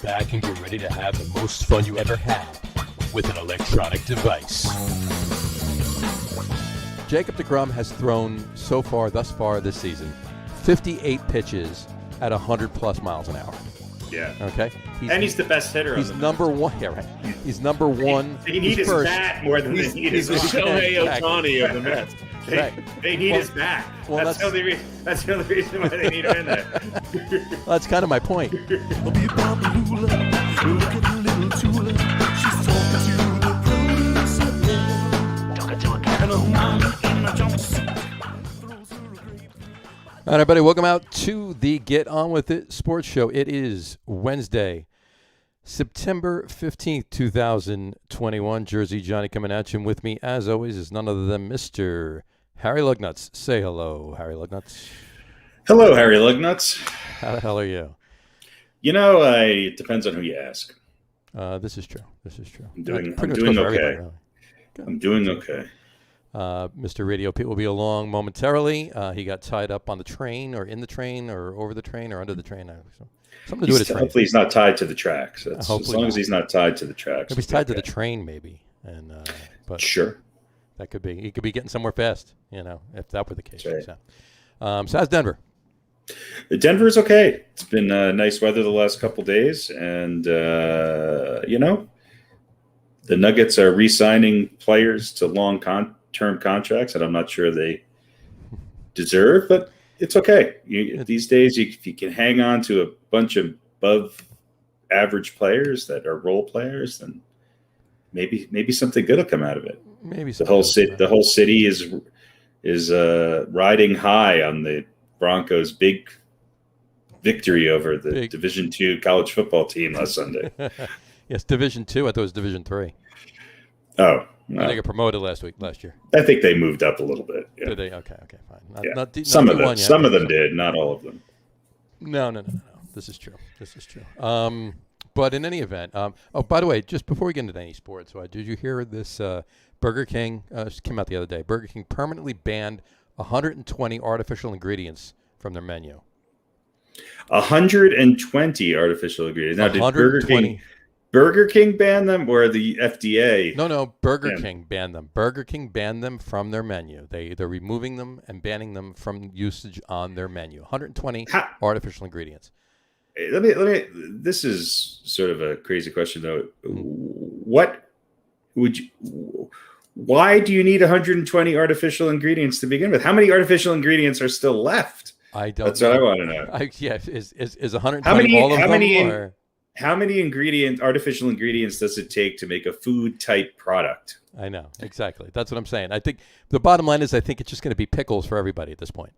back and get ready to have the most fun you ever had with an electronic device. Jacob deGrom has thrown thus far this season, 58 pitches at 100-plus miles an hour. Yeah. Okay? He's the best hitter. He's number one. Yeah, right. He's number one. They need his bat more than they need his arm. He's the Shohei Ohtani of the Mets. They need his back. Well, that's the only reason why they need him in there. Well, that's kind of my point. All right, everybody, welcome out to the Get On With It Sports Show. It is Wednesday, September 15th, 2021. Jersey Johnny coming at you. And with me, as always, is none other than Mr. Harry Lug Nutz. Say hello, Harry Lug Nutz. Hello, Harry Lug Nutz. How the hell are you? You know, it depends on who you ask. This is true. I'm doing okay. Really. I'm doing okay. Mr. RadioPete will be along momentarily. He got tied up on the train, or in the train, or over the train, or under the train. Something to do with the train. Hopefully, he's not tied to the tracks. As long as he's not tied to the tracks. If he's tied to the train, maybe. But sure, that could be. He could be getting somewhere fast. If that were the case. Right. So how's Denver? Denver's okay. It's been nice weather the last couple days, and the Nuggets are re-signing players to long-term contracts that I'm not sure they deserve, but it's okay. These days, if you can hang on to a bunch of above-average players that are role players, then maybe something good will come out of it. Maybe the whole city is riding high on the Broncos' big victory over the Division II college football team last Sunday. Yes, Division II. I thought it was Division III. Oh, no. They got promoted last year. I think they moved up a little bit. Yeah. Did they? Okay, fine. Some of them did, not all of them. No. This is true. But in any event, by the way, just before we get into any sports, did you hear this? Burger King just came out the other day. Burger King permanently banned 120 artificial ingredients from their menu. 120 artificial ingredients. Now, did Burger King ban them, or the FDA? No. Burger King banned them. Burger King banned them from their menu. They're removing them and banning them from usage on their menu. 120 artificial ingredients. Let me. This is sort of a crazy question, though. Why do you need 120 artificial ingredients to begin with? How many artificial ingredients are still left? I don't. That's what I want to know. Is 120 all of them? How many artificial ingredients does it take to make a food type product? I know, exactly. That's what I'm saying. I think the bottom line is, I think it's just going to be pickles for everybody at this point.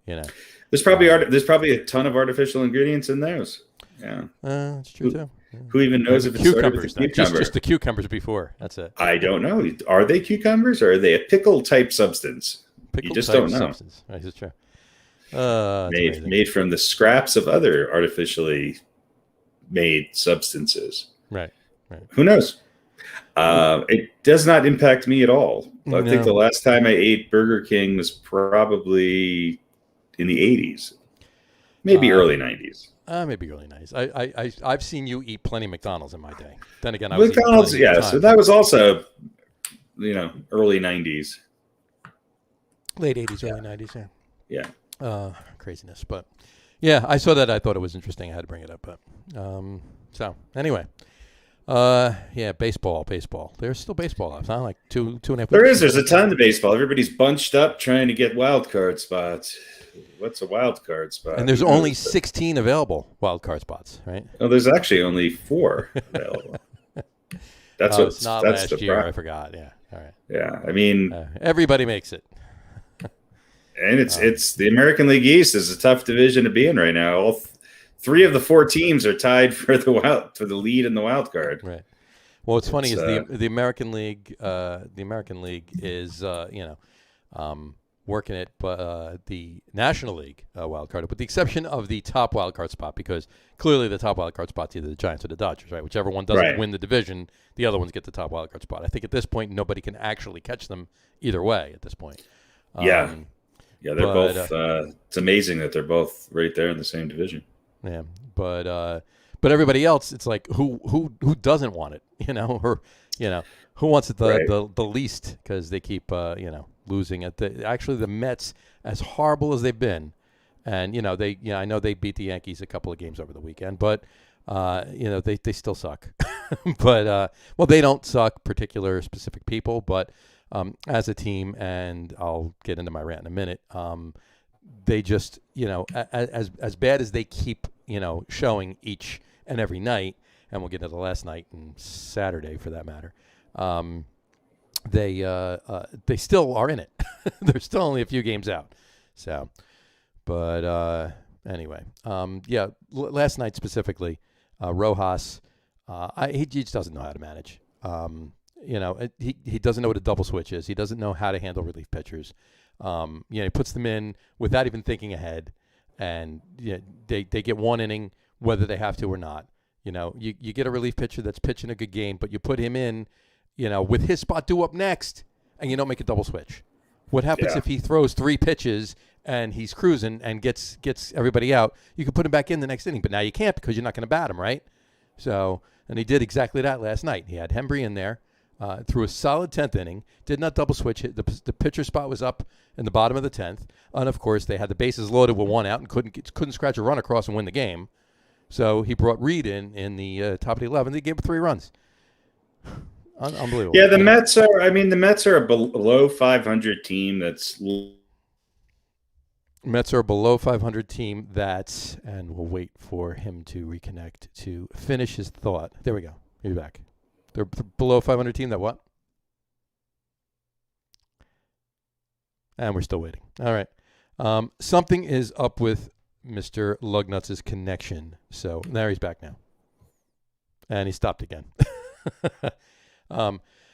There's probably a ton of artificial ingredients in those. Yeah, it's true too. Yeah. Who even knows if it's cucumbers? Cucumber? Just the cucumbers before. That's it. I don't know. Are they cucumbers, or are they a pickle type substance? You just don't know. Substance. Right, it's true. Made from the scraps of other artificially made substances. Right. Who knows? It does not impact me at all. I think the last time I ate Burger King was probably in the 80s, maybe early 90s. Maybe early 90s. I've seen you eat plenty of McDonald's in my day. Then again, I was McDonald's, yes. So that was also, early 90s. Late 80s, early 90s, yeah. Yeah. Craziness. But, yeah, I saw that. I thought it was interesting. I had to bring it up. But so, anyway. Baseball. There's still baseball left, huh? Like 2.5 weeks. There's a ton of baseball. Everybody's bunched up trying to get wild card spots. What's a wild card spot? And there's only 16 available wild card spots, right? Oh, there's actually only 4 available. That's it's not last year. I forgot. Yeah. All right. Yeah. I mean, everybody makes it. And it's the American League East is a tough division to be in right now. All 3 of the 4 teams are tied for the lead in the wild card. Right. Well, what's funny is the American League. The American League is working it, but the National League wild card, with the exception of the top wild card spot, because clearly the top wild card spot's either the Giants or the Dodgers, right? Whichever one doesn't win the division, the other ones get the top wild card spot. I think at this point nobody can actually catch them either way. At this point, they're both. It's amazing that they're both right there in the same division. Yeah, but But everybody else, it's like who doesn't want it, or who wants it the least because they keep losing at the Mets, as horrible as they've been, and I know they beat the Yankees a couple of games over the weekend, but they still suck. But they don't suck particular specific people, but as a team, and I'll get into my rant in a minute. They just as bad as they keep showing each and every night, and we'll get into the last night and Saturday for that matter. They still are in it. They're still only a few games out. So, but anyway, last night specifically, Rojas, he just doesn't know how to manage. He doesn't know what a double switch is. He doesn't know how to handle relief pitchers. He puts them in without even thinking ahead, and they get one inning whether they have to or not. You get a relief pitcher that's pitching a good game, but you put him in, with his spot due up next, and you don't make a double switch. What happens if he throws 3 pitches and he's cruising and gets everybody out? You can put him back in the next inning, but now you can't because you're not going to bat him, right? So, and he did exactly that last night. He had Hembree in there. Through a solid 10th inning, did not double switch. The pitcher spot was up in the bottom of the 10th, and of course they had the bases loaded with 1 out and couldn't scratch a run across and win the game. So he brought Reed in the top of the 11th. He gave him 3 runs. Unbelievable. Yeah, the Mets are a below 500 team. Mets are a below 500 team. And we'll wait for him to reconnect to finish his thought. There we go. He's back. They're below 500 team that what? And we're still waiting. All right. Something is up with Mr. Lug Nutz's connection. So there he's back now. And he stopped again.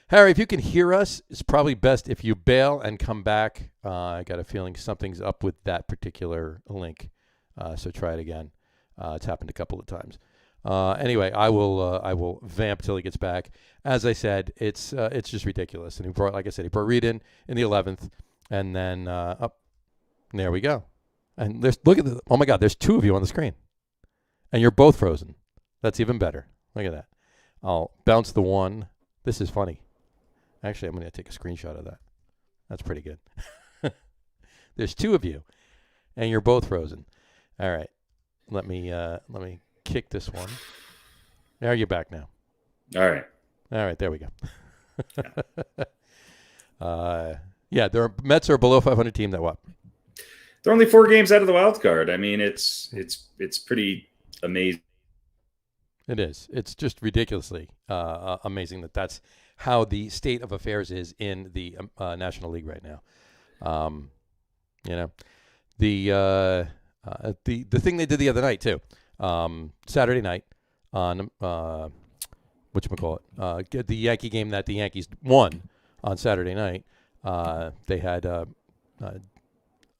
Harry, if you can hear us, it's probably best if you bail and come back. I got a feeling something's up with that particular link. So try it again. It's happened a couple of times. Anyway, I will vamp till he gets back. As I said, it's just ridiculous. And he brought Reed in the 11th, and then up. There we go. And look at oh my God, there's 2 of you on the screen, and you're both frozen. That's even better. Look at that. I'll bounce the one. This is funny. Actually, I'm going to take a screenshot of that. That's pretty good. There's 2 of you, and you're both frozen. All right. Let me kick this one. Now you're back now. All right. There we go. The Mets are below 500 team. That what? They're only 4 games out of the wild card. I mean, it's pretty amazing. It is. It's just ridiculously amazing that's how the state of affairs is in the National League right now. The thing they did the other night too. Saturday night on whatchamacallit, the Yankee game that the Yankees won on Saturday night. They had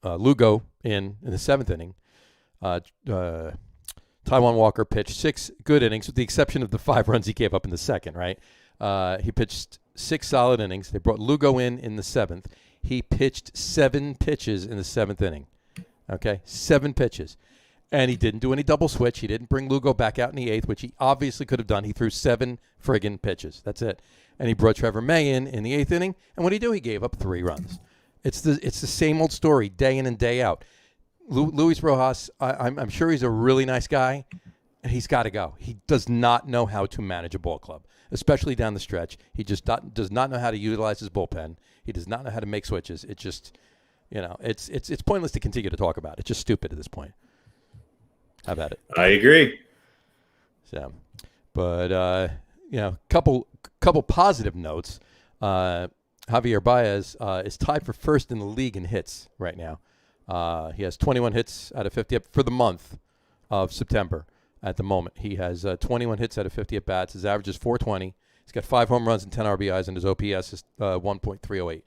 Lugo in the 7th inning. Taijuan Walker pitched 6 good innings, with the exception of the 5 runs he gave up in the 2nd. Right, he pitched 6 solid innings. They brought Lugo in the 7th. He pitched 7 pitches in the 7th inning. Okay, 7 pitches. And he didn't do any double switch. He didn't bring Lugo back out in the 8th, which he obviously could have done. He threw 7 friggin' pitches. That's it. And he brought Trevor May in the 8th inning. And what did he do? He gave up 3 runs. It's the same old story day in and day out. Luis Rojas, I'm sure he's a really nice guy. He's got to go. He does not know how to manage a ball club, especially down the stretch. He just does not know how to utilize his bullpen. He does not know how to make switches. It just, it's pointless to continue to talk about. It's just stupid at this point. How about it? I agree. So, but couple positive notes. Javier Baez is tied for first in the league in hits right now. He has 21 hits out of 50 for the month of September. At the moment, he has 21 hits out of 50 at bats. His average is .420. He's got 5 home runs and 10 RBIs, and his OPS is 1.308.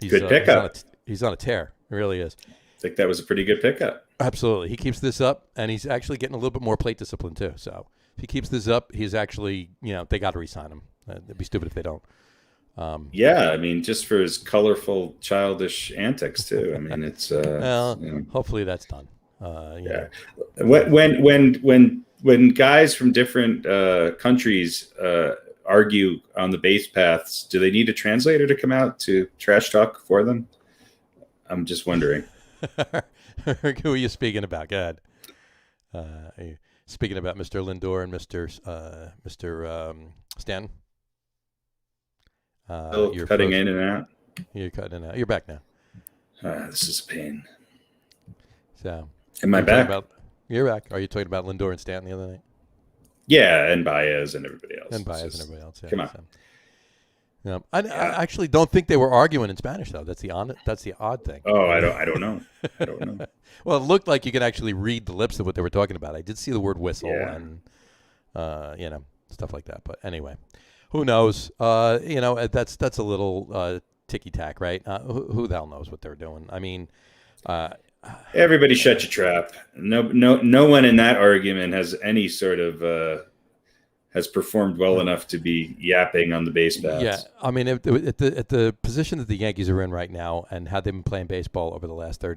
Good pickup. He's on a tear. He really is. I think that was a pretty good pickup. Absolutely. He keeps this up, and he's actually getting a little bit more plate discipline too. So if he keeps this up, he's actually, they got to re-sign him. It'd be stupid if they don't. I mean, just for his colorful, childish antics too. I mean, it's hopefully that's done. When when guys from different countries argue on the base paths, do they need a translator to come out to trash talk for them? I'm just wondering. Who are you speaking about? Go ahead. Are you speaking about Mr. Lindor and Mr. Stanton? Still cutting in and out. You're cutting in and out. You're back now. This is a pain. So, am I back? You're back. Are you talking about Lindor and Stanton the other night? Yeah, and Baez and everybody else. Yeah, come on. So. Yeah. I actually don't think they were arguing in Spanish though. That's the odd thing. Oh, I don't know. I don't know. Well, it looked like you could actually read the lips of what they were talking about. I did see the word whistle and stuff like that. But anyway, who knows? That's a little ticky tack, right? Who the hell knows what they're doing? I mean, everybody shut your trap. No one in that argument has any sort of has performed well enough to be yapping on the base paths. Yeah, I mean, at the position that the Yankees are in right now, and how they've been playing baseball over the last 3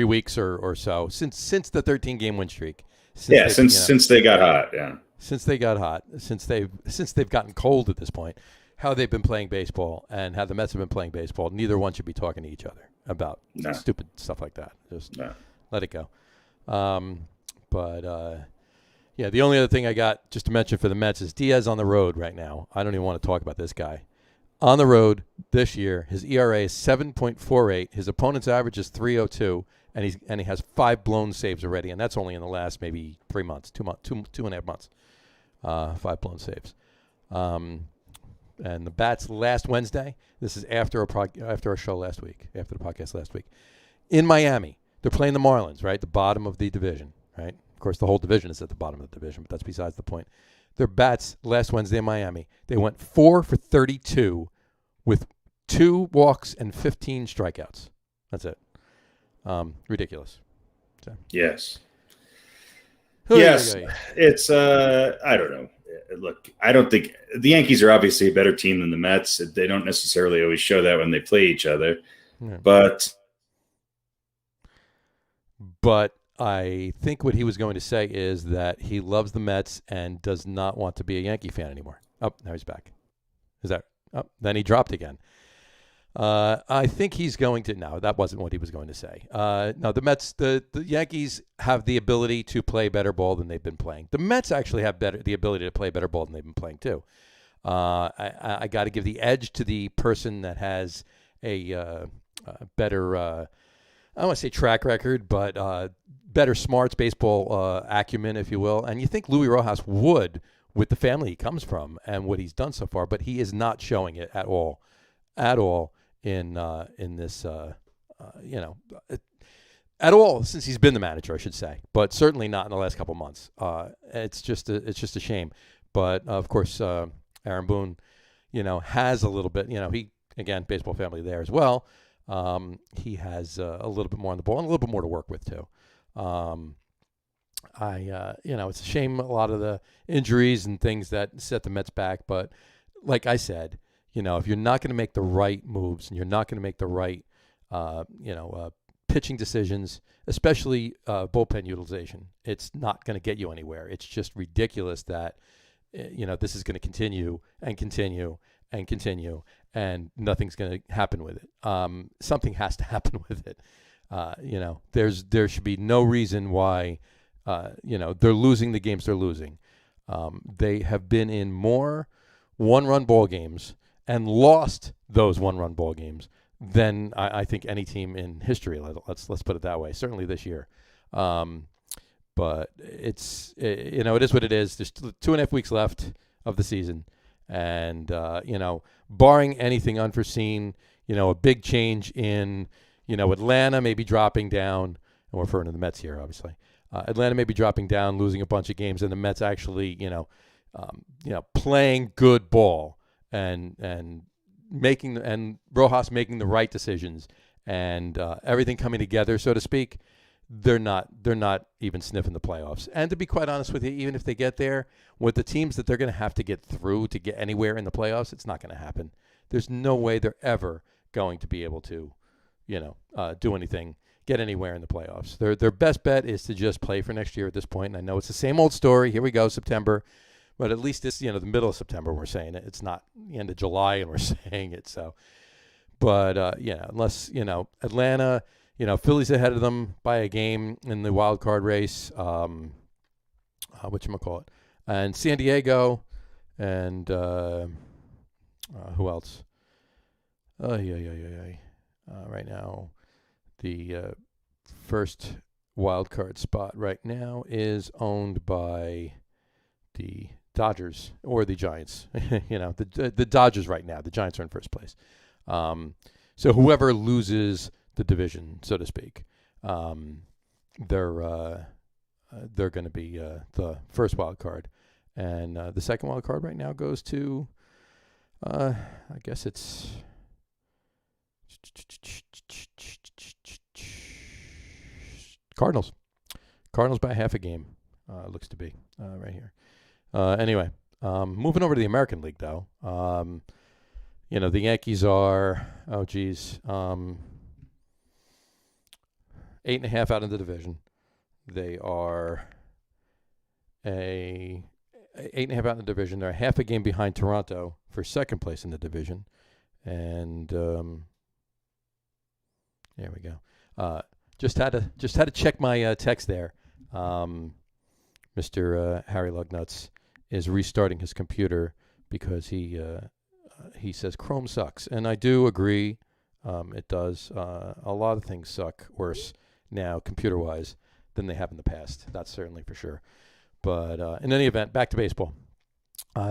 weeks or so since the 13-game win streak. Since they got hot. Yeah, since they got hot, since they've gotten cold at this point, how they've been playing baseball and how the Mets have been playing baseball. Neither one should be talking to each other about stupid stuff like that. Just let it go. Yeah, the only other thing I got just to mention for the Mets is Diaz on the road right now. I don't even want to talk about this guy. On the road this year, his ERA is 7.48. His opponent's average is 3.02, and he has 5 blown saves already, and that's only in the last maybe 3 months, 2.5 months. 5 blown saves. And the bats last Wednesday. This is after our show last week, after the podcast last week, in Miami. They're playing the Marlins, right, the bottom of the division, right. Of course, the whole division is at the bottom of the division, but that's besides the point. Their bats last Wednesday in Miami, they went 4 for 32 with 2 walks and 15 strikeouts. That's it. Ridiculous. So. Yes. Yes. It's, I don't know. Look, I don't think the Yankees are obviously a better team than the Mets. They don't necessarily always show that when they play each other. Yeah. But I think what he was going to say is that he loves the Mets and does not want to be a Yankee fan anymore. Oh, now he's back. Is that? Oh, then he dropped again. I think he's going to. No, that wasn't what he was going to say. No, the Mets, the Yankees have the ability to play better ball than they've been playing. The Mets actually have the ability to play better ball than they've been playing too. I got to give the edge to the person that has a better. I don't want to say track record, but better smarts, baseball acumen, if you will. And you think Luis Rojas would, with the family he comes from and what he's done so far, but he is not showing it at all in this, at all since he's been the manager, I should say, but certainly not in the last couple months. It's just a shame. But of course, Aaron Boone, has a little bit. He again, baseball family there as well. He has a little bit more on the ball and a little bit more to work with too. It's a shame a lot of the injuries and things that set the Mets back. But like I said, if you're not going to make the right moves and you're not going to make the right, pitching decisions, especially bullpen utilization, it's not going to get you anywhere. It's just ridiculous that, this is going to continue and continue and continue, and nothing's going to happen with it. Something has to happen with it. There should be no reason why, they're losing the games they're losing. They have been in more one-run ball games and lost those one-run ball games than I think any team in history. Let's put it that way. Certainly this year. But it's it is what it is. There's 2.5 weeks left of the season, and barring anything unforeseen, a big change in Atlanta maybe dropping down, and we're referring to the Mets here, obviously. Atlanta may be dropping down, losing a bunch of games, and the Mets actually playing good ball and Rojas making the right decisions and everything coming together, so to speak. They're not even sniffing the playoffs. And to be quite honest with you, even if they get there, with the teams that they're going to have to get through to get anywhere in the playoffs, it's not going to happen. There's no way they're ever going to be able to, do anything, get anywhere in the playoffs. Their best bet is to just play for next year at this point. And I know it's the same old story. Here we go, September. But at least it's, the middle of September we're saying it. It's not the end of July and we're saying it. So, but, unless, Atlanta, Philly's ahead of them by a game in the wild card race. Whatchamacallit. And San Diego and who else? Right now, the first wild card spot right now is owned by the Dodgers or the Giants. The Dodgers right now. The Giants are in first place. So whoever loses the division, so to speak, they're going to be the first wild card, and the second wild card right now goes to, I guess it's Cardinals. Cardinals by half a game. Looks to be right here. Anyway, moving over to the American League, though. The Yankees are, 8.5 out of the division. They are 8.5 out in the division. They're half a game behind Toronto for second place in the division. And there we go. Just had to check my text there. Mr. Harry Lug Nutz is restarting his computer because he says Chrome sucks, and I do agree. It does. A lot of things suck worse now, computer-wise, than they have in the past. That's certainly for sure. But in any event, back to baseball.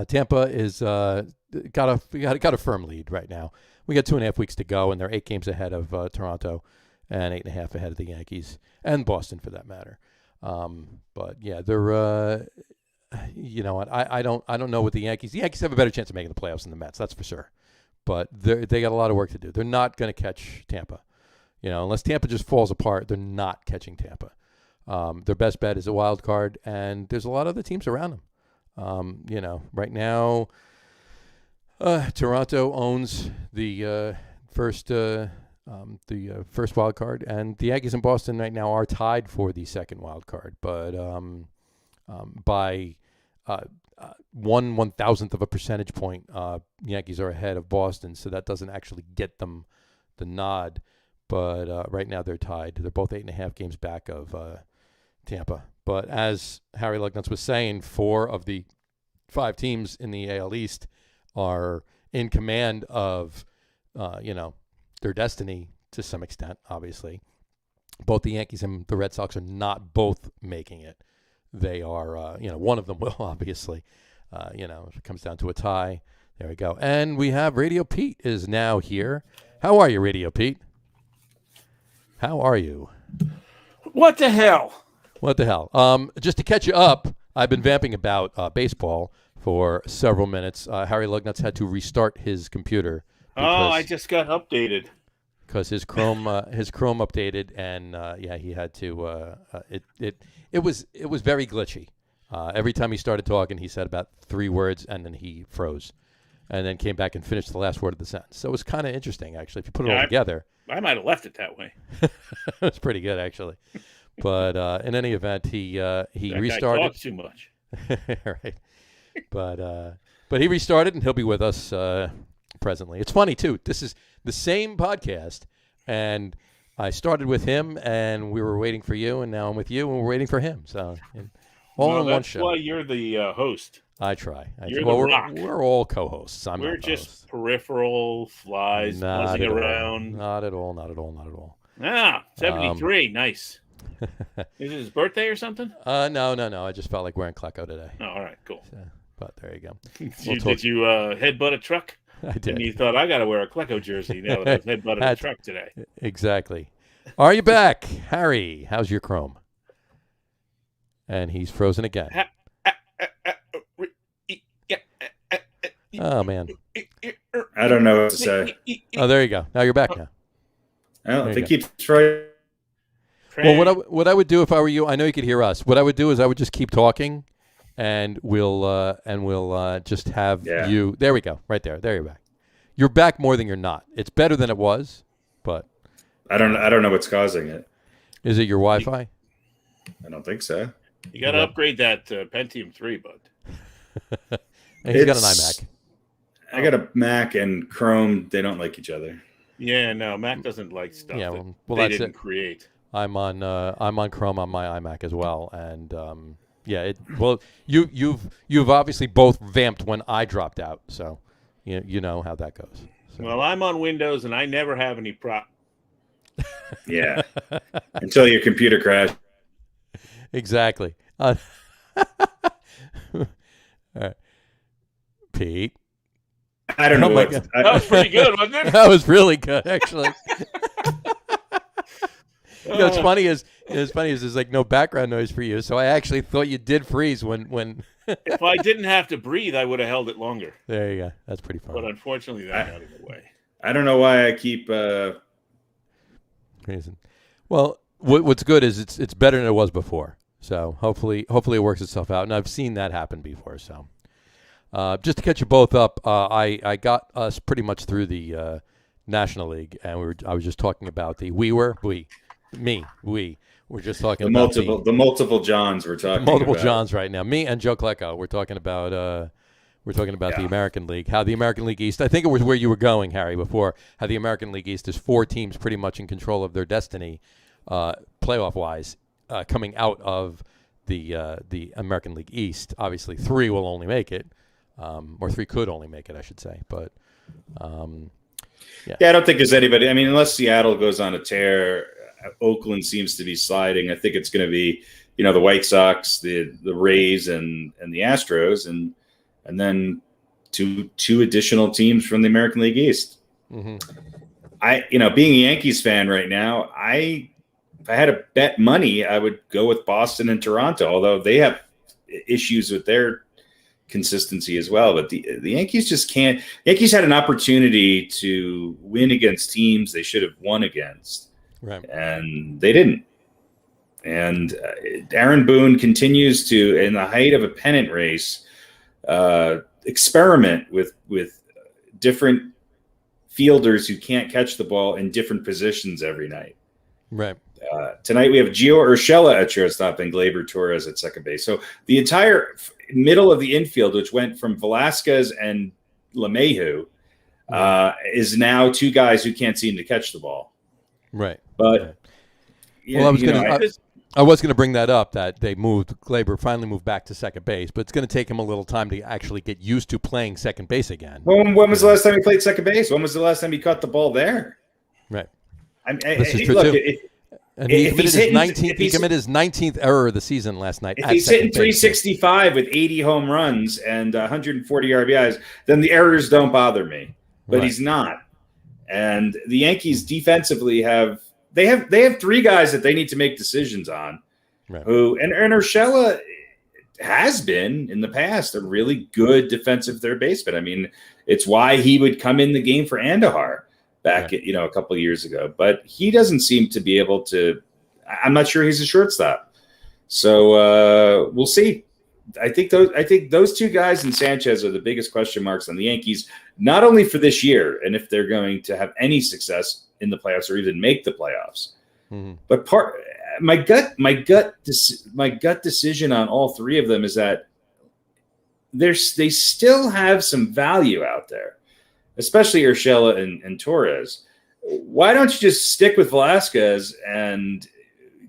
Tampa is got a firm lead right now. We got 2.5 weeks to go, and they're 8 games ahead of Toronto, and 8.5 ahead of the Yankees and Boston, for that matter. But yeah, they're. You know what? I don't know what the Yankees. The Yankees have a better chance of making the playoffs than the Mets. That's for sure. But they got a lot of work to do. They're not going to catch Tampa. Unless Tampa just falls apart, they're not catching Tampa. Their best bet is a wild card, and there's a lot of other teams around them. Right now, Toronto owns the first wild card, and the Yankees and Boston right now are tied for the second wild card, but by 1/1000th of a percentage point, Yankees are ahead of Boston, so that doesn't actually get them the nod. But right now they're tied. They're both 8.5 games back of Tampa. But as Harry Lug Nutz was saying, 4 of the 5 teams in the AL East are in command of, their destiny to some extent, obviously. Both the Yankees and the Red Sox are not both making it. They are, one of them will, obviously. If it comes down to a tie, there we go. And we have RadioPete is now here. How are you, RadioPete? How are you? What the hell? What the hell? Just to catch you up, I've been vamping about baseball for several minutes. Harry Lug Nutz had to restart his computer. I just got updated. Because his Chrome updated, and he had to. It was very glitchy. Every time he started talking, he said about 3 words, and then he froze, and then came back and finished the last word of the sentence. So it was kind of interesting, actually, if you put it all together. I might have left it that way. It was pretty good, actually. But in any event, he restarted. I talk too much. Right. But he restarted, and he'll be with us presently. It's funny too. This is the same podcast, and I started with him, and we were waiting for you, and now I'm with you, and we're waiting for him. So all in one show. That's why you're the host. I try. We're all co-hosts. We're just peripheral flies buzzing around. Not at all. 73. Nice. Is it his birthday or something? No. I just felt like wearing Klecko today. Oh, all right, cool. So, but there you go. Did you headbutt a truck? I did. And you thought, I got to wear a Klecko jersey now that I've headbutted a truck today. Exactly. Are you back? Harry, how's your Chrome? And he's frozen again. Oh, man. I don't know what to say. Oh, there you go. Now you're back now. I don't think he tried. Well, what I would do if I were you, I know you could hear us. What I would do is I would just keep talking, and we'll just have you. There we go. Right there. There you're back. You're back more than you're not. It's better than it was, but I don't know what's causing it. Is it your Wi-Fi? I don't think so. You got to upgrade that Pentium 3, bud. He's got an iMac. I got a Mac and Chrome. They don't like each other. Yeah, no, Mac doesn't like stuff Yeah, that well, they that's didn't it. create. I'm on Chrome on my iMac as well, and you've obviously both vamped when I dropped out, so you know how that goes. So. Well, I'm on Windows, and I never have any problem. Yeah, until your computer crashed. Exactly. All right. Pete. I don't know what. That was pretty good, wasn't it? That was really good, actually. What's funny is there's like no background noise for you, so I actually thought you did freeze when. If I didn't have to breathe, I would have held it longer. There you go. That's pretty funny. But unfortunately, that got in the way. I don't know why I keep. Reason. Well, what's good is it's better than it was before. So hopefully it works itself out, and I've seen that happen before. So just to catch you both up, I got us pretty much through the National League, and I was just talking about we were just talking about the multiple Johns we're talking multiple about. Johns right now. Me and Joe Klecko. We're talking about the American League. How the American League East. I think it was where you were going, Harry, before. How the American League East is 4 teams pretty much in control of their destiny, playoff wise, coming out of the American League East. Obviously, 3 will only make it, or 3 could only make it, I should say. But yeah, I don't think there's anybody. I mean, unless Seattle goes on a tear. Oakland seems to be sliding. I think it's going to be, the White Sox, the Rays, and the Astros, and then two additional teams from the American League East. Mm-hmm. Being a Yankees fan right now, if I had to bet money, I would go with Boston and Toronto, although they have issues with their consistency as well. But the Yankees just can't. Yankees had an opportunity to win against teams they should have won against. Right. And they didn't. And Aaron Boone continues to, in the height of a pennant race, experiment with different fielders who can't catch the ball in different positions every night. Right. Tonight we have Gio Urshela at shortstop and Gleyber Torres at second base. So the entire middle of the infield, which went from Velasquez and LeMahieu, is now 2 guys who can't seem to catch the ball. Right. But I was going to bring that up, that Gleyber finally moved back to second base, but it's going to take him a little time to actually get used to playing second base again. When was the last time he played second base? When was the last time he caught the ball there? Right. This is true too. He committed his 19th error of the season last night. If he's hitting 365 with 80 home runs and 140 RBIs, then the errors don't bother me. But he's not. And the Yankees defensively have 3 guys that they need to make decisions on. Right. And Urshela has been in the past a really good defensive third baseman. I mean, it's why he would come in the game for Andahar back a couple of years ago. But he doesn't seem to be able to. I'm not sure he's a shortstop. So we'll see. I think those 2 guys and Sanchez are the biggest question marks on the Yankees, not only for this year and if they're going to have any success in the playoffs or even make the playoffs, but my gut decision on all 3 of them is that they still have some value out there, especially Urshela and Torres. Why don't you just stick with Velasquez and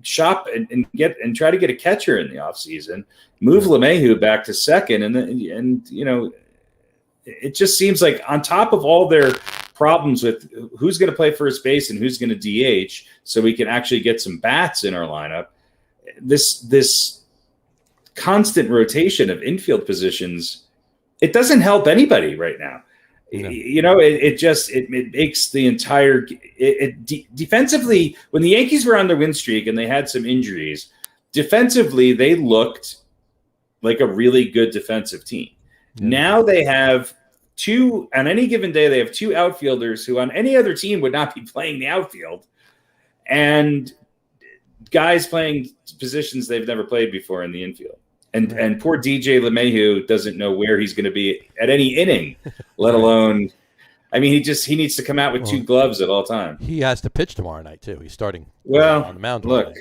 shop and try to get a catcher in the offseason? Move LeMahieu back to second, and it just seems like on top of all their problems with who's going to play first base and who's going to DH, so we can actually get some bats in our lineup. This constant rotation of infield positions, it doesn't help anybody right now. No. It makes the entire defensively. When the Yankees were on their win streak and they had some injuries, defensively they looked like a really good defensive team. Yeah. Now they have 2 on any given day. They have 2 outfielders who on any other team would not be playing the outfield, and guys playing positions they've never played before in the infield. And poor DJ LeMahieu doesn't know where he's going to be at any inning, let alone I mean, he needs to come out with two gloves at all times. He has to pitch tomorrow night too. He's starting on the mound. Look,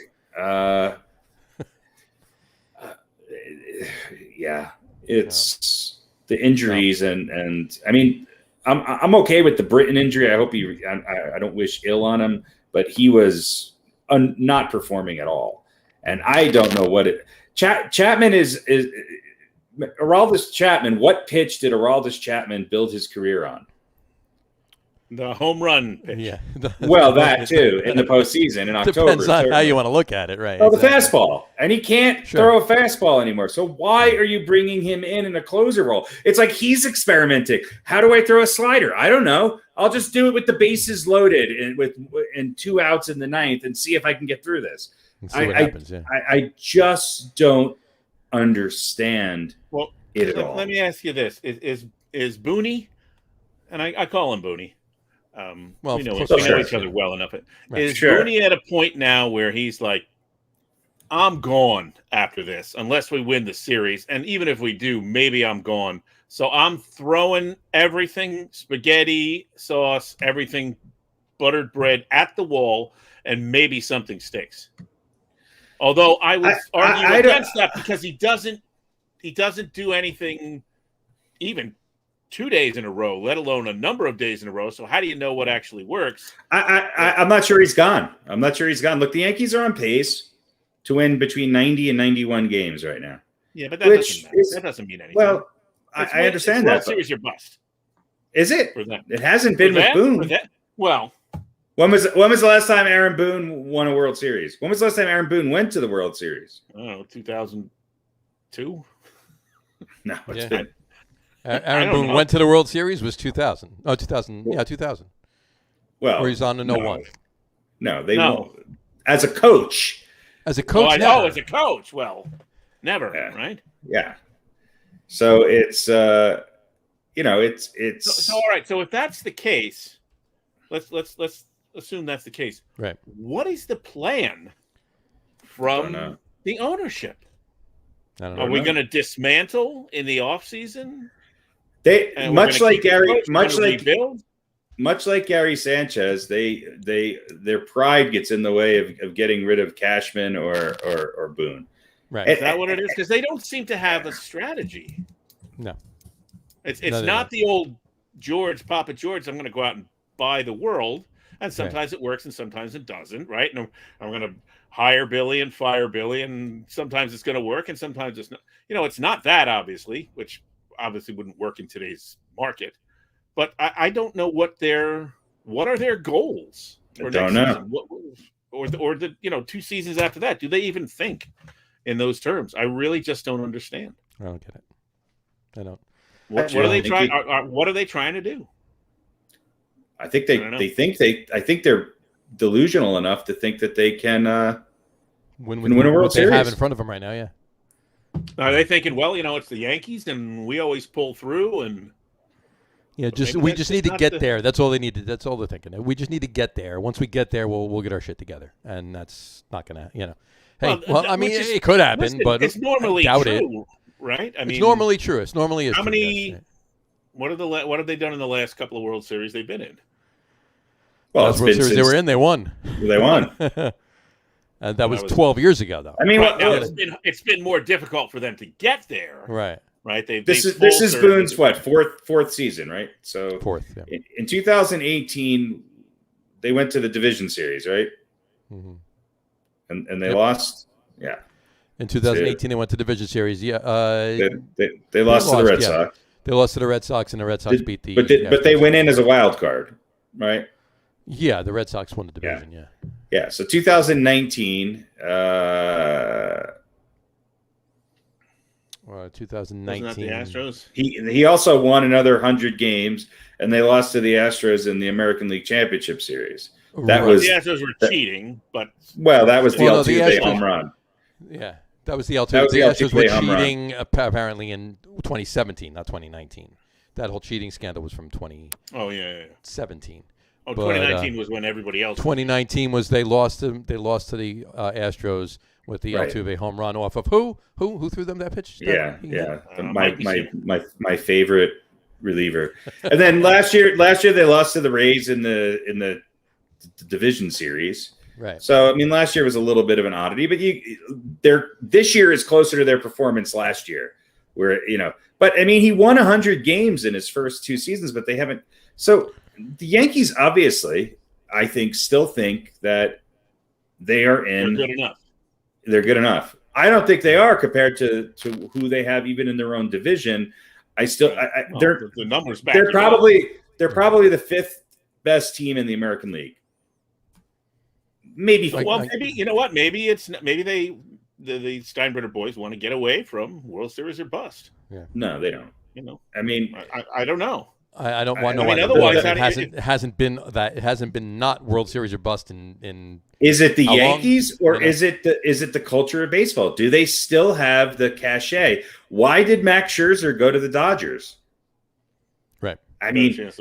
yeah, it's the injuries and I mean, I'm okay with the Britton injury. I hope I don't wish ill on him, but he was not performing at all, and I don't know what it. Chapman is Aroldis Chapman. What pitch did Aroldis Chapman build his career on? The home run pitch. Yeah. Well, that too in the postseason in October. Depends on how you want to look at it, right? Well, the fastball, and he can't Sure. throw a fastball anymore. So why are you bringing him in a closer role? It's like he's experimenting. How do I throw a slider? I don't know. I'll just do it with the bases loaded and 2 outs in the ninth and see if I can get through this. And see what happens. Yeah. I just don't understand it at all. Let me ask you this: Is Booney, and I call him Booney. We know each other well enough. Right. Is Booney at a point now where he's like, I'm gone after this, unless we win the series. And even if we do, maybe I'm gone. So I'm throwing everything, spaghetti, sauce, everything, buttered bread at the wall, and maybe something sticks. Although I would argue against that because he doesn't do anything even 2 days in a row, let alone a number of days in a row. So how do you know what actually works? I'm not sure he's gone. Look, the Yankees are on pace to win between 90 and 91 games right now. Yeah, but that doesn't mean anything. Well, I understand that. World Series, your bust. Is it? For them. It hasn't been with Boone. Well, when was the last time Aaron Boone won a World Series? When was the last time Aaron Boone went to the World Series? I don't know, 2002. No, it's been. Aaron Boone went to the World Series was 2000. Oh, 2000. Yeah, 2000. Well, or he's on to 01. No, they won't. As a coach. As a coach, as a coach. Well, never, right? Yeah. So it's it's so all right. So if that's the case, let's assume that's the case. Right. What is the plan from the ownership? I don't know. Are we going to dismantle in the offseason? They much like Gary Sanchez, their pride gets in the way of getting rid of Cashman or Boone. Right. Is that what it is? Because they don't seem to have a strategy. No. It's not the old Papa George, I'm going to go out and buy the world. And sometimes it works and sometimes it doesn't, right? And I'm going to hire Billy and fire Billy, and sometimes it's going to work and sometimes it's not. It's not that, obviously, which obviously wouldn't work in today's market. But I don't know what are their goals for next season? Or the 2 seasons after that. Do they even think in those terms? I really just don't understand. I don't get it. I don't. What are they trying? What are they trying to do? I think I think they're delusional enough to think that they can win a World Series. They have in front of them right now, yeah. Are they thinking, it's the Yankees and we always pull through and we just need to get there. That's all they need to. That's all they're thinking. We just need to get there. Once we get there, we'll get our shit together, and that's not gonna. Hey, it could happen, but it's normally true, right? I mean, it's normally true. It's normally how many? Right. What have they done in the last couple of World Series they've been in? Well, World Series they were in, they won. They won. And that was 12 years ago, though. I mean, it's been more difficult for them to get there. Right. Right. This is Boone's fourth season, right? So fourth. Yeah. In 2018, they went to the division series, right? Mm-hmm. And they lost. Yeah. In 2018, they went to the division series. Yeah. They lost to the Red Sox. They lost to the Red Sox, and the Red Sox beat the. But they went in as a wild card, right? Yeah, the Red Sox won the division. Yeah. Yeah. So 2019. 2019. Wasn't that the Astros? He also won another 100 games, and they lost to the Astros in the American League Championship Series. The Astros were cheating, but that was the Altuve home run. Yeah, that was the Altuve. The Astros were cheating apparently in 2017, not 2019. That whole cheating scandal was from 2017. Oh, 2019 was when everybody else. 2019 was they lost to the Astros with the Altuve home run off of who threw them that pitch? Yeah. My favorite reliever. And then last year they lost to the Rays in the division series. Right. So I mean, last year was a little bit of an oddity, but this year is closer to their performance last year, where But I mean, he won 100 games in his first 2 seasons, but they haven't. So the Yankees obviously, I think, still think that they are in. They're good enough. They're good enough. I don't think they are compared to who they have even in their own division. The numbers back. They're probably the 5th best team in the American League. Maybe. Maybe you know what? Maybe the Steinbrenner boys want to get away from World Series or bust. Yeah. No, they don't. I mean, I don't know. I don't want to know. Otherwise, it hasn't been not World Series or bust in. Is it the Yankees or is it the culture of baseball? Do they still have the cachet? Why did Max Scherzer go to the Dodgers? Right. I mean,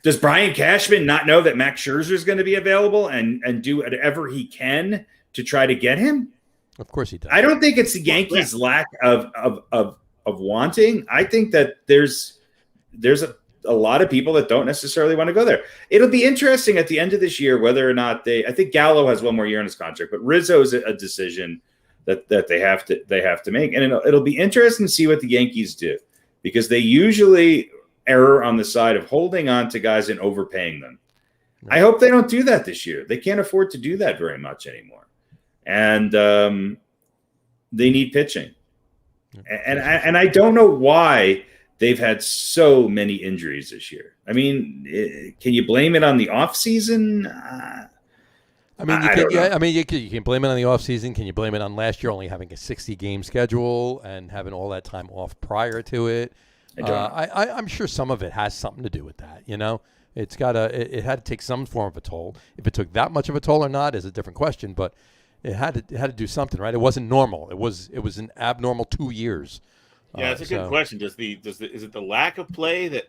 does Brian Cashman not know that Max Scherzer is going to be available and do whatever he can to try to get him? Of course he does. I don't think it's the Yankees' lack of wanting. I think that there's a lot of people that don't necessarily want to go there. It'll be interesting at the end of this year whether or not I think Gallo has 1 more year on his contract, but Rizzo is a decision that they have to make, and it'll be interesting to see what the Yankees do, because they usually err on the side of holding on to guys and overpaying them. Right. I hope they don't do that this year. They can't afford to do that very much anymore, and they need pitching, and I don't know why they've had so many injuries this year. I mean, can you blame it on the offseason? You can blame it on the offseason. Can you blame it on last year only having a 60-game schedule and having all that time off prior to it? I'm sure some of it has something to do with that. It had to take some form of a toll. If it took that much of a toll or not is a different question, but it had to do something, right? It wasn't normal. It was an abnormal 2 years. Yeah, it's a good question. Is it the lack of play that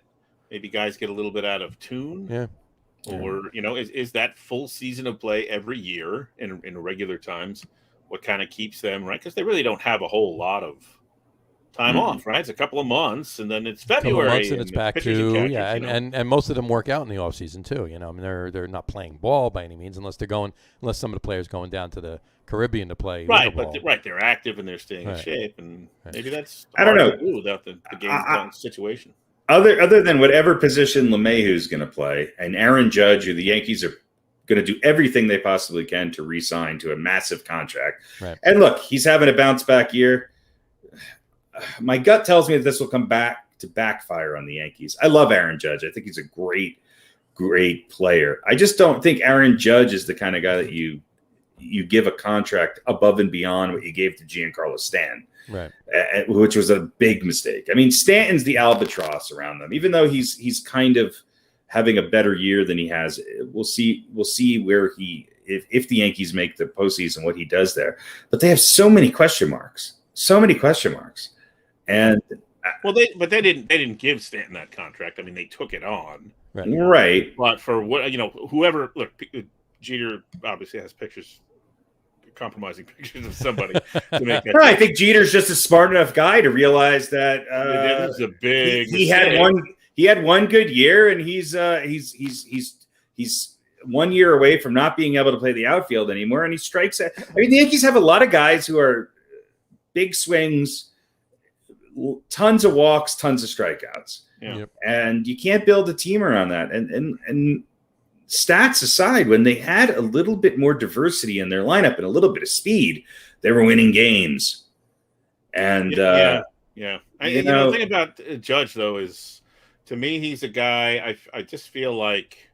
maybe guys get a little bit out of tune? Yeah. Or is that full season of play every year in regular times what kind of keeps them right? Because they really don't have a whole lot of time off, right? It's a couple of months, and then it's February, and it's back to and most of them work out in the off season too. I mean, they're not playing ball by any means unless some of the players going down to the Caribbean to play. Right, but they're active and they're staying in shape, and maybe that's I don't know without the game situation. Other than whatever position LeMahieu's going to play, and Aaron Judge, who the Yankees are going to do everything they possibly can to re-sign to a massive contract. Right. And look, he's having a bounce back year. My gut tells me that this will come back to backfire on the Yankees. I love Aaron Judge. I think he's a great, great player. I just don't think Aaron Judge is the kind of guy that you give a contract above and beyond what you gave to Giancarlo Stanton, right? Which was a big mistake. I mean, Stanton's the albatross around them, even though he's kind of having a better year than he has. We'll see where if the Yankees make the postseason, what he does there. But they have so many question marks. And they didn't give Stanton that contract. I mean, they took it on, right? But for what whoever Jeter obviously has compromising pictures of somebody to make that. I think Jeter's just a smart enough guy to realize that it was a big. He had one good year, and he's 1 year away from not being able to play the outfield anymore, and he strikes at. I mean, the Yankees have a lot of guys who are big swings, tons of walks, tons of strikeouts. Yeah. Yep. And you can't build a team around that. And stats aside, when they had a little bit more diversity in their lineup and a little bit of speed, they were winning games. And the thing about Judge, though, is to me, he's a guy I just feel like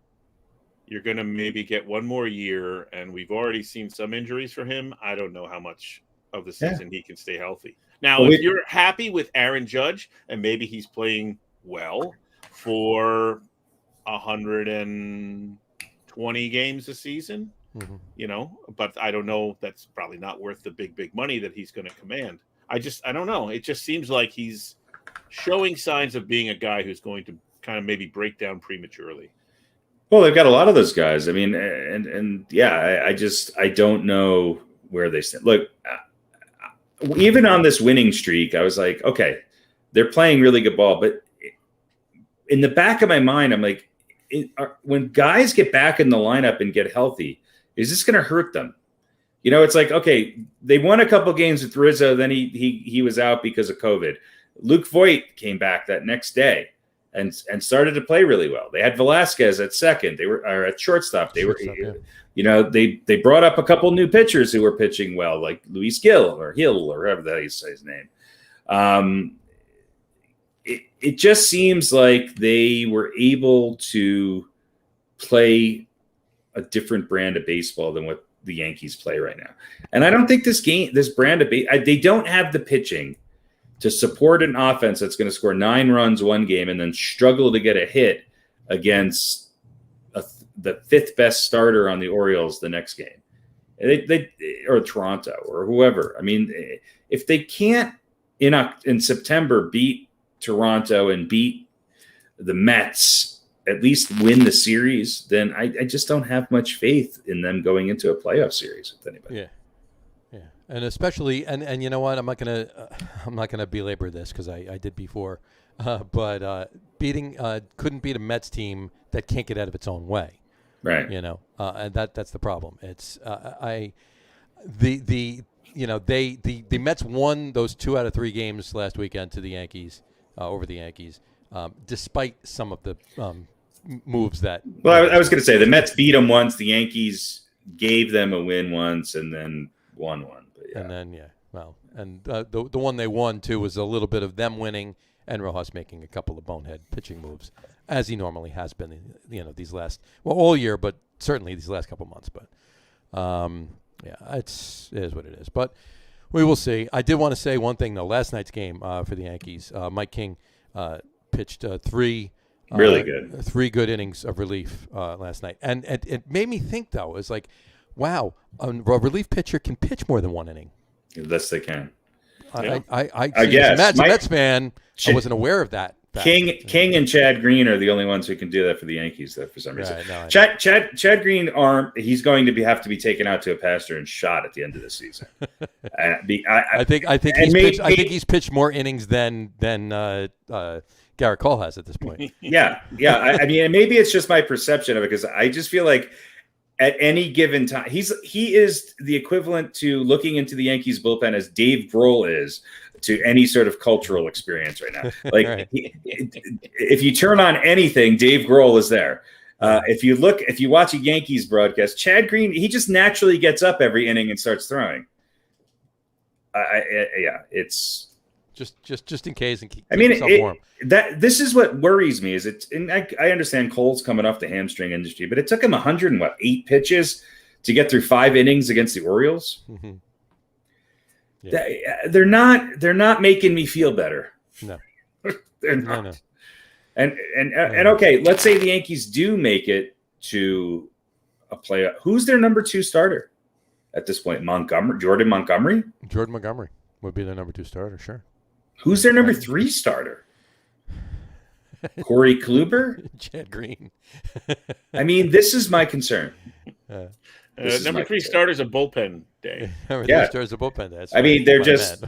you're going to maybe get one more year, and we've already seen some injuries for him. I don't know how much of the season he can stay healthy. Now, if you're happy with Aaron Judge and maybe he's playing well for 120 games a season, but I don't know. That's probably not worth the big money that he's going to command. I don't know. It just seems like he's showing signs of being a guy who's going to kind of maybe break down prematurely. Well, they've got a lot of those guys. I mean, I don't know where they stand. Look, even on this winning streak, I was like, okay, they're playing really good ball, but in the back of my mind, I'm like, when guys get back in the lineup and get healthy, is this going to hurt them? You know, it's like, okay, they won a couple games with Rizzo, then he was out because of COVID. Luke Voigt came back that next day and started to play really well. They had Velasquez at second. They were at shortstop. They were, you know, they brought up a couple new pitchers who were pitching well, like Luis Hill or whatever the hell you say his name. It just seems like they were able to play a different brand of baseball than what the Yankees play right now. And I don't think this brand of they don't have the pitching to support an offense that's going to score 9 runs one game and then struggle to get a hit against the 5th best starter on the Orioles the next game. They or Toronto or whoever. I mean, if they can't in September beat Toronto and beat the Mets, at least win the series, then I just don't have much faith in them going into a playoff series with anybody. Yeah. And especially, and you know what, I'm not gonna belabor this because I did before, but couldn't beat a Mets team that can't get out of its own way, right? You know, and that's the problem. It's the Mets won those 2 out of 3 games last weekend to the Yankees over the Yankees, despite some of the moves that. Well, I was going to say the Mets beat them once, the Yankees gave them a win once, and then won one. Yeah. And then, the one they won, too, was a little bit of them winning and Rojas making a couple of bonehead pitching moves, as he normally has been, these last, all year, but certainly these last couple months. But, it is what it is. But we will see. I did want to say one thing, though. Last night's game for the Yankees, Mike King pitched 3 really good 3 good innings of relief last night. And it made me think, though, it's like, wow, a relief pitcher can pitch more than 1 inning. Yes, they can. I guess. As a Mets fan, I wasn't aware of that. King and Chad Green are the only ones who can do that for the Yankees, though, for some reason. No, Chad Green he's going to have to be taken out to a pasture and shot at the end of the season. I think he's pitched more innings than Garrett Cole has at this point. Yeah. I mean, maybe it's just my perception of it because I just feel like at any given time, he is the equivalent to looking into the Yankees bullpen as Dave Grohl is to any sort of cultural experience right now. Like, right. If you turn on anything, Dave Grohl is there. If you watch a Yankees broadcast, Chad Green, he just naturally gets up every inning and starts throwing. It's just in case and keep yourself warm. This is what worries me. And I understand Cole's coming off the hamstring industry, but it took him 108 pitches to get through 5 innings against the Orioles. Mm-hmm. Yeah. They're not making me feel better. No, they're not. No. And okay, let's say the Yankees do make it to a playoff. Who's their number 2 starter at this point? Jordan Montgomery? Jordan Montgomery would be their number 2 starter, sure. Who's their number 3 starter? Corey Kluber? Chad Green. I mean, this is my concern. Number 3 starter's a bullpen day. Starter's a bullpen day. I mean, they're just,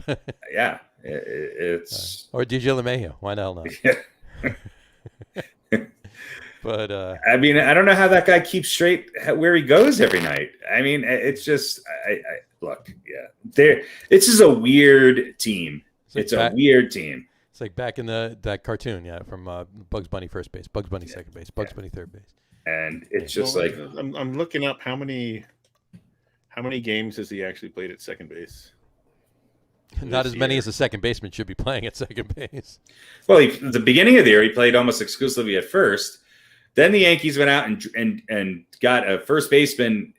it's. Or DJ LeMahieu. Why the hell not? Yeah. But I mean, I don't know how that guy keeps straight where he goes every night. I mean, it's just, look, this is a weird team. It's a weird team. It's like back in that cartoon, from Bugs Bunny first base, Bugs Bunny second base, Bugs Bunny third base. And it's just like I'm looking up how many games has he actually played at second base? Not as many as a second baseman should be playing at second base. Well, the beginning of the year he played almost exclusively at first. Then the Yankees went out and got a first baseman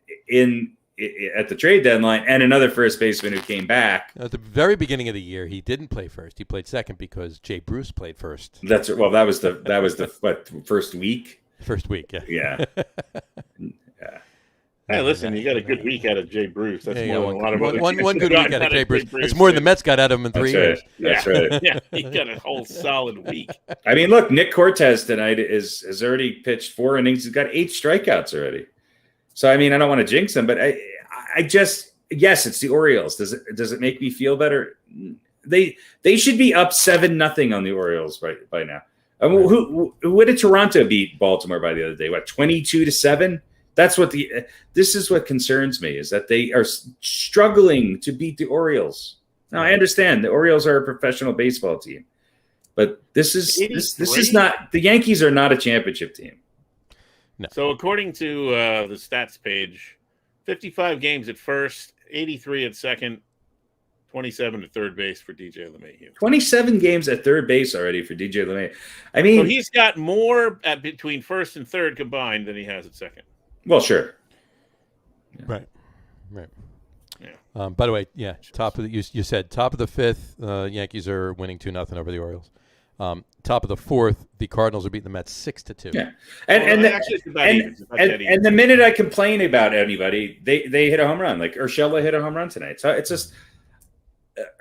at the trade deadline and another first baseman who came back. At the very beginning of the year, he didn't play first. He played second because Jay Bruce played first. That was the first week. First week, yeah. Hey, listen, you got a good week out of Jay Bruce. That's more than a lot of other one good week out of Jay Bruce. It's more than the Mets got out of him in 3 years. That's right. Yeah, he got a whole solid week. I mean, look, Nick Cortez tonight has already pitched 4 innings. He's got 8 strikeouts already. So, I mean, I don't want to jinx him, but I just, yes, it's the Orioles. Does it make me feel better? They should be up 7-0 on the Orioles by now. What did Toronto beat Baltimore by the other day? What, 22-7? That's what this is what concerns me, is that they are struggling to beat the Orioles. Now, I understand the Orioles are a professional baseball team, but this is not, the Yankees are not a championship team. No. So according to the stats page, 55 games at first, 83 at second, 27 at third base for DJ LeMahieu. 27 games at third base already for DJ LeMahieu. I mean, so he's got more between first and third combined than he has at second. Well, sure. Yeah. Right. Yeah. By the way, yeah, top of the you said top of the fifth, Yankees are winning 2-0 over the Orioles. Top of the fourth, the Cardinals are beating the Mets 6-2. Yeah, and the minute I complain about anybody, they hit a home run. Like Urshela hit a home run tonight. So it's just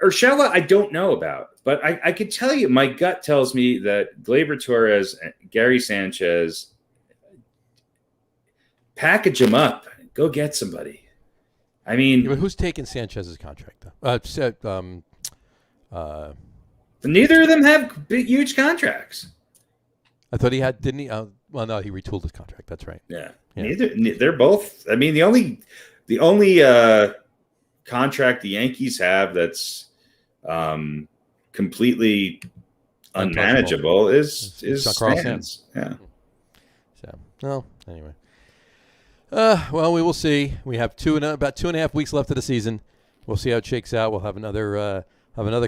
Urshela I don't know about, but I could tell you, my gut tells me that Gleyber Torres, Gary Sanchez, package them up, go get somebody. I mean, but who's taking Sanchez's contract though? Neither of them have big, huge contracts. I thought he had, didn't he? Well, no, he retooled his contract. That's right. Yeah. They're both. I mean, the only contract the Yankees have that's completely unmanageable is Stan's. Yeah. So, well, anyway. Well, we will see. We have about 2.5 weeks left of the season. We'll see how it shakes out. We'll have another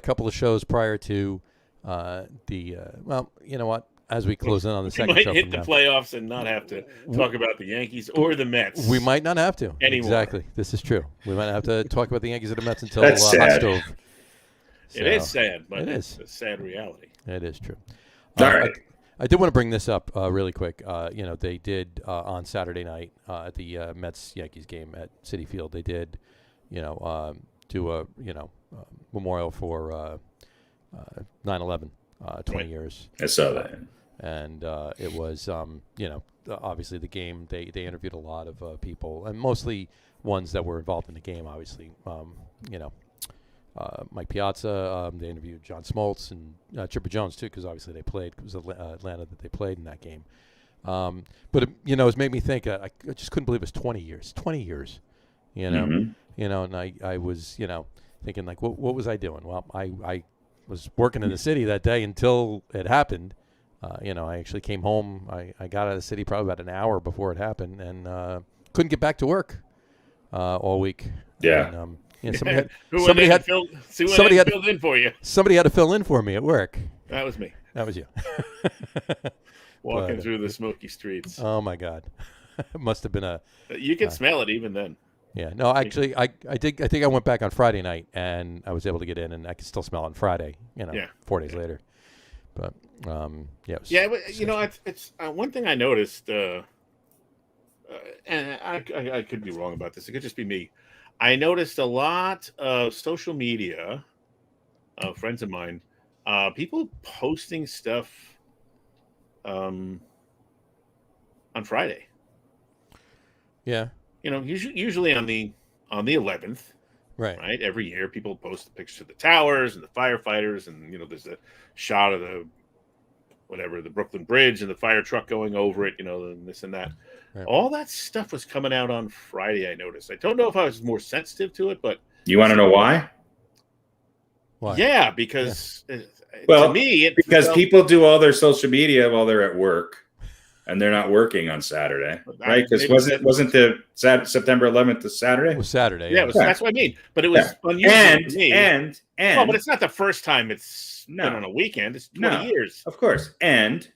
couple of shows prior to well, you know what? As we close in on the second show, we might hit the playoffs and not have to talk about the Yankees or the Mets. We might not have to anymore. Exactly. This is true. We might not have to talk about the Yankees or the Mets until That's sad. Hot Stove. So, it is sad, but it's a sad reality. It is true. All right. I did want to bring this up really quick. They did on Saturday night at the Mets-Yankees game at Citi Field. They did, do a memorial for 9/11, 20 years. I saw that. And it was, obviously the game. They interviewed a lot of people, and mostly ones that were involved in the game. Obviously, Mike Piazza. They interviewed John Smoltz and Chipper Jones too, because obviously they played. It was Atlanta that they played in that game. But it made me think. I just couldn't believe it was 20 years. 20 years. And I was thinking like, what was I doing? Well, I was working in the city that day until it happened. I actually came home. I got out of the city probably about an hour before it happened, and couldn't get back to work all week. Yeah. And, somebody had filled in for you. Somebody had to fill in for me at work. That was me. That was you. Walking through the smoky streets. Oh my God, it must have been a. You could smell it even then. Yeah. No, actually, I did. I think I went back on Friday night, and I was able to get in, and I could still smell it on Friday. 4 days later. But it's one thing I noticed, and I could be wrong about this. It could just be me. I noticed a lot of social media, friends of mine, people posting stuff on Friday. Yeah. Usually on the 11th. Right. Every year, people post the pictures of the towers and the firefighters, and there's a shot of the Brooklyn Bridge and the fire truck going over it, and this and that. Right. All that stuff was coming out on Friday. I noticed. I don't know if I was more sensitive to it, but you want to know why? Why? Yeah, because to me, people do all their social media while they're at work. And they're not working on Saturday, right? Because wasn't the September 11th the Saturday? It was Saturday. Yeah, that's what I mean. But it was unusual to me. But it's not the first time it's been on a weekend. It's 20 years, of course. And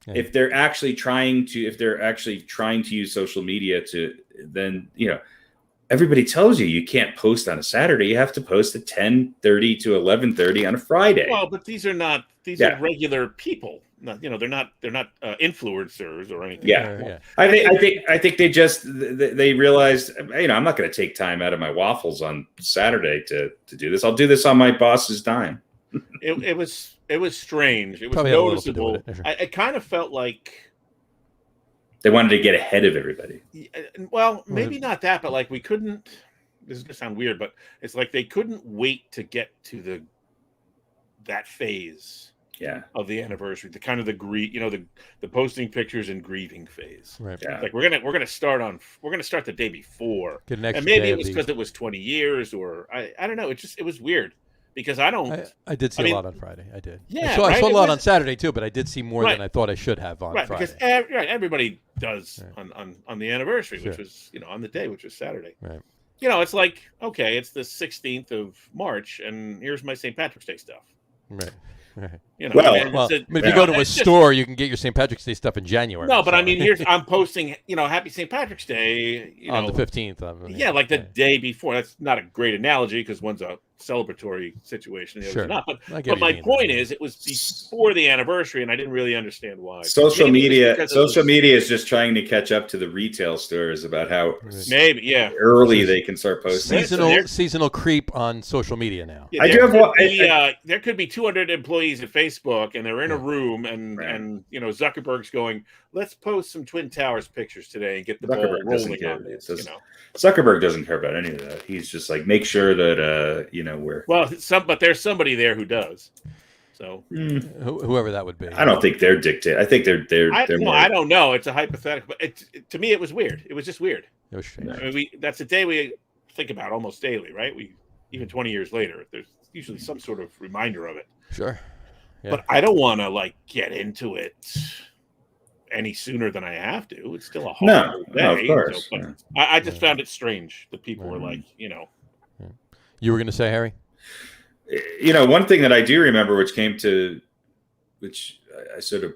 if they're actually trying to use social media to, then everybody tells you can't post on a Saturday. You have to post at 10:30 to 11:30 on a Friday. Well, but these are regular people. They're not influencers or anything. Yeah. I think they realized, I'm not going to take time out of my waffles on Saturday to do this. I'll do this on my boss's dime. It was strange. It was probably noticeable. I kind of felt like they wanted to get ahead of everybody. Well, maybe not that, but like we couldn't. This is going to sound weird, but it's like they couldn't wait to get to that phase. Yeah. of the anniversary, the kind of the posting pictures and grieving phase. Right. Yeah. Like we're gonna start the day before, Get an extra and maybe day it of was these. because it was 20 years, or I don't know. It was weird because I don't. I did see I mean, a lot on Friday. I did. Yeah, I right? saw a It lot was- on Saturday too, but I did see more Right. than I thought I should have on Right, Friday. because everybody does Right. on the anniversary, which Sure. was on the day, which was Saturday. Right. It's like, okay, it's the 16th of March, and here's my St. Patrick's Day stuff. Right. Right. Well, Well, it's I mean, if you go to a it's just- store, you can get your St. Patrick's Day stuff in January. No, but so. I mean, I'm posting, Happy St. Patrick's Day, on the 15th. yeah, like the day before. That's not a great analogy because one's a celebratory situation, the other's Sure. not. I get But what you my mean, point though. is, it was before the anniversary, and I didn't really understand why. Social Maybe it was media because it was- social media is just trying to catch up to the retail stores about how Maybe, yeah. early they can start posting. Seasonal creep on social media now. Yeah, I do there have could one- be, there could be 200 employees at Facebook, and they're in a Yeah. room, and Right. and Zuckerberg's going, let's post some Twin Towers pictures today and get the ball Zuckerberg doesn't rolling care. on this. It does- Zuckerberg doesn't care about any of that. He's just like, make sure that we're. Well, but there's somebody there who does. So Whoever that would be. I don't think they're dictating. I think they're more. I don't know. It's a hypothetical, but to me, it was weird. It was just weird. It was strange. I mean, that's a day we think about almost daily, right? Even 20 years later, there's usually some sort of reminder of it. Sure. Yeah. But I don't want to get into it any sooner than I have to. It's still a hard day. No, of course. But I just found it strange that people were like, You were going to say, Harry? One thing that I do remember, which I sort of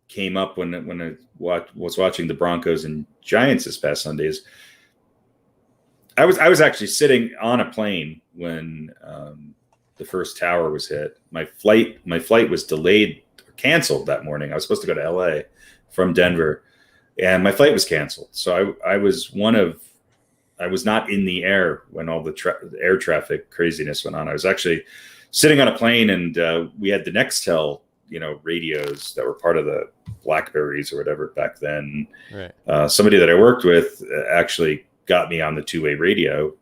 came up when I was watching the Broncos and Giants this past Sunday, is I was actually sitting on a plane when the first tower was hit. My flight was delayed or canceled that morning. I was supposed to go to LA from Denver, and my flight was canceled. So I was not in the air when all the air traffic craziness went on. I was actually sitting on a plane, and we had the Nextel, radios that were part of the Blackberries or whatever back then. Right. Somebody that I worked with actually got me on the two-way radio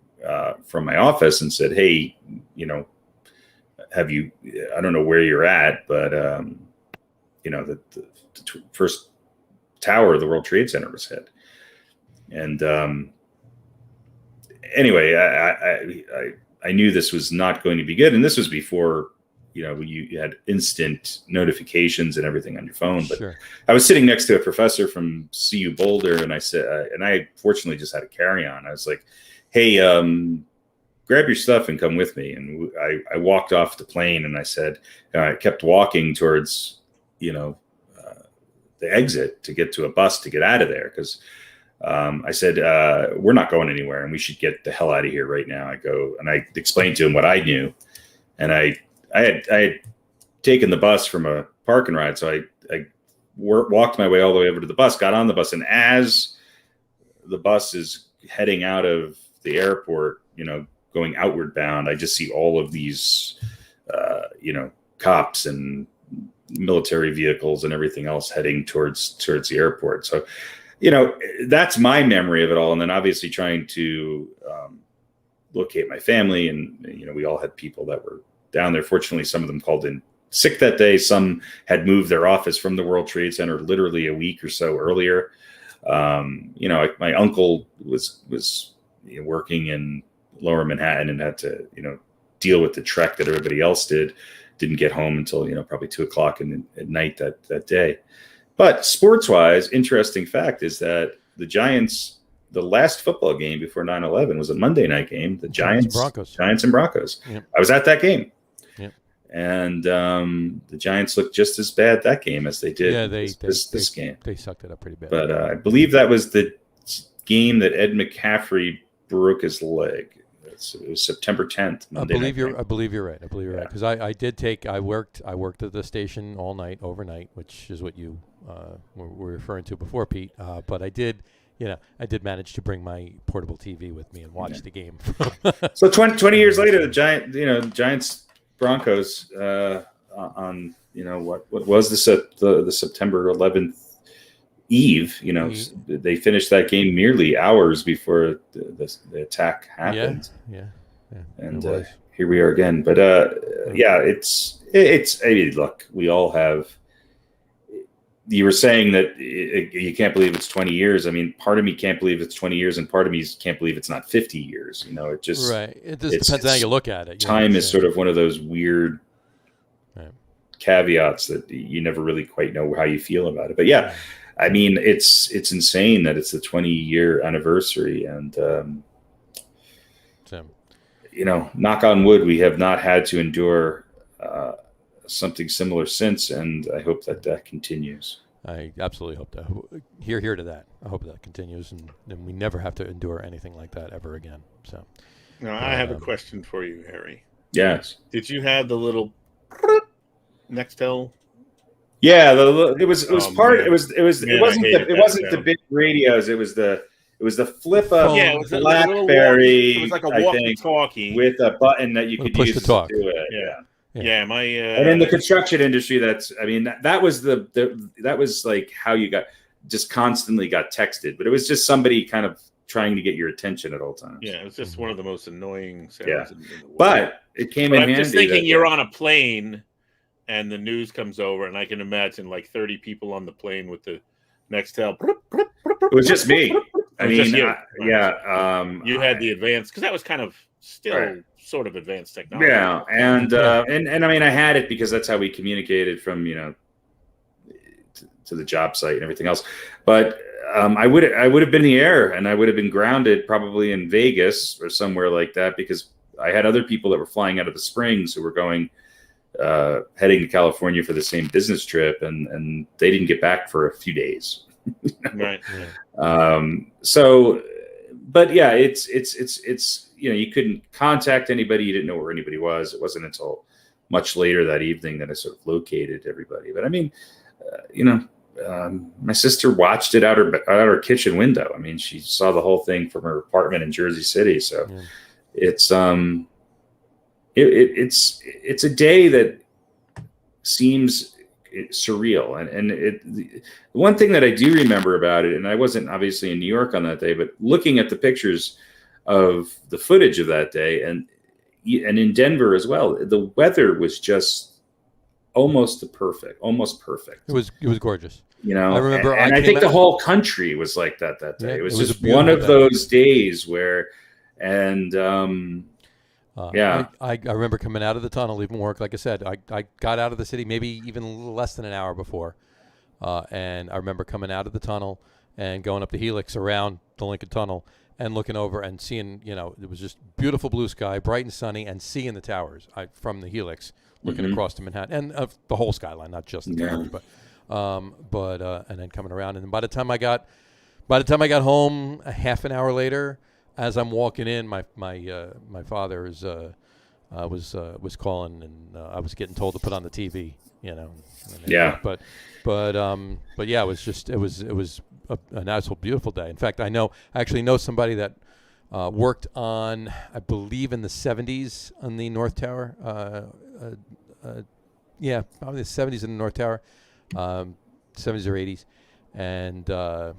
from my office and said, "Hey, have you? I don't know where you're at, but the first tower of the World Trade Center was hit." And anyway, I knew this was not going to be good, and this was before you had instant notifications and everything on your phone. But Sure. I was sitting next to a professor from CU Boulder, and I said, and I fortunately just had a carry-on. I was like, "Hey, grab your stuff and come with me." And I walked off the plane, and I said, I kept walking towards the exit to get to a bus to get out of there, because I said, we're not going anywhere, and we should get the hell out of here right now. I explained to him what I knew, and I had taken the bus from a park and ride, so I walked my way all the way over to the bus, got on the bus, and as the bus is heading out of the airport, going outward bound, I just see all of these, cops and military vehicles and everything else heading towards the airport. So, that's my memory of it all. And then obviously trying to locate my family, and we all had people that were down there. Fortunately, some of them called in sick that day. Some had moved their office from the World Trade Center literally a week or so earlier. My uncle was working in Lower Manhattan and had to deal with the trek that everybody else didn't get home until probably 2:00 at night that day. But sports wise, interesting fact is that the Giants, the last football game before 9/11 was a Monday night game. The Giants and Broncos. Yep. I was at that game. Yep. And the Giants looked just as bad that game as they did this game. They sucked it up pretty bad. But I believe that was the game that Ed McCaffrey broke his leg. It was September 10th. I believe you're right. Right, because I worked at the station all night, overnight, which is what you were referring to before, Pete. But I did manage to bring my portable TV with me and watch the game. So 20 years later, the Giants Broncos on what was the September 11th eve. They finished that game merely hours before the attack happened. Yeah. And here we are again. But it's I mean, look, we all have. You were saying that you can't believe it's 20 years. I mean, part of me can't believe it's 20 years, and part of me can't believe it's not 50 years. You know, it just right. It just depends on how you look at it. Time is sort of one of those weird caveats that you never really quite know how you feel about it. But yeah, I mean, it's insane that it's the 20-year anniversary, and you know, knock on wood, we have not had to endure something similar since, and I hope that continues. I absolutely hope that. Here to that. I hope that continues, and we never have to endure anything like that ever again. So, now I have a question for you, Harry. Yes. Did you have the little Nextel? Yeah, it was part. Man. It wasn't the big radios. It was the flip up BlackBerry. It was like a walkie-talkie with a button that you could use to talk. Do it. Yeah. And in the construction industry, that was like how you just constantly got texted, but it was just somebody kind of trying to get your attention at all times. Yeah, it was just one of the most annoying sounds in the world. But it came in handy. I'm just thinking you're on a plane and the news comes over, and I can imagine like 30 people on the plane with the Nextel. It was just me. I mean, you had the advanced, because that was kind of still sort of advanced technology. Yeah, and I mean, I had it because that's how we communicated from to the job site and everything else. But I would have been in the air, and I would have been grounded probably in Vegas or somewhere like that, because I had other people that were flying out of the Springs who were going heading to California for the same business trip, and they didn't get back for a few days. Right. So, but yeah, it's you couldn't contact anybody. You didn't know where anybody was. It wasn't until much later that evening that I sort of located everybody. But I mean, my sister watched it out her kitchen window. I mean, she saw the whole thing from her apartment in Jersey City. So it's it's a day that seems surreal. And the one thing that I do remember about it, and I wasn't obviously in New York on that day, but looking at the pictures of the footage of that day, and in Denver as well, the weather was just almost perfect. It was gorgeous. You know, I remember, and I think the whole country was like that day. Yeah, it was just one of those days where, and I remember coming out of the tunnel, leaving work. Like I said, I got out of the city maybe even a little less than an hour before, and I remember coming out of the tunnel and going up the helix around the Lincoln Tunnel and looking over and seeing, it was just beautiful blue sky, bright and sunny, and seeing the towers from the helix, looking across to Manhattan and the whole skyline, not just the towers, but and then coming around. And by the time I got home, a half an hour later, as I'm walking in, my father was calling, and I was getting told to put on the TV. But yeah, it was an absolute beautiful day. In fact, I actually know somebody that worked on, I believe, in the 70s on the North Tower. Probably the 70s in the North Tower, 70s or 80s, and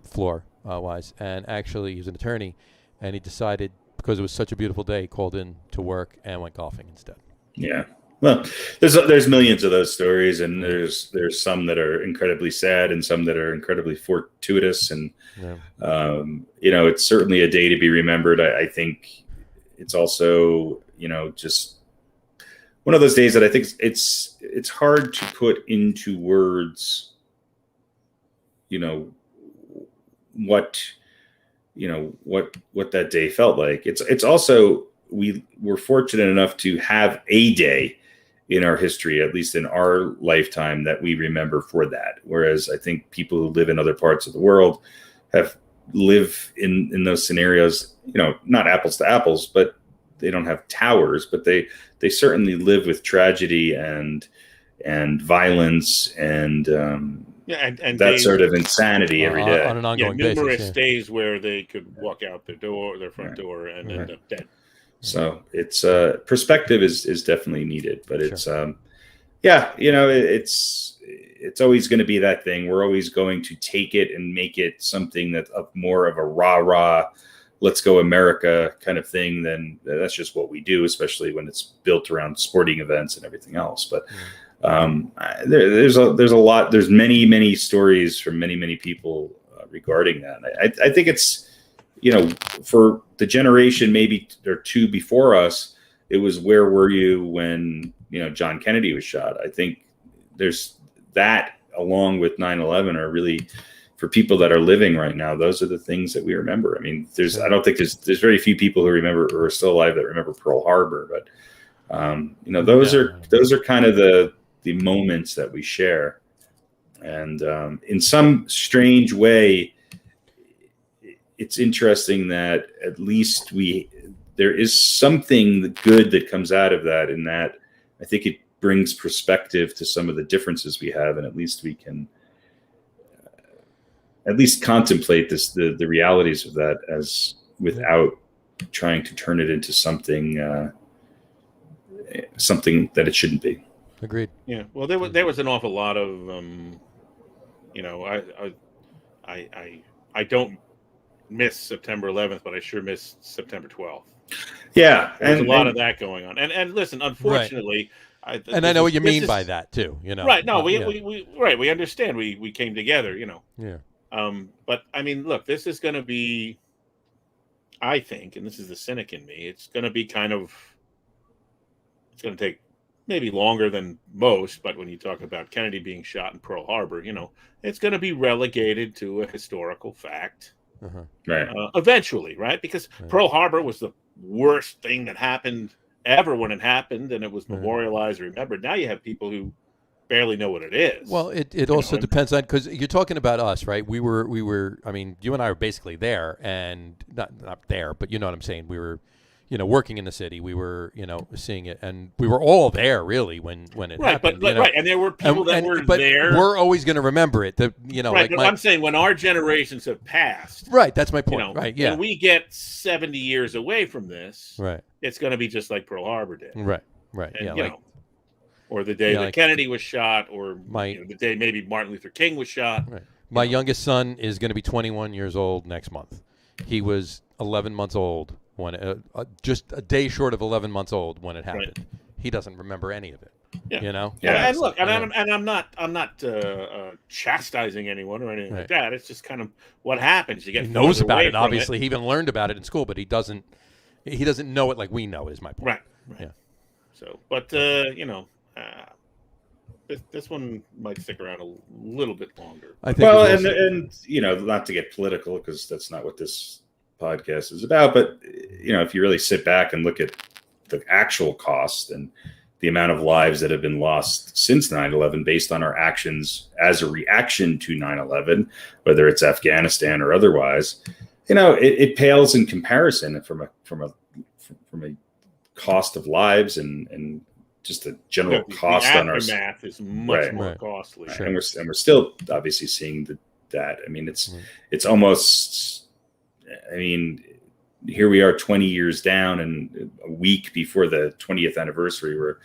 floor wise. And actually, he was an attorney, and he decided, because it was such a beautiful day, he called in to work and went golfing instead. Yeah. Well, there's millions of those stories, and there's some that are incredibly sad and some that are incredibly fortuitous, and it's certainly a day to be remembered. I think it's also just one of those days that I think it's hard to put into words. What that day felt like. It's also, we were fortunate enough to have a day in our history, at least in our lifetime, that we remember for that. Whereas I think people who live in other parts of the world live in those scenarios, not apples to apples, but they don't have towers, but they certainly live with tragedy and violence and that days, sort of insanity every day. On an ongoing basis. Numerous days where they could walk out their front door, and end up dead. So it's perspective is definitely needed, but it's it's always going to be that thing. We're always going to take it and make it something that's more of a rah-rah, let's go America kind of thing, then that's just what we do, especially when it's built around sporting events and everything else. But there's many stories from many people regarding that. I think it's, for the generation maybe or two before us, it was, where were you when, John Kennedy was shot? I think there's that, along with 9/11, are really, for people that are living right now, those are the things that we remember. I mean, I don't think there's very few people who remember, or are still alive, that remember Pearl Harbor, but those are kind of the moments that we share. And in some strange way, it's interesting that at least there is something good that comes out of that, in that I think it brings perspective to some of the differences we have, and at least we can at least contemplate the realities of that, as without trying to turn it into something that it shouldn't be. Agreed. Yeah. Well, there was an awful lot of I don't miss September 11th, but I sure miss September 12th. Yeah, there's a lot of that going on. And listen, unfortunately, right. I know what you mean by that too. Right? No, we understand. We came together. Yeah. But I mean, look, this is going to be, I think, and this is the cynic in me, it's going to be it's going to take maybe longer than most, but when you talk about Kennedy being shot in Pearl Harbor, it's going to be relegated to a historical fact. Right. Eventually, right? Because Pearl Harbor was the worst thing that happened ever when it happened, and it was memorialized, remembered. Now you have people who barely know what it is. Well, it also depends on, because you're talking about us, right? We were. I mean, you and I were basically there, and not there, but you know what I'm saying. We were, working in the city. We were, seeing it, and we were all there really when it happened. But right, and there were people that were there. We're always going to remember it. Right, like but I'm saying, when our generations have passed. Right, that's my point. Right, yeah. When we get 70 years away from this, right, it's going to be just like Pearl Harbor did. Right. And, or the day that Kennedy was shot, or the day maybe Martin Luther King was shot. Right. My youngest son is going to be 21 years old next month. He was 11 months old when just a day short of 11 months old when it happened. Right. He doesn't remember any of it. Yeah. Yeah. And look, I'm not chastising anyone or anything like that. It's just kind of what happens. You get he knows about it. Obviously, he even learned about it in school, but he doesn't know it like we know. Is my point. Right. Yeah. So, but this one might stick around a little bit longer. I think and not to get political, because that's not what this podcast is about, but if you really sit back and look at the actual cost and the amount of lives that have been lost since 9/11 based on our actions as a reaction to 9/11, whether it's Afghanistan or otherwise, it pales in comparison from a cost of lives and just a general cost on our aftermath is much more costly. Sure. And we're still obviously seeing that. I mean, it's almost. I mean, here we are 20 years down, and a week before the 20th anniversary, we're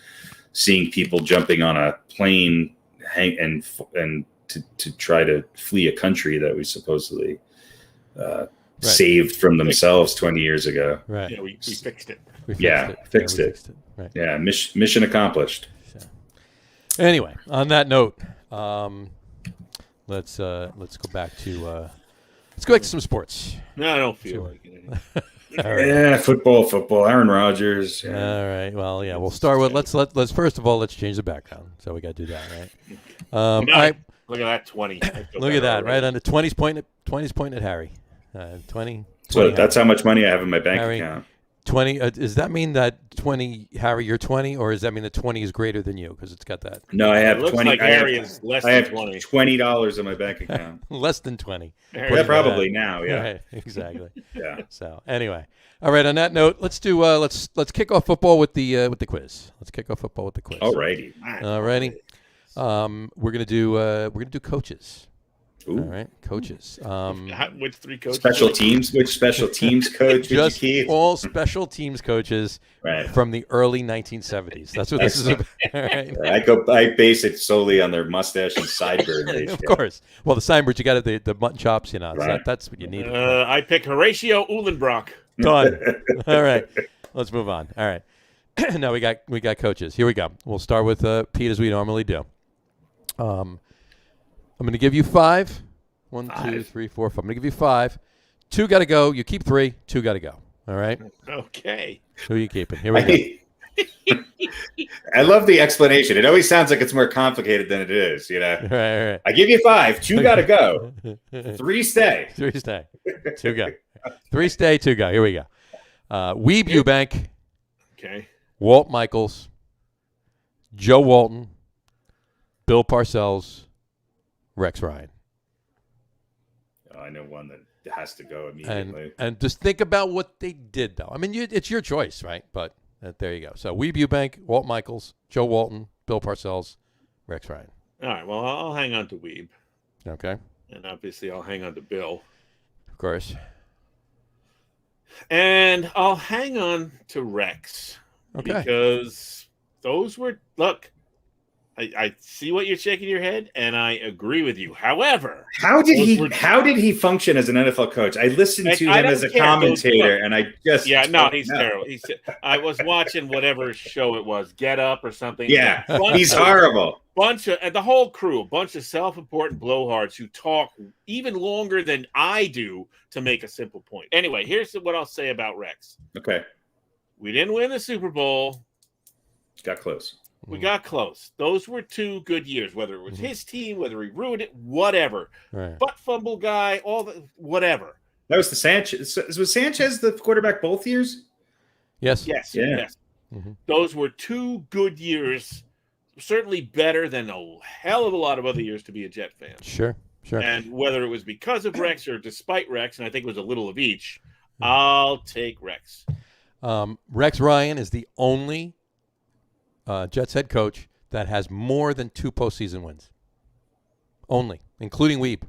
seeing people jumping on a plane and to try to flee a country that we supposedly saved from themselves 20 years ago. Right. Yeah, we fixed it. Fixed it. Right. Yeah, mission accomplished. So. Anyway, on that note, let's go back to. Let's go back to some sports. No, I don't feel like it. Right. Yeah, football. Aaron Rodgers. Yeah. All right. Well, yeah. We'll start with let's first of all let's change the background. So we got to do that, right? All right. Look at that 20. Look at that, right on the 20's point at Harry. 20. So that's how much money I have in my bank account. 20. Does that mean that 20, Harry, you're 20, or does that mean that 20 is greater than you? Because it's got that. No, I have 20. Looks like Harry is less than 20. I have $20 in my bank account. Less than 20. Yeah, probably now. Yeah, right, exactly. Yeah. So anyway, all right. On that note, let's do let's kick off football with the quiz. Let's kick off football with the quiz. Alrighty. We're gonna do coaches. Ooh. All right, coaches. Which 3 coaches? Special teams. Which special teams coach would you Just keep? all special teams coaches Right. from the early 1970s. That's what this is about. All right. I base it solely on their mustache and sideburn ratio. Of course. Well, the signbirds, you got the mutton chops, you know. So Right. that's what you need. I pick Horatio Uhlenbrock. Done. All right. Let's move on. All right. Now we got coaches. Here we go. We'll start with Pete as we normally do. I'm going to give you 5. 1, 2, 3, 4, 5. I'm going to give you 5. 2 got to go. You keep 3. 2 got to go. All right. Okay. Who are you keeping? Here we go. I love the explanation. It always sounds like it's more complicated than it is. You know. Right. I give you 5. 2 got to go. 3 stay. 3 stay. 2 go. 3 stay. 2 go. Here we go. Weeb Eubank. Okay. Walt Michaels. Joe Walton. Bill Parcells. Rex Ryan. Oh, I know one that has to go immediately. And just think about what they did, though. I mean, it's your choice, right? But there you go. So Weeb Eubank, Walt Michaels, Joe Walton, Bill Parcells, Rex Ryan. All right. Well, I'll hang on to Weeb. Okay. And obviously I'll hang on to Bill. Of course. And I'll hang on to Rex. Okay. Because those were, look, I see what you're shaking your head, and I agree with you. However, how did he function as an NFL coach? I listened to him as a commentator, and I just he's terrible. I was watching whatever show it was, Get Up or something. Yeah, he's horrible. The whole crew, a bunch of self-important blowhards who talk even longer than I do to make a simple point. Anyway, here's what I'll say about Rex. Okay, we didn't win the Super Bowl. Got close. We got close. Those were 2 good years, whether it was his team, whether he ruined it, whatever. Right. Butt fumble guy, whatever. That was the Sanchez. Was Sanchez the quarterback both years? Yes. Yes. Yeah. Yes. Mm-hmm. Those were 2 good years, certainly better than a hell of a lot of other years to be a Jet fan. Sure. And whether it was because of Rex or despite Rex, and I think it was a little of each, I'll take Rex. Rex Ryan is the only Jets head coach that has more than 2 postseason wins. Only, including Weeb.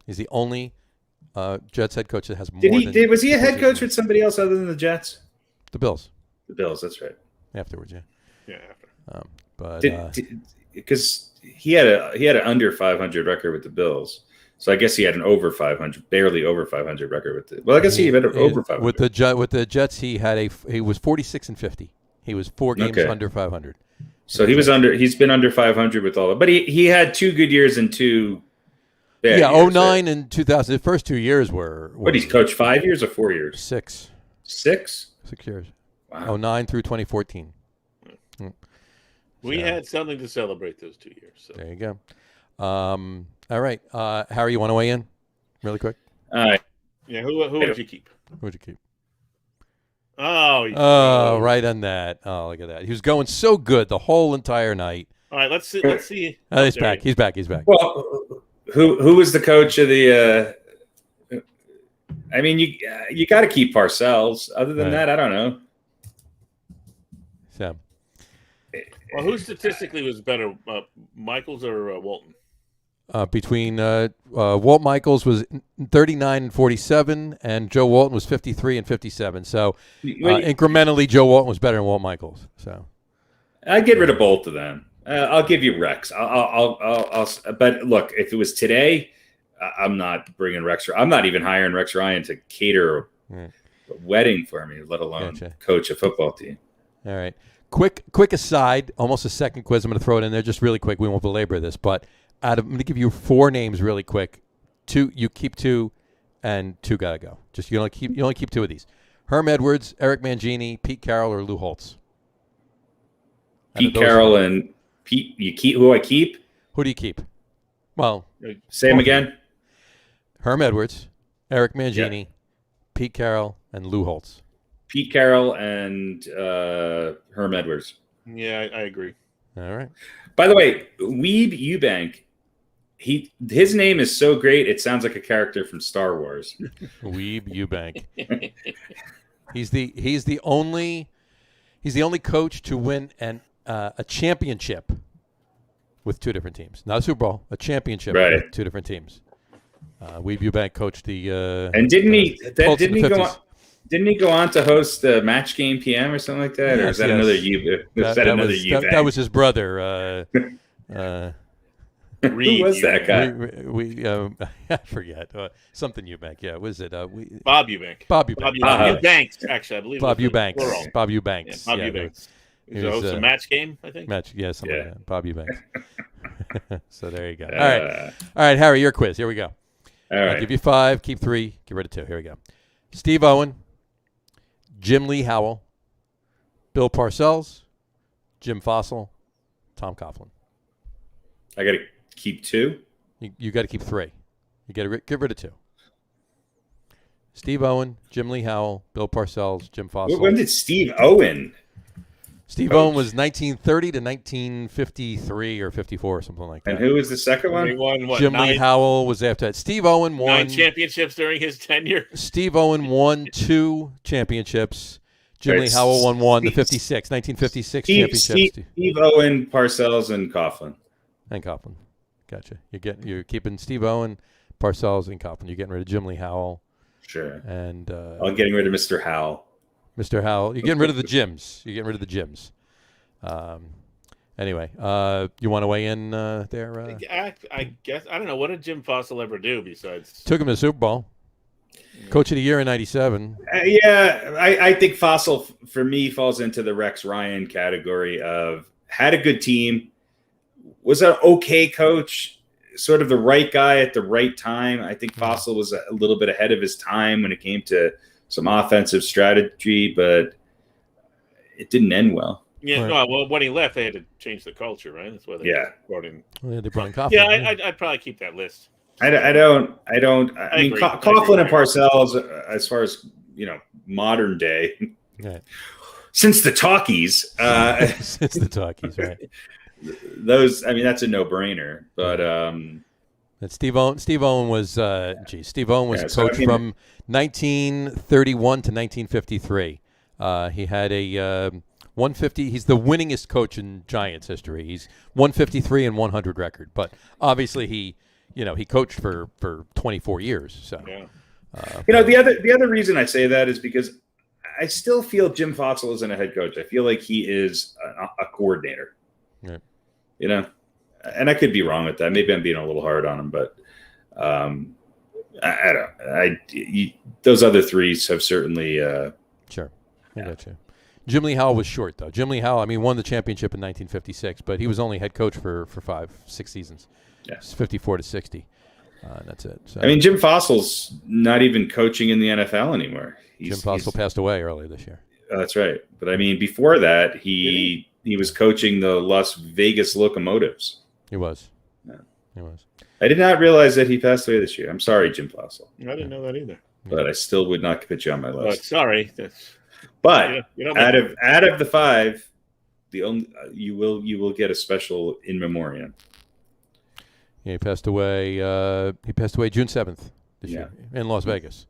He's the only Jets head coach that has more than was he a head coach with somebody else other than the Jets? The Bills. The Bills, that's right. Afterwards, yeah. Yeah, after. But because he had an under 500 record with the Bills. So I guess he had an over 500, barely over 500 record with the. Well, I guess he had an over 500. With the Jets, he was 46-50. He was 4 games under 500. So he's been under 500 with all of it. But he had 2 good years and 2 bad years. 09 and 2000. The first 2 years were what, he's coached 5 years or 4 years? 6. 6? 6 years. Wow. 09 through 2014. We had something to celebrate those 2 years. So. There you go. All right. Harry, you want to weigh in really quick? Yeah, who would you keep? Who would you keep? Oh, right on that. Oh, look at that. He was going so good the whole entire night. All right, let's see. He's back. He's back. Well, who was the coach of the I mean, you got to keep Parcells. Other than that, I don't know. Sam. Well, who statistically was better, Michaels or Walton? Between Walt Michaels was 39 and 47, and Joe Walton was 53 and 57. So incrementally, Joe Walton was better than Walt Michaels. So I'd get rid of both of them. I'll give you Rex. I'll but look, if it was today, I'm not bringing Rex. I'm not even hiring Rex Ryan to cater a wedding for me, let alone coach a football team. All right. Quick aside, almost a second quiz. I'm going to throw it in there just really quick. We won't belabor this, but I'm going to give you 4 names really quick. 2, you keep 2, and 2 got to go. Just you only keep 2 of these. Herm Edwards, Eric Mangini, Pete Carroll, or Lou Holtz. Pete Carroll and Pete. You keep who I keep. Who do you keep? Well, say him again. Herm Edwards, Eric Mangini, Pete Carroll, and Lou Holtz. Pete Carroll and Herm Edwards. Yeah, I agree. All right. By the way, Weeb Eubank, his name is so great it sounds like a character from Star Wars. Weeb Eubank. He's the only coach to win a championship with two different teams. Not a Super Bowl, a championship Right. with two different teams. Weeb Eubank coached the. And didn't he Colts in the go 50s. on? Didn't he go on to host the Match Game PM or something like that? Or is that another Eubank? That was his brother. Who was that guy? We I forget something Eubank. Yeah, was it? Bob Eubank. Bob Eubank. Eubanks, actually, I believe. Bob it was Eubanks. plural. Bob Eubanks. Yeah, Bob Yeah, Eubanks. he So was, it's a match game, I think. Match. Yeah, something Yeah. like that. Bob Eubanks. So there you go. All right, Harry, your quiz. Here we go. All I'll right. give you 5. Keep 3. Get rid of 2. Here we go. Steve Owen, Jim Lee Howell, Bill Parcells, Jim Fossil, Tom Coughlin. I got to keep 2. You got to keep 3. You got to get rid of 2. Steve Owen, Jim Lee Howell, Bill Parcells, Jim Fossil. When did Steve Owen? Steve Owen was 1930 to 1953 or 54 or something like that. And who was the second one? He won, what, Jim Lee 9 Howell was after that. Steve Owen won. championships during his tenure. Steve Owen won 2 championships. Jim Lee Howell won 1956 championship. Steve Owen, Parcells, and Coughlin. And Coughlin. Gotcha. You're keeping Steve Owen, Parcells, and Coughlin. You're getting rid of Jim Lee Howell. Sure. And I'm getting rid of Mr. Howell. Mr. Howell. You're getting rid of the Jims. Anyway, you want to weigh in there? I guess I don't know, what did Jim Fossil ever do besides Took him to the Super Bowl. Coach of the year in '97. I think Fossil for me falls into the Rex Ryan category of had a good team, was an okay coach, sort of the right guy at the right time. I think Fossil was a little bit ahead of his time when it came to some offensive strategy, but it didn't end well. Yeah, Right. no, well, when he left, they had to change the culture, right? That's why they brought in. Well, they brought in Coughlin. Yeah, I'd probably keep that list. I mean, agree. Coughlin and Parcells, as far as modern day, Right. since the talkies, It's the talkies, right? those. I mean, that's a no-brainer. But And Steve Owen was Steve Owen was coach from 1931 to 1953. He had a 150. He's the winningest coach in Giants history. He's 153 and 100 record. But obviously he coached for 24 years. So Yeah. the other reason I say that is because I still feel Jim Fossil isn't a head coach. I feel like he is a coordinator. Right. And I could be wrong with that. Maybe I'm being a little hard on him, but I don't. Those other 3 have certainly. Sure, I got you. Jim Lee Howell was short though. Jim Lee Howell, won the championship in 1956, but he was only head coach for 5-6 seasons. Yeah. It's 54 to 60. That's it. So, Jim Fossil's not even coaching in the NFL anymore. Jim Fossil passed away earlier this year. That's right. But before that, he was coaching the Las Vegas Locomotives. He was. Yeah. He was. I did not realize that he passed away this year. I'm sorry, Jim Fossil, I didn't know that either. but I still would not put you on my But list. sorry. But You know, out of the 5, the only you will get a special in memoriam. Yeah, he passed away. He passed away June 7th this year in Las Vegas.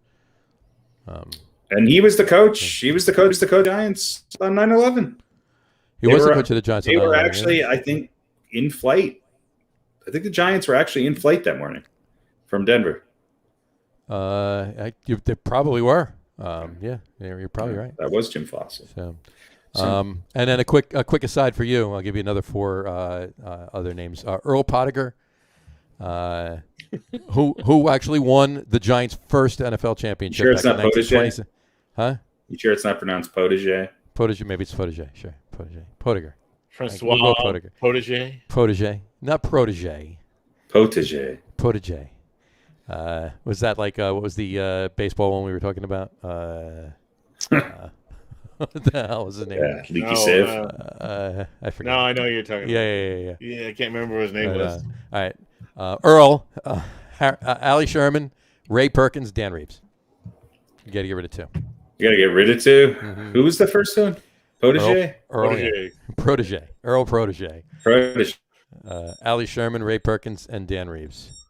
And he was the coach. He was the coach of the Giants on 9/11. He was the coach of the Giants. They on were 9/11, actually, I think, in flight. I think the Giants were actually in flight that morning from Denver. They probably were. You're probably right. That was Jim Fossil. So, and then a quick aside for you. I'll give you another 4 other names. Earl Pottinger, who actually won the Giants' first NFL championship. You sure it's back not in Pottinger? 1920. Huh? You sure it's not pronounced Pottinger? Pottinger, maybe it's Pottinger. Sure, Pottinger. Francois We'll go Pottinger. Protege. Pottinger, not protege. Pottinger. Pottinger. Was that like what was the baseball one we were talking about? What the hell was his name? Yeah, Leaky Sieve. I forget. No, I know you're talking about. Yeah. Yeah, I can't remember what his name was. All right. Earl, Allie Sherman, Ray Perkins, Dan Reeves. You got to get rid of 2. You got to get rid of 2. Mm-hmm. Who was the first one? Protege? Earl, Protege. Protege. Earl Protege. Protege. Allie Sherman, Ray Perkins, and Dan Reeves.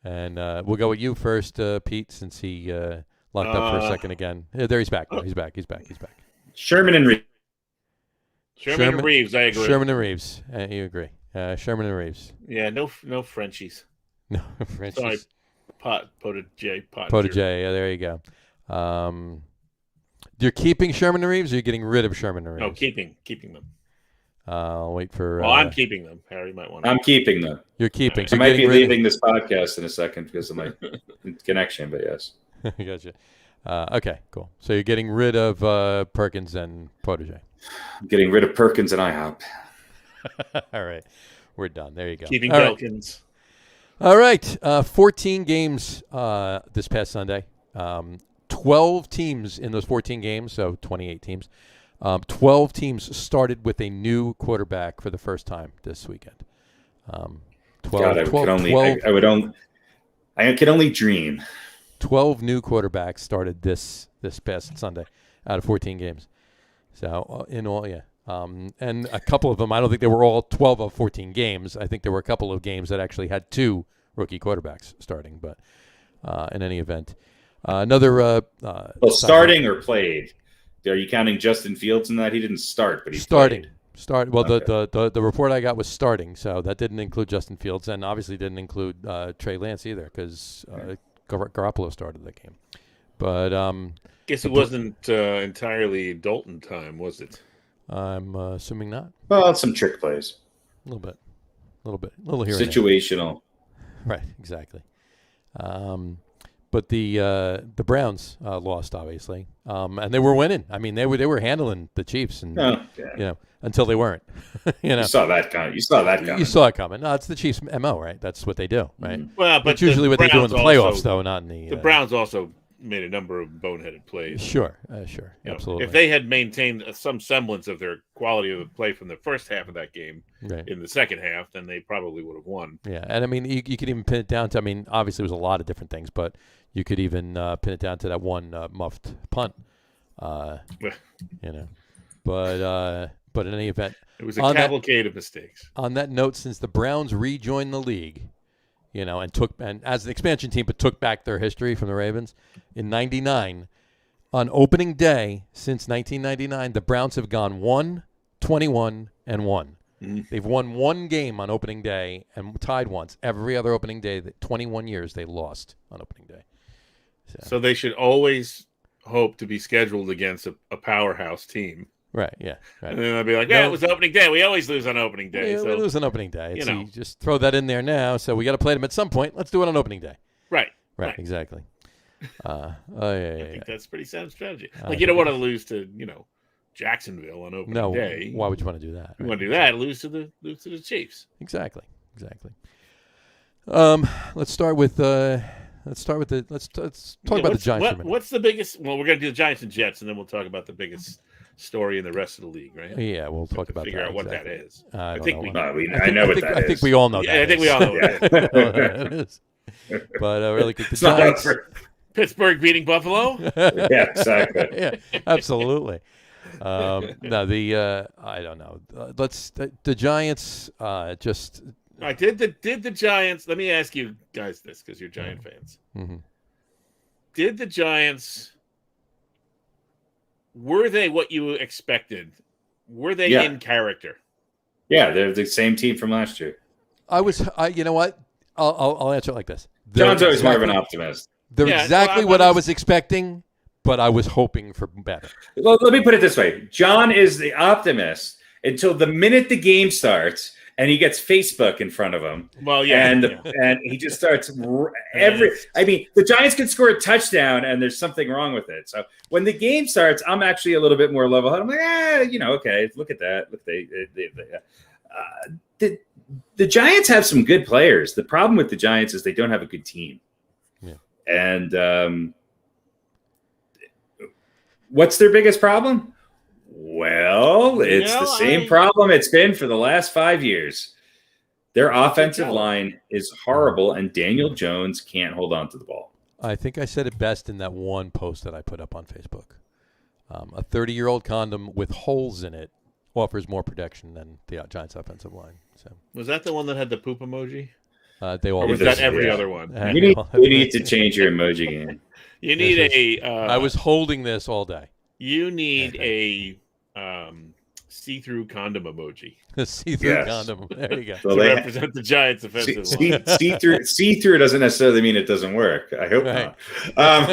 And we'll go with you first, Pete, since he locked up for a second again. Yeah, there he's back. He's back. Sherman and Reeves. Sherman and Reeves, I agree. Sherman and Reeves. You agree. Sherman and Reeves. Yeah, no Frenchies. No, Frenchies. Sorry, Pottinger. Yeah, there you go. You're keeping Sherman and Reeves, or you're getting rid of Sherman and Reeves? No, keeping them. I'll wait for... Well, I'm keeping them. Harry might want to... I'm keeping them. You're keeping. Right. So I might be leaving this podcast in a second because of my connection, but yes. Gotcha. Okay, cool. So you're getting rid of Perkins and Pottinger. I'm getting rid of Perkins and IHOP. All right. We're done. There you go. Keeping All Belkins. Right. All right. 14 games this past Sunday. 12 teams in those 14 games, so 28 teams. 12 teams started with a new quarterback for the first time this weekend. 12, I can only dream. 12 new quarterbacks started this past Sunday out of 14 games. So in all, yeah. And a couple of them, I don't think they were all 12 of 14 games. I think there were a couple of games that actually had 2 rookie quarterbacks starting. But in any event, another starting or played. Are you counting Justin Fields in that? He didn't start, but he starting. Played. Well, okay. the report I got was starting, so that didn't include Justin Fields, and obviously didn't include Trey Lance either, because Garoppolo started that game. But guess it wasn't entirely Dalton time, was it? I'm assuming not. Well, some trick plays. A little bit, a little here. Situational. Right, exactly. But the Browns lost, obviously, and they were winning. I mean, they were handling the Chiefs, and until they weren't. You saw that coming. You saw it coming. No, it's the Chiefs' MO, right? That's what they do, right? Mm-hmm. Well, but it's usually what they do in the playoffs, though, not in the. The Browns also made a number of boneheaded plays. Sure, absolutely. If they had maintained some semblance of their quality of the play from the first half of that game in the second half, then they probably would have won. Yeah, and I mean, you could even pin it down to. I mean, obviously, it was a lot of different things, but you could even pin it down to that one muffed punt. But in any event, it was a cavalcade of mistakes. On that note, since the Browns rejoined the league, and as an expansion team, but took back their history from the Ravens in '99, on opening day since 1999, the Browns have gone 1-21-1. Mm-hmm. They've won one game on opening day and tied once. Every other opening day, 21 years, they lost on opening day. So they should always hope to be scheduled against a powerhouse team. Right, yeah. Right. And then they'll be like, it was opening day. We always lose on opening day. Yeah, so, we lose on opening day. You just throw that in there now. So we got to play them at some point. Let's do it on opening day. Right. Exactly. I think that's a pretty sound strategy. You don't want to lose to, Jacksonville on opening day. Why would you want to do that? Right? You want to do that? Lose to the Chiefs. Exactly. Let's talk about the Giants. What's the biggest? Well, we're going to do the Giants and Jets, and then we'll talk about the biggest story in the rest of the league, right? Yeah, we'll talk about figure that. Out what that is. I think know. I know what that is. I think we all know that. Yeah, I think we all know what that is. But really quick, the Giants. Pittsburgh beating Buffalo. Yeah, exactly. Yeah, absolutely. I don't know. The Giants just. All right, did the Giants? Let me ask you guys this, because you're Giant fans. Mm-hmm. Did the Giants? Were they what you expected? Were they in character? Yeah, they're the same team from last year. You know what? I'll answer it like this. John's always more of an optimist. They're exactly what I was expecting, but I was hoping for better. Well, let me put it this way. John is the optimist until the minute the game starts and he gets Facebook in front of him. Well, yeah. And he just starts the Giants can score a touchdown and there's something wrong with it. So when the game starts, I'm actually a little bit more level-headed. I'm like, okay, look at that. Look, the Giants have some good players. The problem with the Giants is they don't have a good team. Yeah. And what's their biggest problem? Well, it's the same problem it's been for the last 5 years. Their offensive line is horrible, and Daniel Jones can't hold on to the ball. I think I said it best in that one post that I put up on Facebook. A 30-year-old condom with holes in it offers more protection than the Giants' offensive line. So was that the one that had the poop emoji? They all. Or was that every other one? You need to change your emoji game. You need I was holding this all day. You need a see-through condom emoji. The see-through Yes. condom. There you go. So To they represent the Giants' offensive line. see through doesn't necessarily mean it doesn't work. I hope Right. not.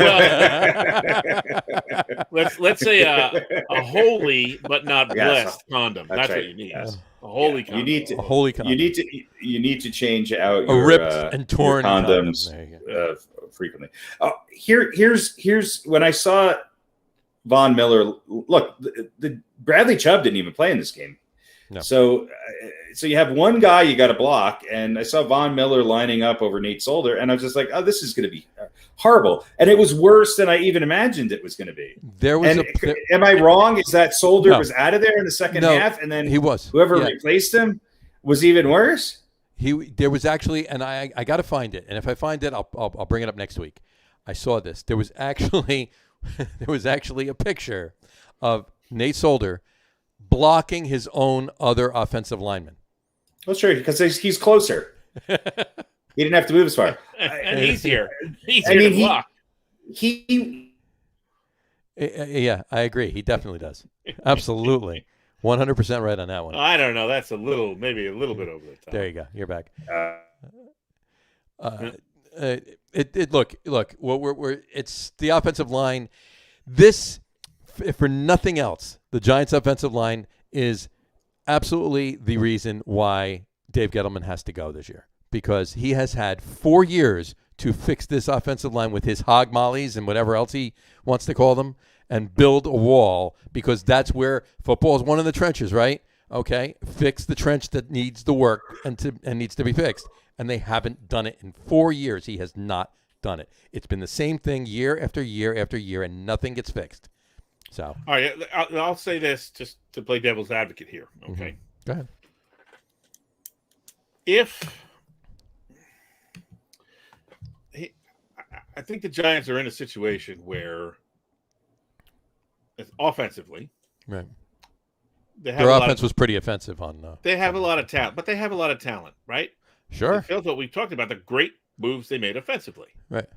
Let's say a holy but not Yes, blessed condom. that's That's what right. you need. Yes. A holy Yeah, condom. you need to. A holy condom. You need to change out A your ripped and torn your condom. condoms There you go. frequently. Here's when I saw Von Miller. Look, the Bradley Chubb didn't even play in this game. No. So you have one guy you got to block, and I saw Von Miller lining up over Nate Solder, and I was just like, oh, this is going to be horrible. And it was worse than I even imagined it was going to be. Am I wrong? Is that Solder was out of there in the second half, and then he was whoever replaced him was even worse? There was actually, and I got to find it, and if I find it, I'll bring it up next week. I saw this. There was actually a picture of Nate Solder blocking his own other offensive lineman. Well, sure, because he's closer. He didn't have to move as far. And easier. I mean, to block. Yeah, I agree. He definitely does. Absolutely. 100% right on that one. I don't know. That's maybe a little bit over the top. There you go. You're back. Look. It's the offensive line. This, if for nothing else, the Giants' offensive line is absolutely the reason why Dave Gettleman has to go this year, because he has had 4 years to fix this offensive line with his hog mollies and whatever else he wants to call them, and build a wall, because that's where football is won in the trenches, right? Okay, fix the trench that needs the work and needs to be fixed. And they haven't done it in 4 years. He has not done it. It's been the same thing year after year after year, and nothing gets fixed. So, all right, I'll say this just to play devil's advocate here. Okay, Go ahead. I think the Giants are in a situation where, offensively, Right. Their offense was pretty offensive on. They have a lot of talent, but they have a lot of talent, right? Sure. It feels what we've talked about, the great moves they made offensively. Right.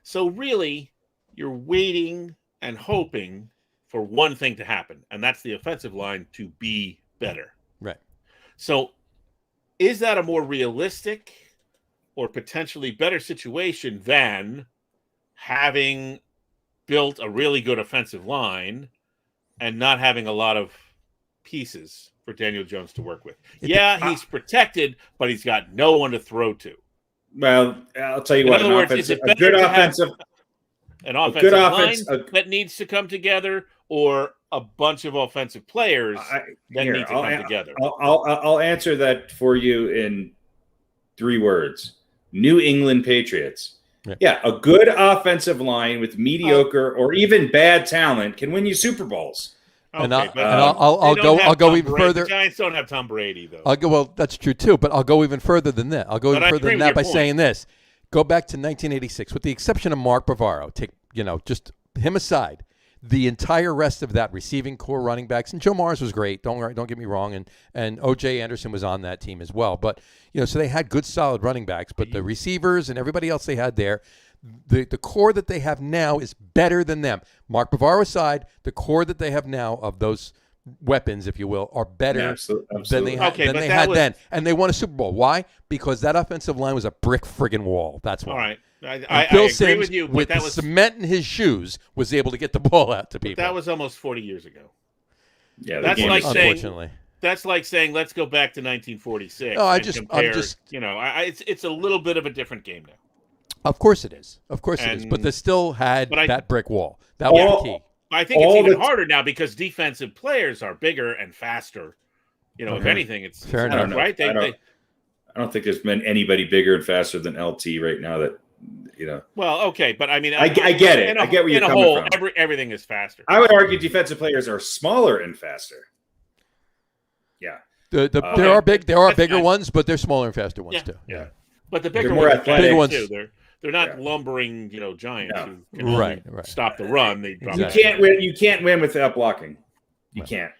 So really, you're waiting and hoping for one thing to happen, and that's the offensive line to be better. Right. So is that a more realistic or potentially better situation than having built a really good offensive line and not having a lot of pieces for Daniel Jones to work with? He's protected, but he's got no one to throw to. Well, I'll tell you what. In other words, is it better to have an offensive line that needs to come together, or a bunch of offensive players that need to come together? I'll answer that for you in 3 words: New England Patriots. Yeah, a good offensive line with mediocre or even bad talent can win you Super Bowls. Okay, I'll go even further. The Giants don't have Tom Brady, though. Well, that's true too, but I'll go even further than that. I'll go even further than that by saying this: go back to 1986, with the exception of Mark Bavaro. Take just him aside, the entire rest of that receiving core, running backs, and Joe Morris was great. Don't get me wrong, and O.J. Anderson was on that team as well. But so they had good, solid running backs. But the receivers and everybody else they had there, the core that they have now is better than them. Mark Bavaro aside, the core that they have now of those weapons, if you will, are better than they had then. And they won a Super Bowl. Why? Because that offensive line was a brick friggin' wall. That's why. All right. I Phil agree Simms, with you. with the cement in his shoes, was able to get the ball out to people. That was almost 40 years ago. Yeah, that's like unfortunately. That's like saying, let's go back to 1946. No, it's a little bit of a different game now. Of course it is. But they still had that brick wall. That was the key. I think it's even harder now because defensive players are bigger and faster. If anything, it's fair enough, right? I don't think there's been anybody bigger and faster than LT right now that. Well, okay, but I mean, I get it. I get where you're coming from. Everything is faster. I would argue defensive players are smaller and faster. Yeah, there are bigger ones, but they're smaller and faster ones too. Yeah, but the bigger ones too. They're not lumbering, giants who can stop the run. You can't win without blocking. You can't.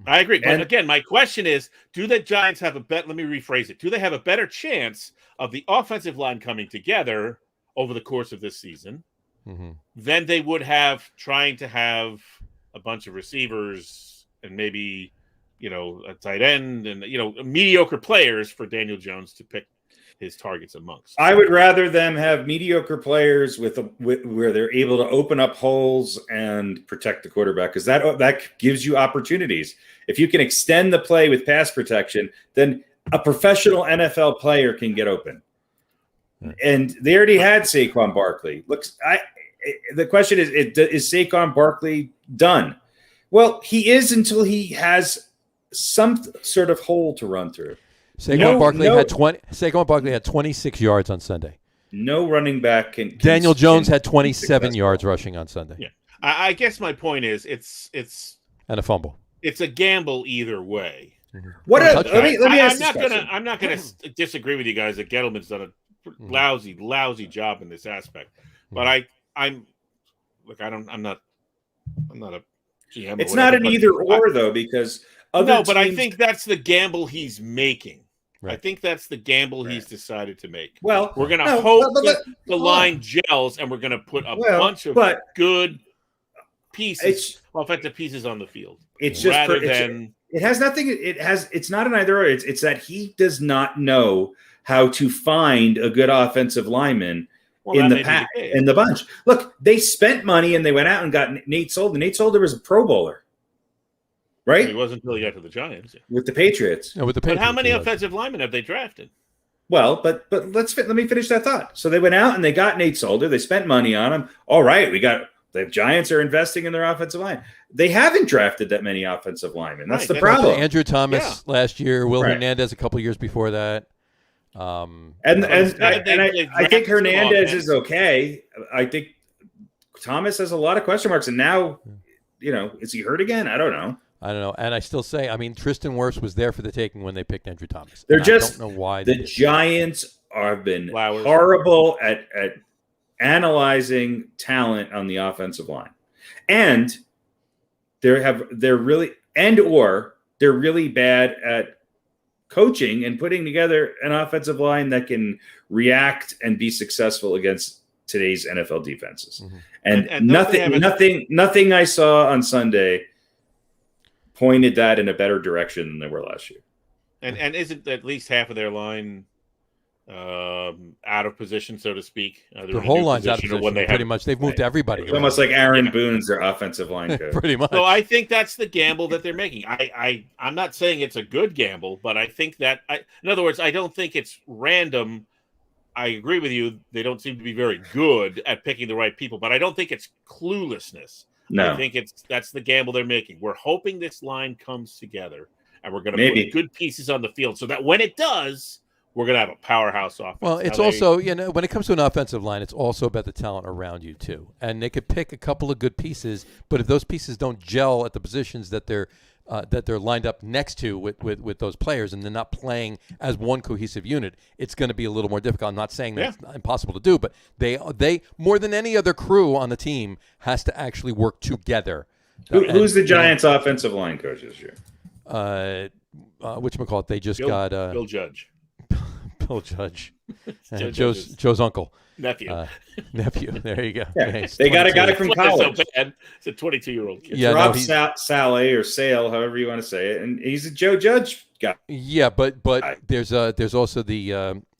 I agree. But again, my question is, do the Giants have let me rephrase it. Do they have a better chance of the offensive line coming together over the course of this season than they would have trying to have a bunch of receivers and maybe a tight end and mediocre players for Daniel Jones to pick his targets amongst. I would rather them have mediocre players where they're able to open up holes and protect the quarterback, because that gives you opportunities. If you can extend the play with pass protection, then a professional NFL player can get open. And they already had Saquon Barkley. The question is Saquon Barkley done? Well, he is until he has some sort of hole to run through. Saquon Barkley had 26 yards on Sunday. No running back can. Daniel Jones had 27 yards rushing on Sunday. Yeah, I guess my point is it's and a fumble. It's a gamble either way. Let me ask this question. I'm not gonna disagree with you guys that Gettleman's done a lousy job in this aspect, but I'm not a GM. It's not an either or though, because but I think that's the gamble he's making. Right. I think that's the gamble he's decided to make. Well, we're going to hope that the line gels, and we're going to put a bunch of good pieces, offensive pieces on the field. It's just it has nothing. It's not an either or. It's that he does not know how to find a good offensive lineman in the bunch. Look, they spent money and they went out and got Nate Solder. Nate Solder was a Pro Bowler. Right? He wasn't until he got to the Giants. With the Patriots. No, with the Patriots. But how many offensive linemen have they drafted? Well, but let me finish that thought. So they went out and they got Nate Solder. They spent money on him. All right, the Giants are investing in their offensive line. They haven't drafted that many offensive linemen. That's the problem. Andrew Thomas last year, Will Hernandez a couple years before that. I think Hernandez is okay. I think Thomas has a lot of question marks, and now, is he hurt again? I don't know. And I still say, Tristan Wirfs was there for the taking when they picked Andrew Thomas. I don't know why. The Giants have been horrible at analyzing talent on the offensive line, and they're really bad at coaching and putting together an offensive line that can react and be successful against today's NFL defenses. Mm-hmm. And nothing I saw on Sunday pointed that in a better direction than they were last year. And isn't at least half of their line out of position, so to speak? Their whole line's out of position. Pretty much, they've moved everybody. It's almost like Aaron Boone's their offensive line coach. Pretty much. So I think that's the gamble that they're making. I'm not saying it's a good gamble, but I think that in other words, I don't think it's random. I agree with you. They don't seem to be very good at picking the right people, but I don't think it's cluelessness. No. I think that's the gamble they're making. We're hoping this line comes together, and we're going to put good pieces on the field so that when it does, we're going to have a powerhouse offense. Well, it's also, when it comes to an offensive line, it's also about the talent around you too. And they could pick a couple of good pieces, but if those pieces don't gel at the positions that they're lined up next to with those players, and they're not playing as one cohesive unit, it's going to be a little more difficult. I'm not saying that's impossible to do, but they more than any other crew on the team has to actually work together. Who's the Giants' offensive line coach this year? Whatchamacallit? They just got Bill Judge. Bill Judge. Joe's uncle. Nephew. There you go. Yeah. They got a guy from college. So bad. It's a 22-year-old kid. Yeah, Rob Saleh or Sale, however you want to say it, and he's a Joe Judge guy. Yeah, but there's also the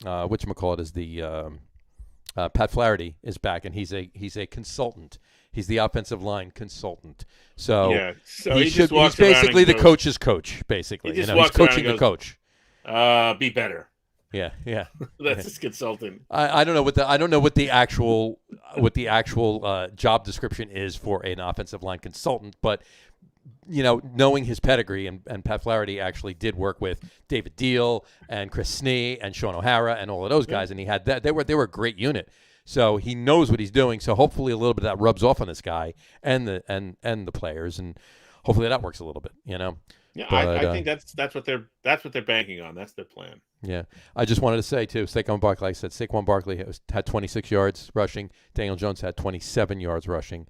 whatchamacallit is the Pat Flaherty is back, and he's a consultant. He's the offensive line consultant. So he's basically the coach's coach. Basically, he's coaching the coach. Be better. Yeah. That's his consultant. I don't know what the actual job description is for an offensive line consultant, but knowing his pedigree, and Pat Flaherty actually did work with David Deal and Chris Snee and Sean O'Hara and all of those guys, and he had that. They were a great unit. So he knows what he's doing. So hopefully a little bit of that rubs off on this guy and the players, and hopefully that works a little bit. Yeah, but, I think that's what they're banking on. That's their plan. Yeah, I just wanted to say too, Saquon Barkley. Like I said, Saquon Barkley had 26 yards rushing. Daniel Jones had 27 yards rushing.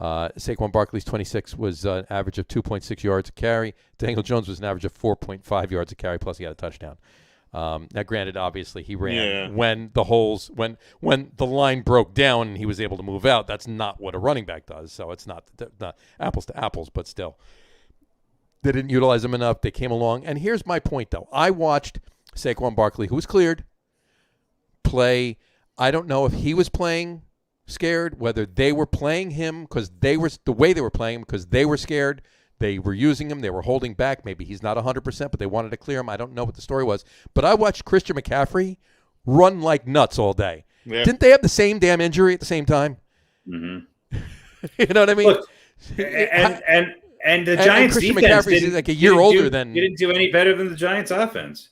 Saquon Barkley's 26 was an average of 2.6 yards a carry. Daniel Jones was an average of 4.5 yards a carry, plus he had a touchdown. Now, granted, obviously he ran when the line broke down and he was able to move out. That's not what a running back does. So it's not apples to apples, but still. They didn't utilize him enough. They came along. And here's my point, though. I watched Saquon Barkley, who was cleared, play. I don't know if he was playing scared, whether they were playing him because they were the way they were playing him because they were scared. They were using him. They were holding back. Maybe he's not 100%, but they wanted to clear him. I don't know what the story was. But I watched Christian McCaffrey run like nuts all day. Yeah. Didn't they have the same damn injury at the same time? Mm-hmm. You know what I mean? Look, and the Giants' Christian defense McCaffrey's like a year older than. Didn't do any better than the Giants' offense.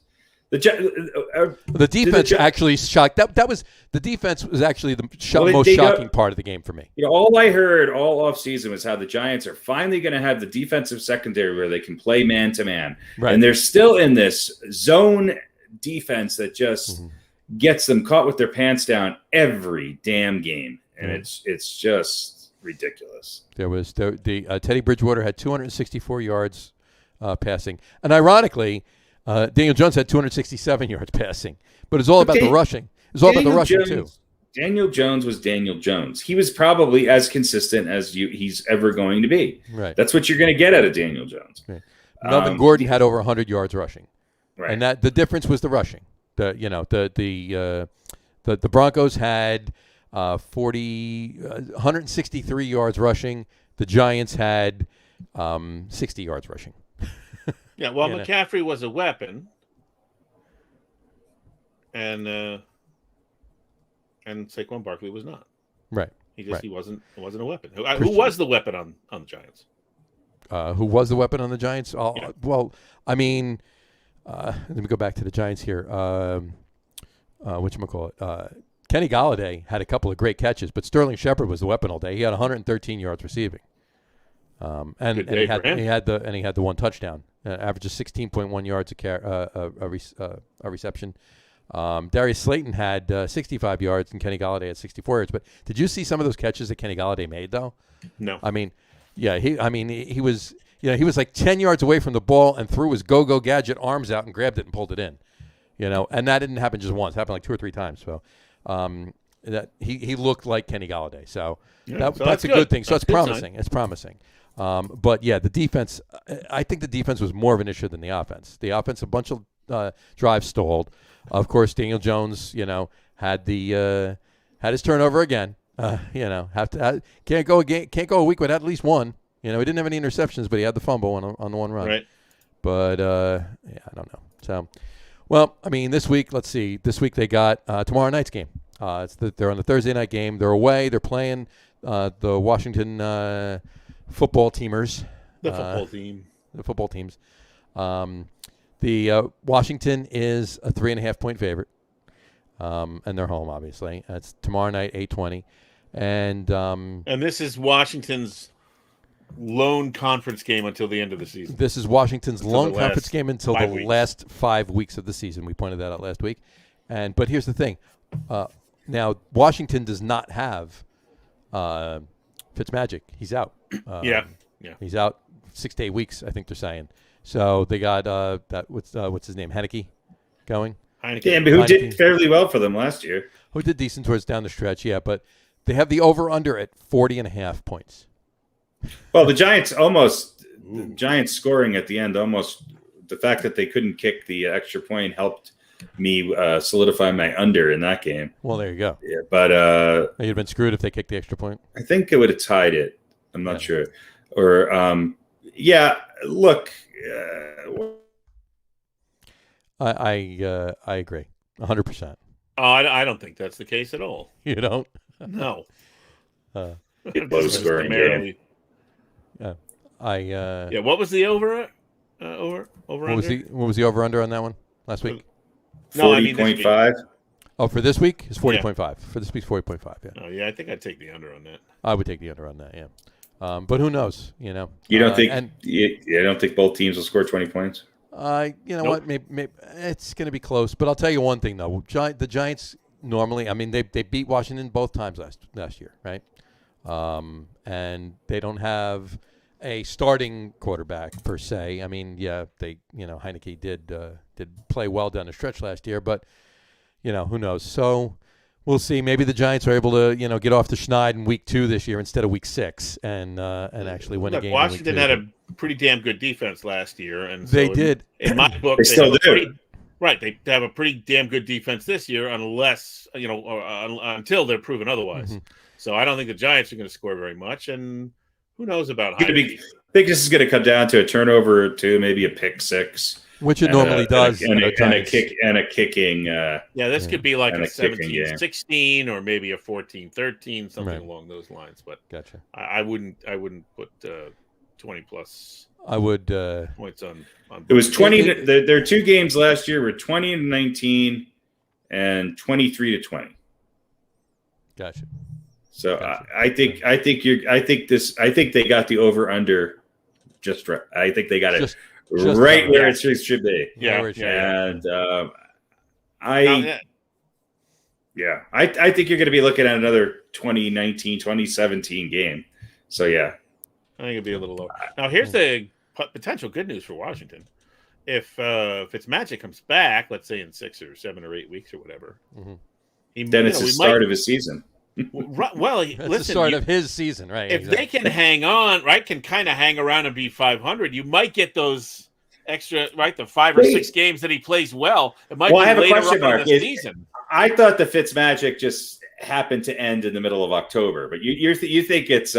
The defense actually shocked. That was the defense was actually the most shocking part of the game for me. All I heard all offseason was how the Giants are finally going to have the defensive secondary where they can play man to man, and they're still in this zone defense that just gets them caught with their pants down every damn game, and it's just ridiculous. There was Teddy Bridgewater had 264 yards passing, and ironically. Daniel Jones had 267 yards passing, but it's all about the rushing. It's all about the rushing, too. Daniel Jones was Daniel Jones. He was probably as consistent as he's ever going to be. Right. That's what you're going to get out of Daniel Jones. Right. Melvin Gordon had over 100 yards rushing. Right. And that the difference was the rushing. The Broncos had 163 yards rushing. The Giants had 60 yards rushing. Yeah, well, McCaffrey was a weapon, and Saquon Barkley was not. Right. He wasn't a weapon. Who was the weapon on the Giants? Who was the weapon on the Giants? Well, I mean, let me go back to the Giants here. Whatchamacallit? Kenny Golladay had a couple of great catches, but Sterling Shepard was the weapon all day. He had 113 yards receiving. And he had the one touchdown, averages 16.1 yards a reception. Darius Slayton had 65 yards, and Kenny Golladay had 64 yards. But did you see some of those catches that Kenny Golladay made, though? No. I mean, yeah, he was like 10 yards away from the ball and threw his go-go gadget arms out and grabbed it and pulled it in. And that didn't happen just once; it happened like 2 or 3 times. So. That he looked like Kenny Golladay, so that's a good thing. So it's promising. It's promising. But yeah, the defense. I think the defense was more of an issue than the offense. The offense, a bunch of drives stalled. Of course, Daniel Jones, had his turnover again. Can't go a week without at least one. He didn't have any interceptions, but he had the fumble on the one run. Right. But I don't know. So. Well, I mean, this week, let's see. This week they got tomorrow night's game. They're on the Thursday night game. They're away. They're playing the Washington football teamers. The football team. The football teams. The Washington is a 3.5-point favorite, and they're home, obviously. It's tomorrow night, 8:20. And this is Washington's lone conference game until the end of the season. This is Washington's lone conference game until the last 5 weeks of the season. We pointed that out last week. But here's the thing. Now, Washington does not have Fitzmagic. He's out. Yeah. He's out 6 to 8 weeks, I think they're saying. So they got what's his name, Heineke, going. Yeah, but who did fairly well for them last year. Who did decent towards down the stretch, yeah. But they have the over-under at 40.5 points. Well, the Giants scoring at the end almost the fact that they couldn't kick the extra point helped me solidify my under in that game. Well, there you go. Yeah, but you'd have been screwed if they kicked the extra point. I think it would have tied it. I'm not sure. Or look. I agree 100%. Oh, I don't think that's the case at all. You don't? No. Low scoring game. What was the over? What was the over under on that one last week? 40.5. Oh, for this week it's 40.5. For this week's 40.5. Yeah. Oh yeah, I think I'd take the under on that. I would take the under on that. Yeah. But who knows? You don't think? I don't think both teams will score 20 points. What? Maybe it's going to be close. But I'll tell you one thing though. The Giants normally, I mean, they beat Washington both times last year, right? And they don't have a starting quarterback per se. I mean, yeah, Heineke did play well down the stretch last year, but who knows? So We'll see. Maybe the Giants are able to, get off the schneid in week 2 this year instead of week 6 and actually win a game. Washington had a pretty damn good defense last year, and they did. In my book, they still do. Right, they have a pretty damn good defense this year, unless until they're proven otherwise. Mm-hmm. So I don't think the Giants are going to score very much, and who knows about I think this is going to come down to a turnover or two, maybe a pick 6. Which it normally does. And a kicking. This could be like a 17-16 or maybe a 14-13, something along those lines. But gotcha. I wouldn't put 20 plus. I would points on. It was 20. Their 2 games last year were 20-19 and 23-20. Gotcha. So gotcha. I think they got the over under just right. I think they got it. Just right where it should be. Yeah. And I think you're going to be looking at another 2019, 2017 game. So, yeah. I think it'd be a little lower. Now, here's the potential good news for Washington. If Fitzmagic comes back, let's say in 6 or 7 or 8 weeks or whatever, then it's the start of his season. Well, listen, the start of his season, right? If they can hang on, right, can kind of hang around and be 500, you might get those extra, right, the 5 or 6 games that he plays well. It might be I have later a question mark. The season. I thought the Fitzmagic just happened to end in the middle of October, but you think it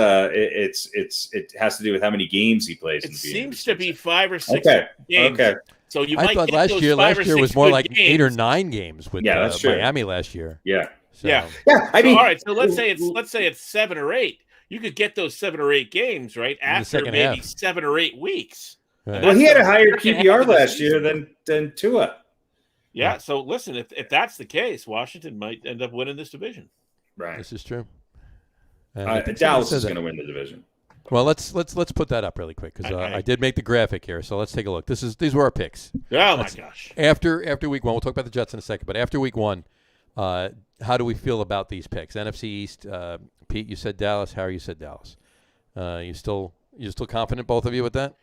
has to do with how many games he plays. It seems to be 5 or 6 games. Okay. So you I might thought get last year was more like games. 8 or 9 games with Miami last year. Yeah. So. Yeah. I mean, all right. So let's say it's 7 or 8. You could get those 7 or 8 games right after maybe half. 7 or 8 weeks. Right. Well, he had a higher QBR last year than Tua. Yeah. So listen, if that's the case, Washington might end up winning this division. Right. This is true. Dallas is going to win the division. Well, let's put that up really quick because I did make the graphic here. So let's take a look. These were our picks. Oh my gosh! After week 1, we'll talk about the Jets in a second. But after week 1, how do we feel about these picks? NFC East. Pete, you said Dallas. Harry, you said Dallas. You still confident, both of you, with that?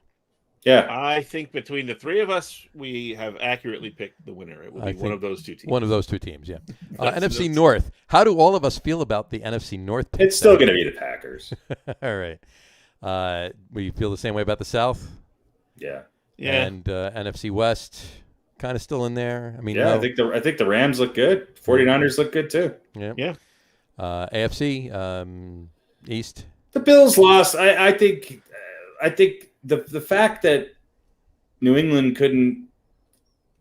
Yeah. I think between the 3 of us, we have accurately picked the winner. It will be one of those 2 teams. One of those 2 teams, yeah. NFC North. How do all of us feel about the NFC North picks? It's still going to be the Packers. All right. We feel the same way about the South? Yeah. And NFC West, kind of still in there. I mean, I think the Rams look good. 49ers look good too. Yeah. AFC East. The Bills lost. I think the fact that New England couldn't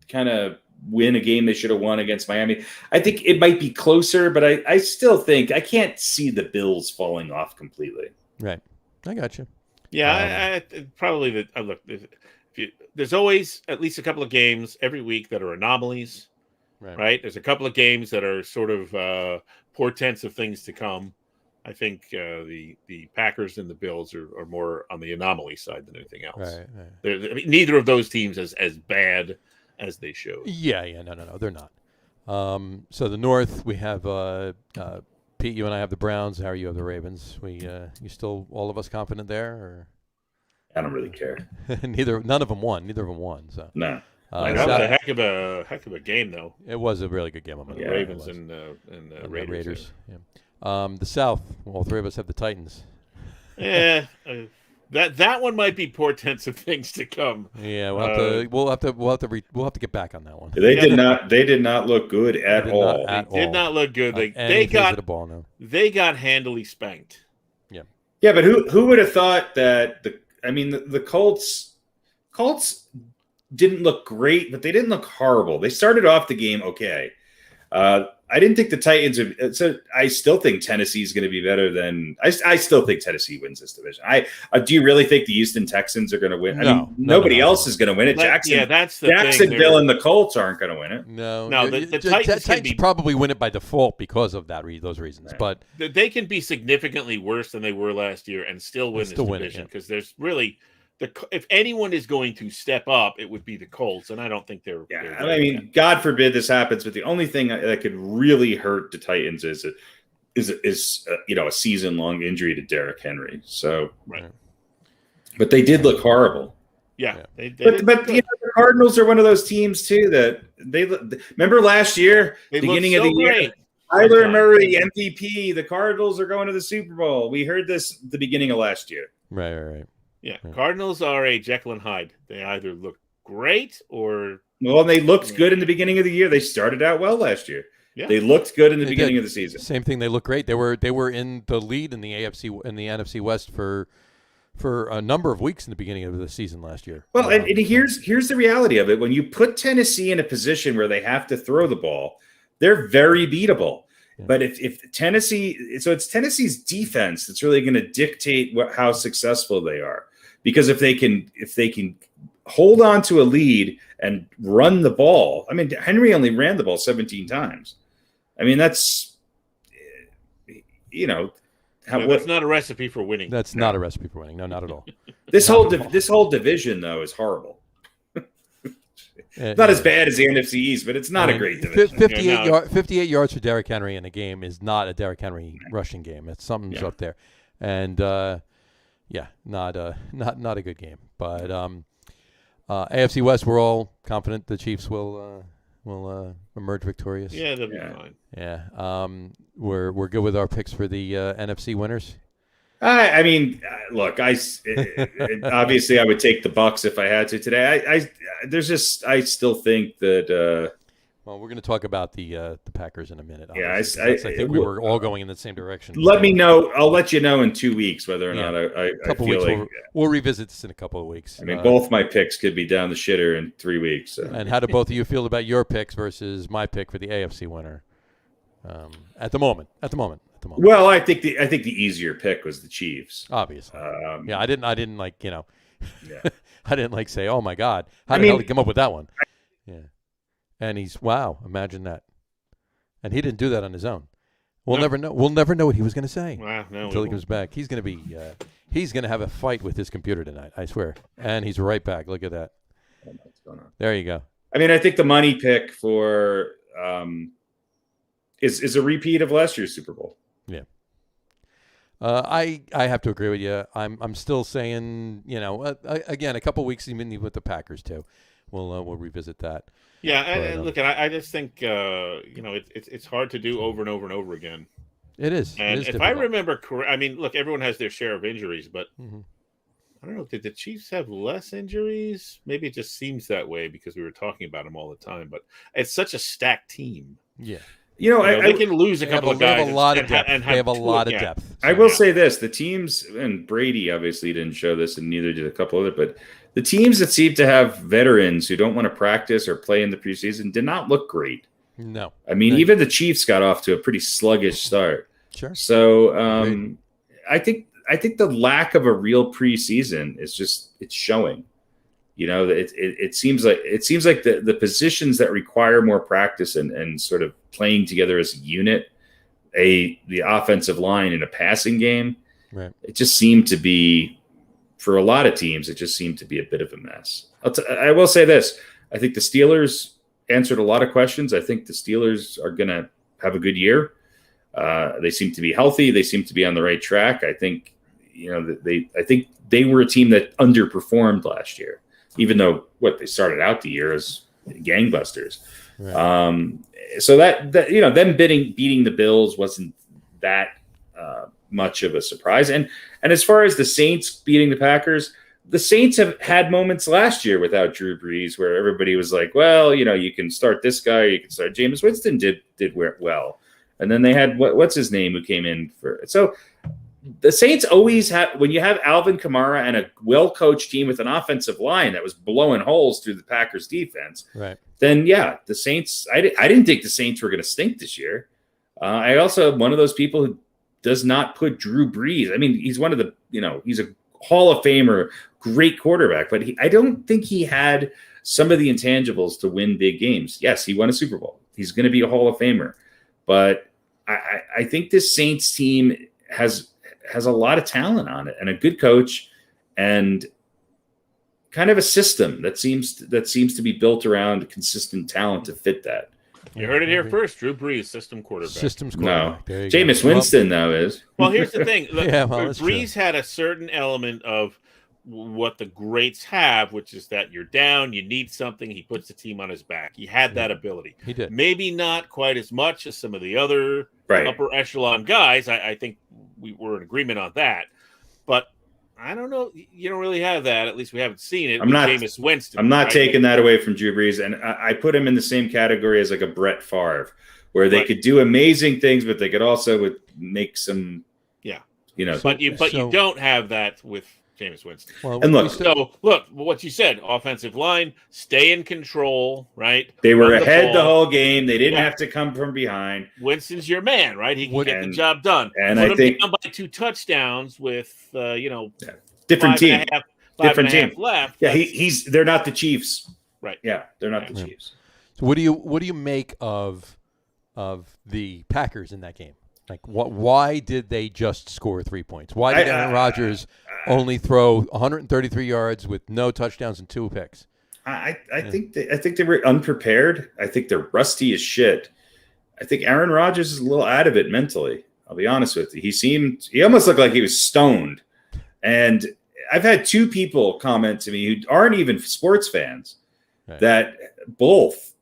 kind of win a game they should have won against Miami, I think it might be closer, but I still think I can't see the Bills falling off completely. Right. I got you. Yeah, probably look. There's always at least a couple of games every week that are anomalies, right? There's a couple of games that are sort of portents of things to come. I think the Packers and the Bills are more on the anomaly side than anything else. Right. Neither of those teams is as bad as they showed. Yeah. No, they're not. So the North, we have Pete, you and I have the Browns. How are you have the Ravens? You still all of us confident there, or? I don't really care. None of them won. Neither of them won. So no. That was a heck of a game, though. It was a really good game. The Ravens and Raiders. Yeah. The South. Well, all 3 of us have the Titans. Yeah. That one might be portents of things to come. Yeah, we'll have to get back on that one. They did not look good at all. They did not look good. They got handily spanked. Yeah. Yeah, but who would have thought that the Colts didn't look great, but they didn't look horrible. They started off the game okay. I didn't think the Titans – so I still think Tennessee is going to be better than – I still think Tennessee wins this division. Do you really think the Houston Texans are going to win? Nobody else is going to win it. Jacksonville and the Colts aren't going to win it. No, the Titans probably win it by default because of those reasons. Right. But they can be significantly worse than they were last year and still win this division because there's really – if anyone is going to step up, it would be the Colts, and I don't think they're. Yeah, I mean, God forbid this happens, but the only thing that could really hurt the Titans is a season-long injury to Derrick Henry. So, but they did look horrible. Yeah, but the Cardinals are one of those teams too that remember last year, beginning of the year. Kyler Murray, MVP. The Cardinals are going to the Super Bowl. We heard this at the beginning of last year. Right. Yeah, Cardinals are a Jekyll and Hyde. They either look great or well, they looked good in the beginning of the year. They started out well last year. Yeah. They looked good in the beginning of the season. Same thing. They look great. They were in the lead in the NFC West for a number of weeks in the beginning of the season last year. Well, and here's the reality of it. When you put Tennessee in a position where they have to throw the ball, they're very beatable. Yeah. But if Tennessee, so it's Tennessee's defense that's really going to dictate how successful they are. Because if they can hold on to a lead and run the ball, I mean, Henry only ran the ball 17 times. I mean, that's that's not a recipe for winning. That's not a recipe for winning. No, not at all. This whole division though is horrible. Not as bad as the NFC East, but it's not a great division. 58 yards for Derrick Henry in a game is not a Derrick Henry rushing game. It's something's up there, and not a good game. But AFC West, we're all confident the Chiefs will emerge victorious. Yeah, they'll be fine. Yeah, we're good with our picks for the NFC winners. I mean, look, obviously I would take the Bucs if I had to today. I still think that. Well, we're going to talk about the Packers in a minute. Yeah, I think we were all going in the same direction. Let me know. I'll let you know in 2 weeks whether or not I feel like we'll revisit this in a couple of weeks. I mean, both my picks could be down the shitter in 3 weeks. So. And how do both of you feel about your picks versus my pick for the AFC winner? At the moment. Well, I think the easier pick was the Chiefs. Obviously. I didn't like, I didn't like say, oh my God, how the hell did he come up with that one? Yeah. And imagine that. And he didn't do that on his own. We'll never know. We'll never know what he was going to say until he comes back. He's going to have a fight with his computer tonight, I swear. And he's right back. Look at that. What's going on? There you go. I mean, I think the money pick for is a repeat of last year's Super Bowl. Yeah. I have to agree with you. I'm still saying, again, a couple weeks even with the Packers too. We'll revisit that. Yeah, and look, I just think it's hard to do over and over and over again. It is. And if I remember correct, I mean, look, everyone has their share of injuries, but I don't know. Did the Chiefs have less injuries? Maybe it just seems that way because we were talking about them all the time. But it's such a stacked team. Yeah. They can lose a couple of guys. They have a lot of depth. They have a lot of depth. I will say this: the teams, and Brady obviously didn't show this, and neither did a couple other, but the teams that seem to have veterans who don't want to practice or play in the preseason did not look great. No. I mean, even the Chiefs got off to a pretty sluggish start. Sure. So I think the lack of a real preseason is it's showing. It seems like the positions that require more practice and sort of playing together as a unit, the offensive line in a passing game, right. It just seemed to be, for a lot of teams, it just seemed to be a bit of a mess. I will say this. I think the Steelers answered a lot of questions. I think the Steelers are going to have a good year. They seem to be healthy. They seem to be on the right track. I think, I think they were a team that underperformed last year, even though they started out the year as gangbusters. Right. So that them beating the Bills wasn't that much of a surprise. And as far as the Saints beating the Packers, the Saints have had moments last year without Drew Brees where everybody was like, well, you can start this guy, you can start Jameis Winston did well. And then they had what's his name who came in for. So the Saints always have, when you have Alvin Kamara and a well-coached team with an offensive line that was blowing holes through the Packers defense, right? Then the Saints. I didn't think the Saints were going to stink this year. I also am one of those people who does not put Drew Brees. I mean, he's one of the he's a Hall of Famer, great quarterback, but I don't think he had some of the intangibles to win big games. Yes, he won a Super Bowl. He's going to be a Hall of Famer, but I think this Saints team has a lot of talent on it and a good coach and kind of a system that seems to be built around consistent talent to fit that. You heard it here first. Drew Brees, system quarterback. Systems quarterback. No, Jameis Winston though is. Well, here's the thing. Look, Brees had a certain element of what the greats have, which is that you're down, you need something, he puts the team on his back. He had that ability. He did. Maybe not quite as much as some of the other Right. upper echelon guys. I think we were in agreement on that. But I don't know. You don't really have that. At least we haven't seen it. I'm not Jameis Winston. I'm not right? taking that away from Drew Brees, and I put him in the same category as like a Brett Favre, where they Right. could do amazing things, but they could also make some, Yeah. you know. But you don't have that with Jameis Winston. Well, And look, So look, what you said, offensive line, stay in control, right? they were Run the ahead the ball. whole game. They didn't Yeah. have to come from behind. Winston's your man, right? He can get the And- job done. and Put I him think- down by 2 touchdowns with Different team. five Different and a half team. left. Yeah, That's- they're not the Chiefs. Right. Yeah, they're not the Yeah. Chiefs. So what do you make of the Packers in that game? Like, why did they just score 3 points? Why did Aaron Rodgers only throw 133 yards with no touchdowns and 2 picks? I think they were unprepared. I think they're rusty as shit. I think Aaron Rodgers is a little out of it mentally. I'll be honest with you. He almost looked like he was stoned. And I've had 2 people comment to me who aren't even sports fans, Right. that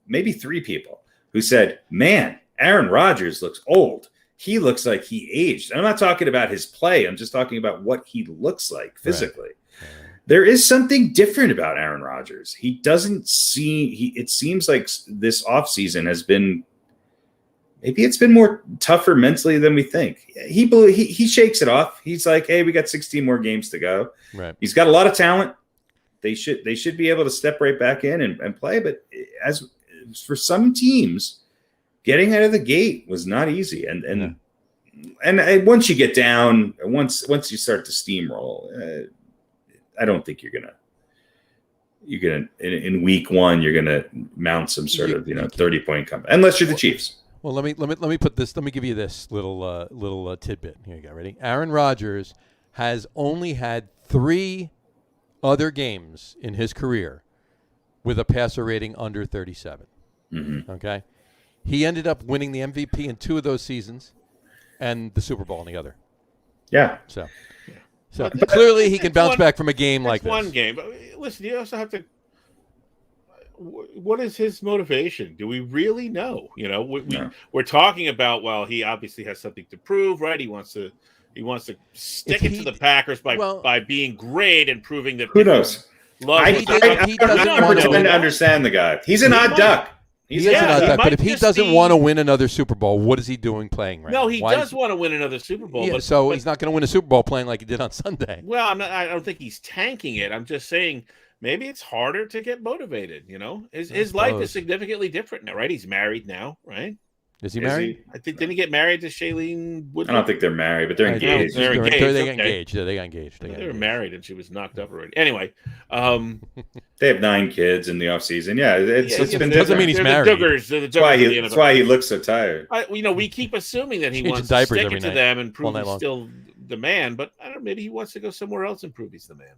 maybe 3 people, who said, "Man, Aaron Rodgers looks old. He looks like he aged." And I'm not talking about his play. I'm just talking about what he looks like physically. Right. There is something different about Aaron Rodgers. He doesn't seem. It seems like this offseason has been. Maybe it's been more tougher mentally than we think. He shakes it off. He's like, "Hey, we got 16 more games to go." Right. He's got a lot of talent. They should be able to step right back in and play. But as for some teams, getting out of the gate was not easy. And once you get down, once you start to steamroll, I don't think you're gonna in week 1 you're gonna mount some sort of 30-point comeback unless you're the Chiefs. Well, let me put this. Let me give you this little tidbit. Here you go. Ready? Aaron Rodgers has only had 3 other games in his career with a passer rating under 37. Mm-hmm. Okay, he ended up winning the MVP in 2 of those seasons, and the Super Bowl in the other. Yeah. So clearly he can bounce back from a game like this. One game, but listen, you also have to. What is his motivation? Do we really know? We're talking about. Well, he obviously has something to prove, right? He wants to stick it to the Packers by being great and proving that. Who knows? He doesn't want to understand the guy. He's an odd duck. He's an odd duck. But if he doesn't want to win another Super Bowl, what is he doing playing right now? No, he does want to win another Super Bowl. Yeah, but he's not going to win a Super Bowl playing like he did on Sunday. Well, I don't think he's tanking it. I'm just saying maybe it's harder to get motivated. His life is significantly different now, right? He's married now, right? Is he married? I think didn't he get married to Shailene Woodley? I don't think they're married, but they're engaged. They're engaged. They got engaged. Yeah, they got engaged. They were married, and she was knocked up already. Anyway, they have 9 kids in the off season. Yeah, it's been. Doesn't mean he's married. That's why he looks so tired. We keep assuming that he wants to diapers stick it to them and prove he's long. still the man, but I don't know. Maybe he wants to go somewhere else and prove he's the man.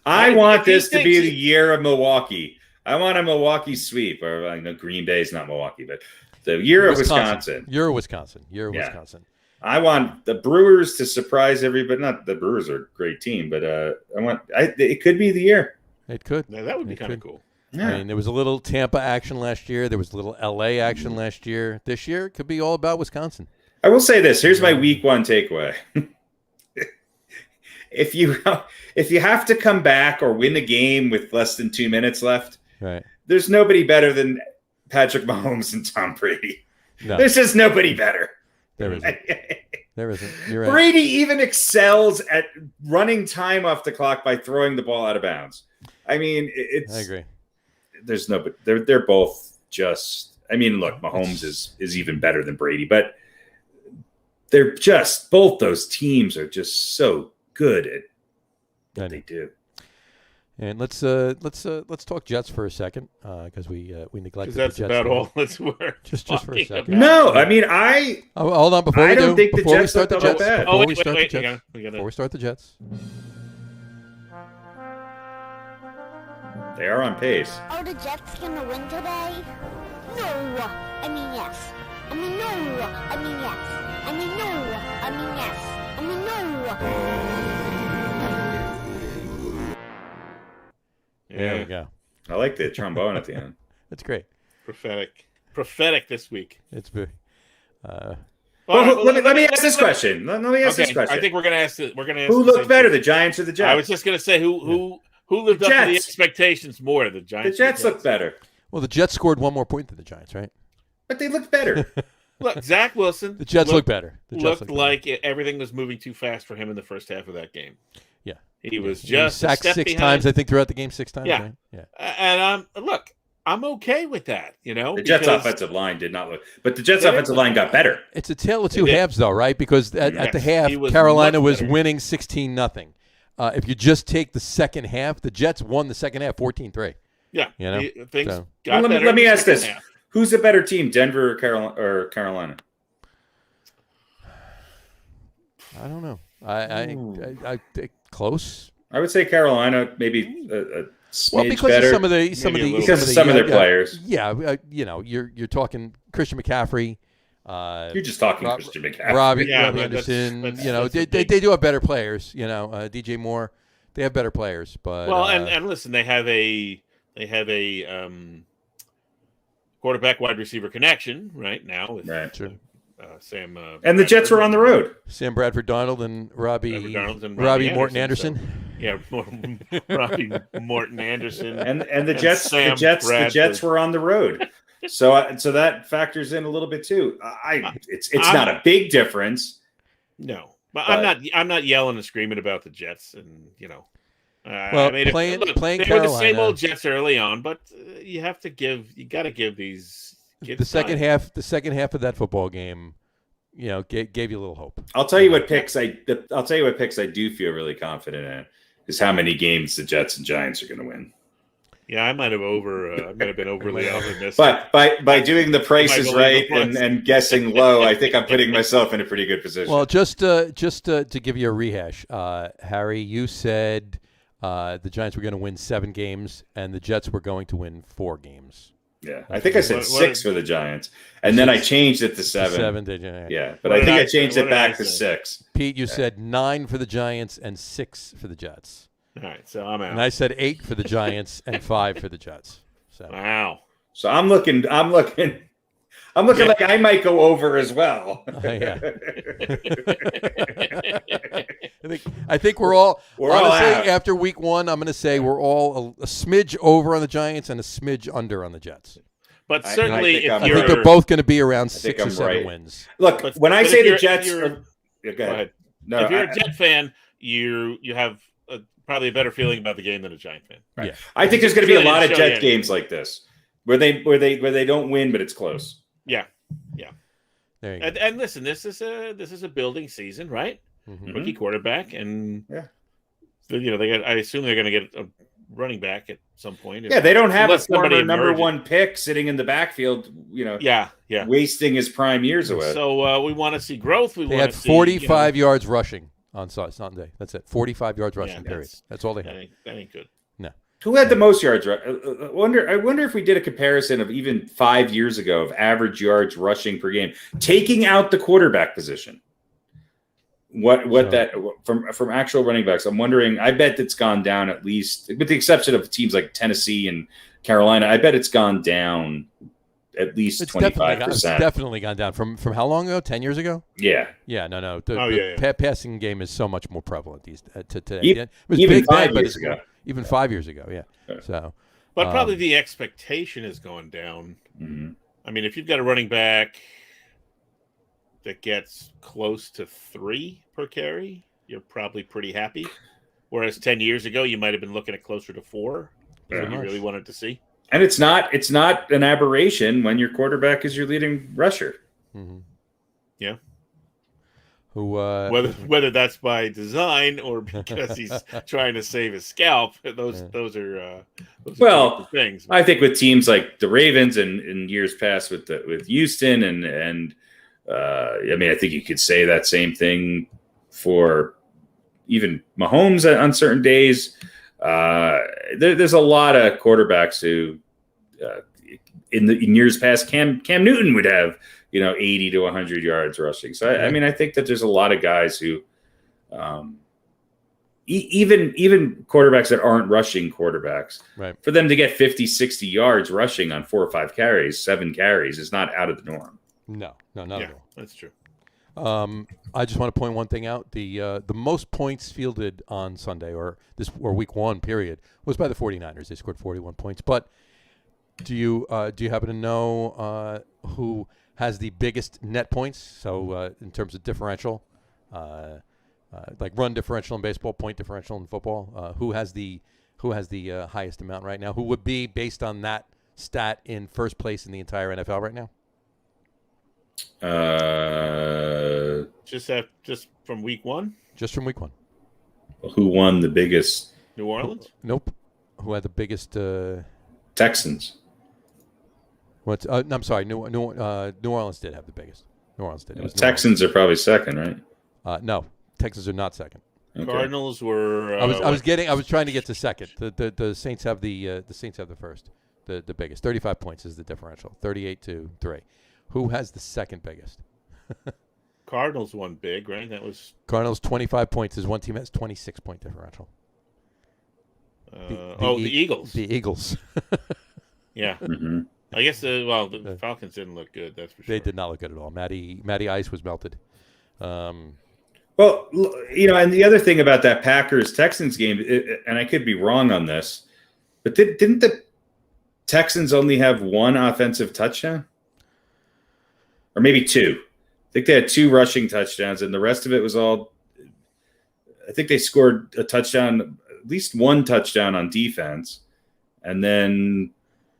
I want this to be the year of Milwaukee. I want a Milwaukee sweep, or I know Green Bay is not Milwaukee, but the year of Wisconsin. You're Wisconsin. Wisconsin. I want the Brewers to surprise everybody. Not the Brewers are a great team, but it could be the year. It could. Yeah, that would be kind of cool. Yeah. I mean, there was a little Tampa action last year. There was a little LA action last year. This year, it could be all about Wisconsin. I will say this. Here's my week 1 takeaway. If you have to come back or win a game with less than 2 minutes left, right? There's nobody better than Patrick Mahomes and Tom Brady. No. There's just nobody better. There isn't. You're right. Brady even excels at running time off the clock by throwing the ball out of bounds. I mean, I agree. There's no, but they're both just. I mean, look, Mahomes is even better than Brady, but they're just both those teams are just so good at what they do. And let's talk Jets for a second because we neglected that's the Jets. About all that's worth. Just for a second. No, I mean hold on before I don't think the before we Jets start the look that Jets. bad. Before wait, we start wait, the Jets. Before we start the Jets. They are on pace. Are the Jets gonna win today? No. I mean yes. I mean no. I mean yes. I mean no. I mean yes. I mean no. There we go. I like the trombone at the end. That's great. Prophetic this week. It's very. Let me ask this question. Let me ask this question. I think we're going to ask. Who looked better, the Giants or the Jets? I was just going to say who lived up to the expectations more, the Giants. The Jets looked better. Well, the Jets scored one more point than the Giants, right? But they looked better. Look, Zach Wilson. The Jets looked better. Looked like everything was moving too fast for him in the first half of that game. Yeah, he was just sacked 6 times. I think throughout the game 6 times. Yeah, right? Yeah. And look, I'm okay with that. The Jets' offensive line did not look, but the Jets' offensive line got better. It's a tale of two halves, though, right? Because at the half, Carolina was winning 16-0. If you just take the second half, the Jets won the second half 14-3. Yeah, things got better. Let me ask this: who's a better team, Denver or Carolina? I don't know. I think close. I would say Carolina, maybe a smidge because better. Of some of their players. Yeah, you're talking Christian McCaffrey. You're just talking Christian McCaffrey. Robbie Anderson. They do have better players. DJ Moore. They have better players, but and listen, they have a quarterback wide receiver connection right now with Sam. And the Jets were on the road. Sam Bradford Donald and Robbie Morton Anderson. Robbie Morton Anderson. And the Jets were on the road. So that factors in a little bit too. It's not a big difference. No. But I'm not yelling and screaming about the Jets, and playing they Carolina, were the same old Jets early on, but you got to give these kids the second half. The second half of that football game, gave you a little hope. I'll tell you what picks I do feel really confident in is how many games the Jets and Giants are going to win. Yeah, I might have been overly optimistic. But by doing the prices right and guessing low, I think I'm putting myself in a pretty good position. Well, just to give you a rehash, Harry, you said the Giants were going to win 7 games and the Jets were going to win 4 games. Yeah, I think I said 6 for the Giants, and then I changed it to 7. 7, did you? Yeah, but I think I changed it back to 6. Pete, you said 9 for the Giants and 6 for the Jets. All right, so I'm out. And I said 8 for the Giants and 5 for the Jets. So. Wow. So I'm looking like I might go over as well. Yeah. I think we're all honestly, after week 1, I'm going to say we're all a smidge over on the Giants and a smidge under on the Jets. But certainly, I think they're both going to be around 6 or 7 wins. Look, when I say the Jets, go ahead. No, if you're a Jet fan, you have probably a better feeling about the game than a Giant fan. Right. Yeah. I think there's going to be a lot of Jet games like this where they don't win, but it's close. Yeah. There you go. And listen, this is a building season, right? Mm-hmm. Rookie quarterback, and I assume they're going to get a running back at some point. Yeah, they don't have a former number 1 pick sitting in the backfield. Wasting his prime years away. So we want to see growth. They had 45 yards rushing on Sunday. That's it. 45 yards rushing. Period. That's all they had. That ain't good. No. Who had the most yards? I wonder if we did a comparison of even 5 years ago of average yards rushing per game, taking out the quarterback position. From actual running backs? I'm wondering. I bet it's gone down at least, with the exception of teams like Tennessee and Carolina. I bet it's gone down at least 25%. It's definitely gone down from how long ago? 10 years ago? Yeah. Yeah. No. The passing game is so much more prevalent today. It was even big 5 years ago. Even 5 years ago, yeah. So, but probably the expectation has gone down. Mm-hmm. I mean, if you've got a running back that gets close to 3 per carry, you're probably pretty happy. Whereas 10 years ago, you might have been looking at closer to 4. What you really wanted to see. And it's not an aberration when your quarterback is your leading rusher. Mm-hmm. Yeah. Who whether that's by design or because he's trying to save his scalp, those are things. I think with teams like the Ravens and in years past with Houston and I think you could say that same thing for even Mahomes on certain days. There's a lot of quarterbacks who in years past Cam Newton would have 80 to 100 yards rushing. So I think that there's a lot of guys who even quarterbacks that aren't rushing quarterbacks, Right. for them to get 50, 60 yards rushing on 4 or 5 carries, 7 carries is not out of the norm. No, not Yeah, at all. that's true. I just want to point one thing out: the most points fielded on Sunday or week 1 period was by the 49ers. They scored 41 points. But do you happen to know who has the biggest net points? So in terms of differential, like run differential in baseball, point differential in football, who has the highest amount right now? Who would be, based on that stat, in first place in the entire NFL right now? Just from week 1. Just from week 1. Who won the biggest? New Orleans. Nope. Who had the biggest? Texans. What's? I'm sorry. New Orleans did have the biggest. New Orleans did. It was Texans are probably second, right? No, Texans are not second. Okay. Cardinals were. I was trying to get to second. The Saints have the first. The biggest. 35 points is the differential. 38-3. Who has the second biggest? Cardinals won big, right? That was Cardinals 25 points. Is one team has 26 point differential. the Eagles. The Eagles. Yeah. Mm-hmm. I guess the Falcons didn't look good. That's for sure. They did not look good at all. Matty Ice was melted. Well, and the other thing about that Packers-Texans game, and I could be wrong on this, but didn't the Texans only have 1 offensive touchdown? Or maybe 2. I think they had 2 rushing touchdowns, and the rest of it was all – I think they scored a touchdown, at least 1 touchdown on defense. And then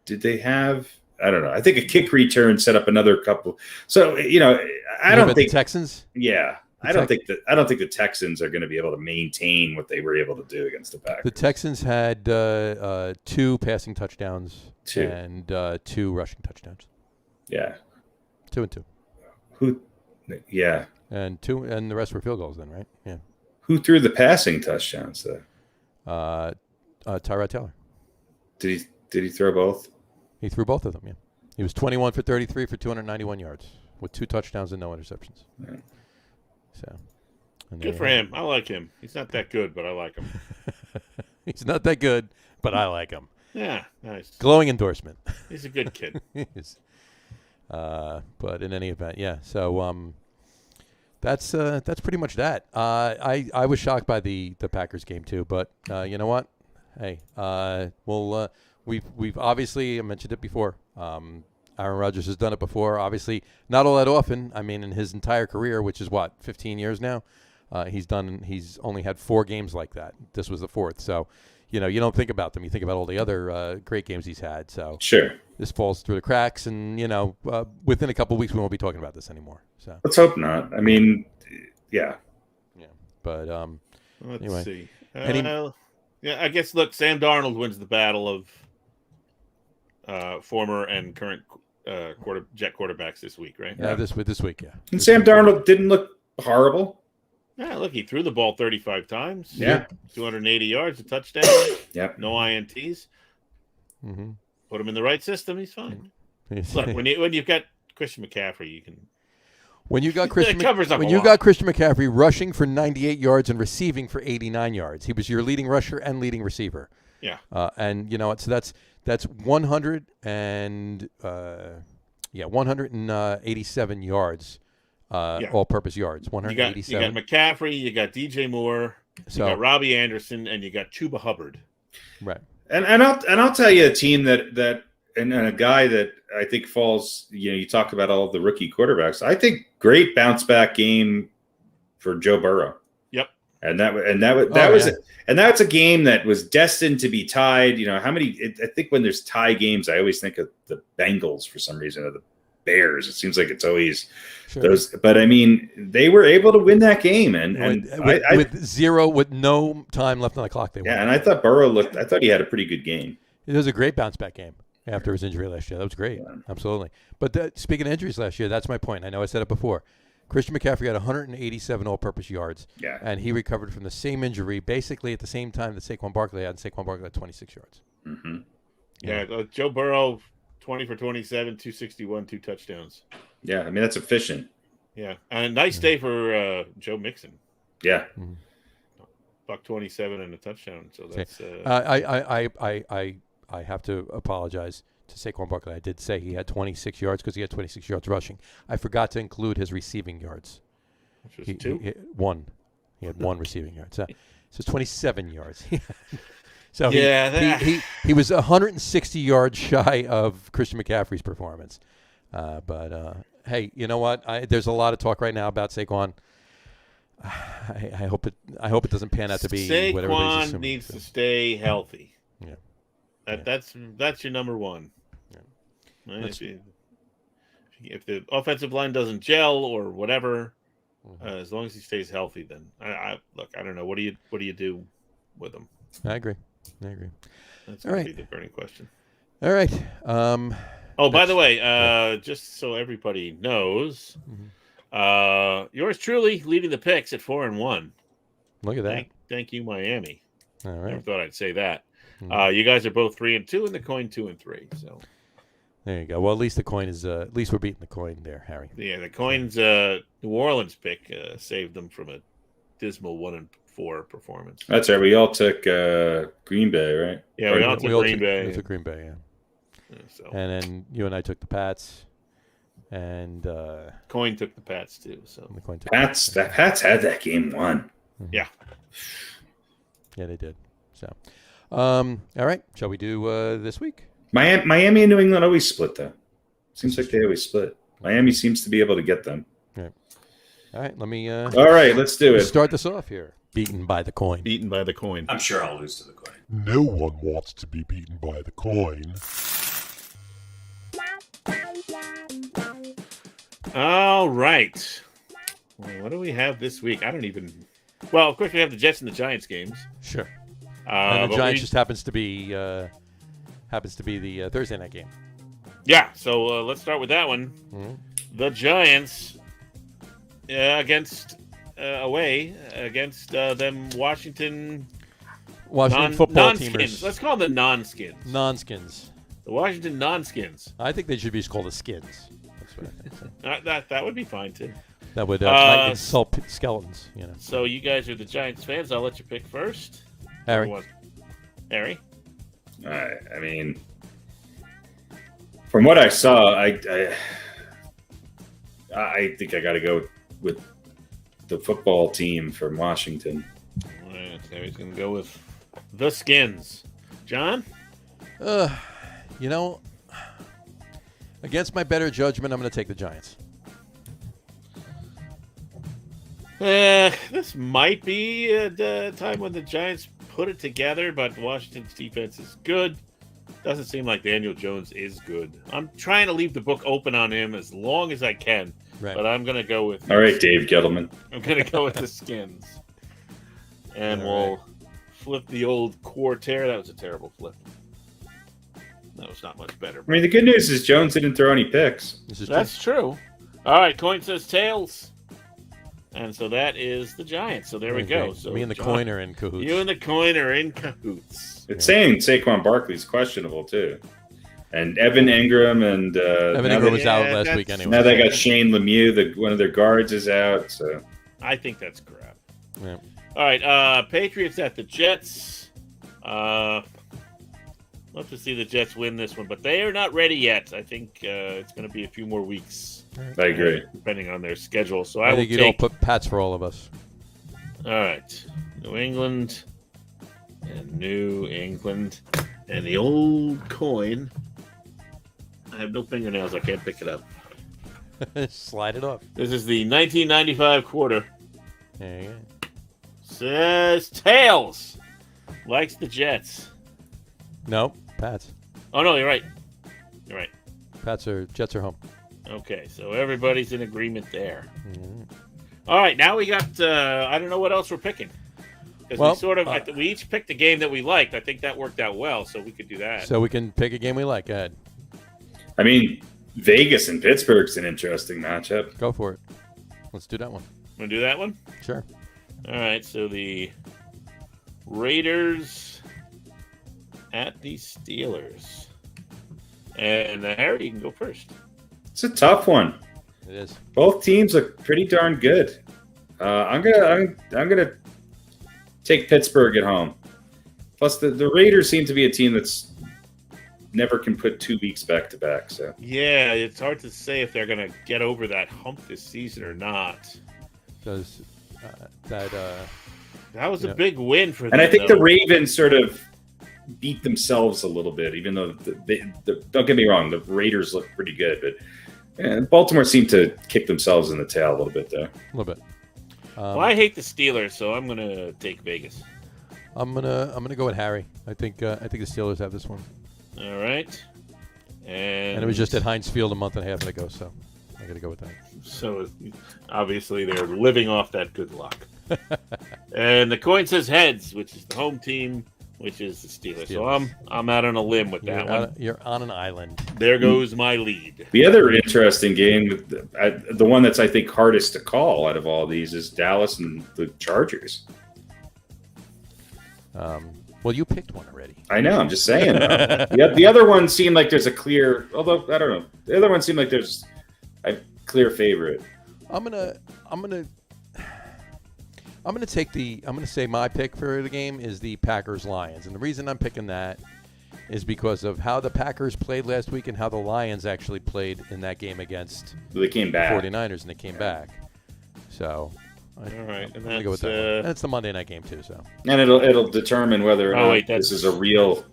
did they have – I don't know. I think a kick return set up another couple. So, I don't think – the Texans? Yeah. I don't think the Texans are going to be able to maintain what they were able to do against the Packers. The Texans had 2 passing touchdowns 2. and 2 rushing touchdowns. Yeah. 2 and 2. Who? Yeah. And 2, and the rest were field goals then, right? Yeah. Who threw the passing touchdowns though? Tyrod Taylor. Did he throw both? He threw both of them. Yeah. He was 21 for 33 for 291 yards with 2 touchdowns and no interceptions. Yeah. So. Good for him. I like him. He's not that good, but I like him. He's not that good, but I like him. Yeah, nice. Glowing endorsement. He's a good kid. But in any event, yeah. So that's pretty much that. I was shocked by the Packers game too, but you know what? Hey, we've obviously, I mentioned it before. Aaron Rodgers has done it before. Obviously, not all that often. I mean, in his entire career, which is 15 years now, he's only had 4 games like that. This was the 4th. So, you don't think about them. You think about all the other great games he's had. So sure, this falls through the cracks, and within a couple of weeks we won't be talking about this anymore. So let's hope not. I mean, yeah. But Let's anyway. see. Yeah, I guess. Look, Sam Darnold wins the battle of former and current Jet quarterbacks this week, right? Yeah, this week, yeah. And Sam Darnold didn't look horrible. Yeah, look, he threw the ball 35 times. Yeah. 280 yards, a touchdown. Yeah. No INTs. Mm-hmm. Put him in the right system, he's fine. Look, when you've got Christian McCaffrey, you can. When you got Christian, got Christian McCaffrey rushing for 98 yards and receiving for 89 yards, he was your leading rusher and leading receiver. Yeah. And so that's 187 yards, all-purpose yards. 187. You got McCaffrey, you got DJ Moore, you got Robbie Anderson, and you got Chuba Hubbard. Right. And I'll tell you a team that and a guy that I think falls. You talk about all of the rookie quarterbacks. I think great bounce back game for Joe Burrow. Yep. And that's a game that was destined to be tied. I think when there's tie games, I always think of the Bengals for some reason, or the Bears. It seems like it's always those. But I mean, they were able to win that game, with no time left on the clock. They won. Yeah, and I thought I thought he had a pretty good game. It was a great bounce back game after his injury last year. That was great, absolutely. But speaking of injuries last year, that's my point. I know I said it before. Christian McCaffrey had 187 all-purpose yards, and he recovered from the same injury basically at the same time that Saquon Barkley had, and Saquon Barkley had 26 yards. Mm-hmm. Yeah, Joe Burrow, 20 for 27, 261, 2 touchdowns. Yeah, I mean, that's efficient. Yeah, and a nice day for Joe Mixon. Yeah. Mm-hmm. $127 and a touchdown. So that's. I have to apologize to Saquon Barkley. I did say he had 26 yards because he had 26 yards rushing. I forgot to include his receiving yards. Which was 2? One. He had 1 receiving yard. So it's 27 yards. So yeah, he was 160 yards shy of Christian McCaffrey's performance. But hey, you know what? There's a lot of talk right now about Saquon. I hope it doesn't pan out to be what everybody's assuming. Saquon needs to stay healthy. Yeah. That's your number one. Yeah. If the offensive line doesn't gel or whatever, as long as he stays healthy, then I don't know. What do you do with him? I agree. That's going to be the burning question. All right. By the way, just so everybody knows, yours truly leading the picks at 4-1. Look at that. Thank you, Miami. All right. Never thought I'd say that. You guys are both 3-2, and the coin 2-3. So there you go. Well, at least the coin is. At least we're beating the coin there, Harry. Yeah, the coin's New Orleans pick saved them from a dismal 1-4 performance. That's right. We all took Green Bay, right? Yeah, we all took Green Bay. We took Green Bay, yeah. So. And then you and I took the Pats, and coin took the Pats too. So the coin took Pats had that game won. Yeah, yeah, they did. So, all right, shall we do this week? Miami and New England always split though. Seems like they always split. Miami seems to be able to get them. Right. All right, let me. All right, let's do it. Start this off here. Beaten by the coin. Beaten by the coin. I'm sure I'll lose to the coin. No one wants to be beaten by the coin. All right. Well, what do we have this week? I don't even. Well, of course we have the Jets and the Giants games. Sure. And the but Giants just happens to be the Thursday night game. Yeah. So let's start with that one. Mm-hmm. The Giants against away against them Washington football non-skins. teamers. Let's call them the non-skins. Non-skins. The Washington non-skins. I think they should be called the skins. That's what I think. That would be fine too. That would might insult skeletons, you know. So you guys are the Giants fans. I'll let you pick first. Harry. Harry. I mean, from what I saw, I think I got to go with the football team from Washington. All right, so he's going to go with the Skins. John? You know, against my better judgment, I'm going to take the Giants. This might be the time when the Giants put it together, but Washington's defense is good. Doesn't seem like Daniel Jones is good. I'm trying to leave the book open on him as long as I can, but I'm going to go with... All right, Dave Gettleman. I'm going to go with the Skins. And we'll flip the old Quarter. That was a terrible flip. That was not much better. I mean, the good news is Jones didn't throw any picks. That's true. All right, coin says tails. And so that is the Giants. So there we go. So me and the coin are in cahoots. You and the coin are in cahoots. It's saying Saquon Barkley's questionable, too. And Evan Ingram and... Evan Ingram was out last week anyway. Now they got Shane Lemieux. One of their guards is out. So I think that's crap. Yeah. All right, Patriots at the Jets. Love to see the Jets win this one, but they are not ready yet. I think it's going to be a few more weeks. I agree. Depending on their schedule. So I think you don't put Pats for all of us. All right. New England. And the old coin. I have no fingernails. I can't pick it up. Slide it off. This is the 1995 quarter. There you go. Says tails. Likes the Jets. No, Pats. Oh, no, you're right. You're right. Jets are home. Okay, so everybody's in agreement there. Mm-hmm. All right, now we got, I don't know what else we're picking. Because we each picked a game that we liked. I think that worked out well, so we could do that. So we can pick a game we like. Go ahead. I mean, Vegas and Pittsburgh's an interesting matchup. Go for it. Let's do that one. Want to do that one? Sure. All right, so the Raiders at the Steelers. And Harry, you can go first. It's a tough one. It is. Both teams look pretty darn good. I'm gonna take Pittsburgh at home. Plus, the Raiders seem to be a team that's never can put 2 weeks back to back. So yeah, it's hard to say if they're going to get over that hump this season or not. Does that was a big win for them. And I think the Ravens sort of beat themselves a little bit, even though don't get me wrong, the Raiders look pretty good, but Baltimore seemed to kick themselves in the tail a little bit there. A little bit. Well, I hate the Steelers, so I'm going to take Vegas. I'm gonna go with Harry. I think the Steelers have this one. All right. And it was just at Heinz Field a month and a half ago, so I got to go with that. So obviously they're living off that good luck. And the coin says heads, which is the home team, which is the Steelers. So I'm out on a limb with that one. You're on an island. There goes my lead. The other interesting game, the one that's I think hardest to call out of all these, is Dallas and the Chargers. Well, you picked one already. I know. I'm just saying. The other one seemed like there's a clear. Although I don't know. The other one seemed like there's a clear favorite. I'm gonna say my pick for the game is the Packers Lions, and the reason I'm picking that is because of how the Packers played last week and how the Lions actually played in that game against they came back 49ers, and they came back. So. All right, and go with that. That's the Monday night game too. So, and it'll determine whether or not this is a real,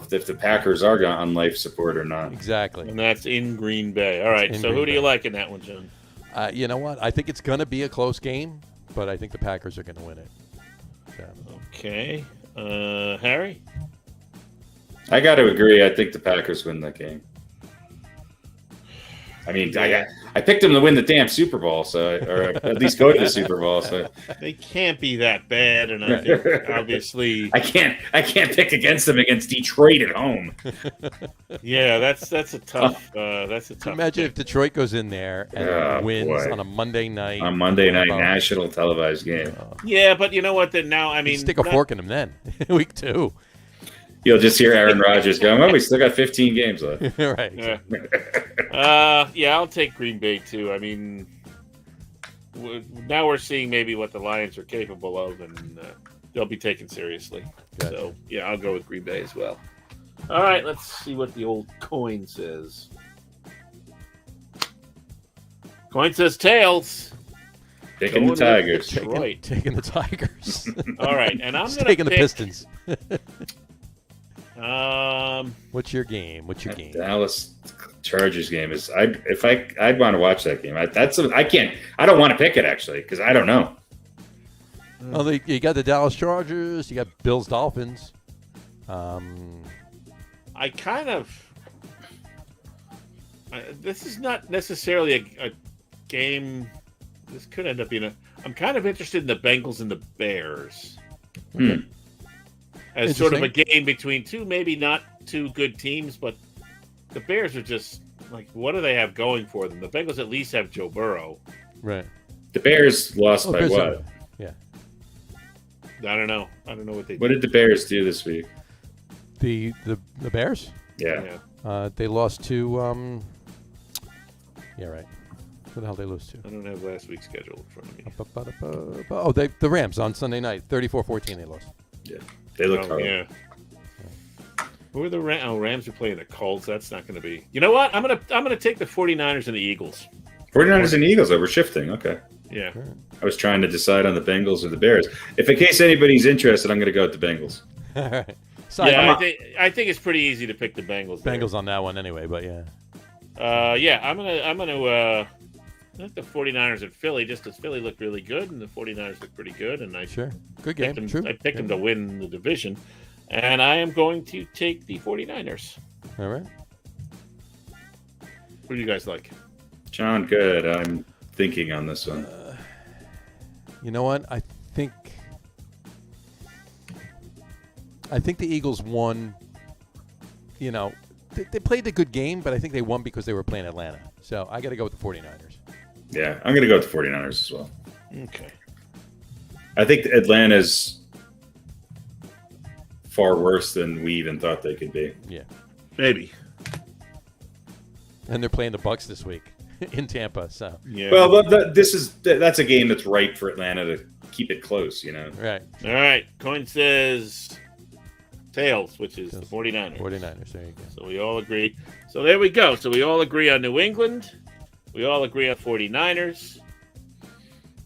if the Packers are on life support or not. Exactly, and that's in Green Bay. All right, so who do you like in that one, John? You know what? I think it's going to be a close game, but I think the Packers are going to win it. So. Okay, Harry. I got to agree. I think the Packers win that game. I mean, I picked them to win the damn Super Bowl, or at least go to the Super Bowl. So they can't be that bad, and I think obviously I can't pick against them against Detroit at home. Yeah, that's a tough. Imagine if Detroit goes in there and wins on a Monday night. On Monday night, national televised game. Yeah, but you know what? Then now, I mean, stick a fork in them then. Week 2. You'll just hear Aaron Rodgers going, "Well, we still got 15 games left." Right. Yeah, I'll take Green Bay too. I mean, now we're seeing maybe what the Lions are capable of, and they'll be taken seriously. Gotcha. So, yeah, I'll go with Green Bay as well. All right, let's see what the old coin says. Coin says tails. Taking the Tigers. Taking the Tigers. All right, and I'm going to taking the Pistons. What's your game? Dallas Chargers game is. I'd want to watch that game. I don't want to pick it actually because I don't know. Well, you got the Dallas Chargers. You got Bills Dolphins. I kind of. This is not necessarily a game. This could end up being I'm kind of interested in the Bengals and the Bears. Okay. As sort of a game between two, maybe not two good teams, but the Bears are just like, what do they have going for them? The Bengals at least have Joe Burrow. Right. The Bears lost by what? Yeah. I don't know what they did. What did the Bears do this week? The Bears? Yeah. They lost to yeah, right. Who the hell they lose to? I don't have last week's schedule in front of me. Oh, the Rams on Sunday night. 34-14 they lost. Yeah. They look hard. Yeah. Who are the Rams? Oh, Rams are playing the Colts. That's not going to be. You know what? I'm gonna take the 49ers and the Eagles. 49ers and Eagles. We're shifting. Okay. Yeah. I was trying to decide on the Bengals or the Bears. If in case anybody's interested, I'm going to go with the Bengals. All right. I think it's pretty easy to pick the Bengals. Bengals on that one anyway, but yeah. I'm gonna let the 49ers and Philly, just as Philly looked really good and the 49ers looked pretty good, and good game. I picked them to win the division, and I am going to take the 49ers. All right. What do you guys like? John, good. I'm thinking on this one. You know what? I think the Eagles won. You know, they played a good game, but I think they won because they were playing Atlanta. So I got to go with the 49ers. Yeah, I'm going to go with the 49ers as well. Okay. I think Atlanta's far worse than we even thought they could be. Yeah. Maybe. And they're playing the Bucs this week in Tampa. So yeah. Well, that's a game that's ripe for Atlanta to keep it close, you know. Right. All right. Coin says tails, which is the 49ers. 49ers. There you go. So we all agree. So there we go. So we all agree on New England. We all agree on 49ers.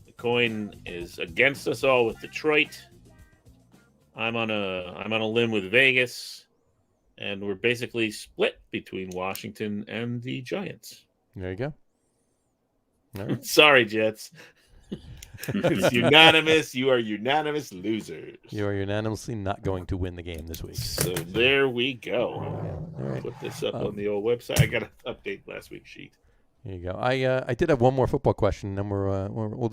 The coin is against us all with Detroit. I'm on a limb with Vegas, and we're basically split between Washington and the Giants. There you go. All right. Sorry, Jets. It's unanimous. You are unanimous losers. You are unanimously not going to win the game this week. So there we go. All right. Put this up on the old website. I got to update last week's sheet. There you go. I did have one more football question, and then we'll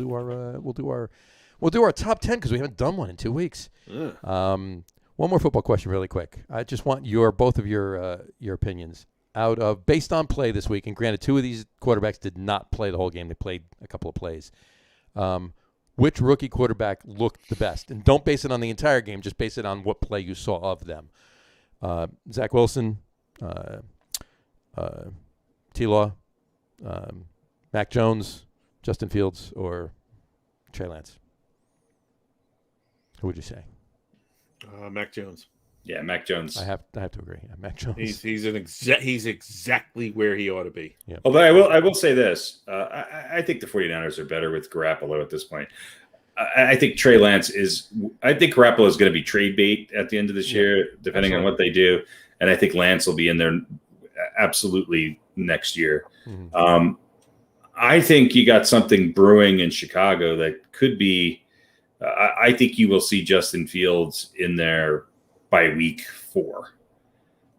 do our top 10 because we haven't done one in 2 weeks. One more football question, really quick. I just want both of your opinions based on play this week. And granted, 2 of these quarterbacks did not play the whole game; they played a couple of plays. Which rookie quarterback looked the best? And don't base it on the entire game; just base it on what play you saw of them. Zach Wilson, T-Law, Mac Jones, Justin Fields, or Trey Lance? Who would you say? Mac Jones. Yeah, Mac Jones. I have to agree. Yeah, Mac Jones. He's exactly where he ought to be. Yeah. Although I will say this. I think the 49ers are better with Garoppolo at this point. I think Trey Lance I think Garoppolo is going to be trade bait at the end of this year, depending on what they do. And I think Lance will be in there absolutely next year. Mm-hmm. I think you got something brewing in Chicago that could be. I think you will see Justin Fields in there by week 4.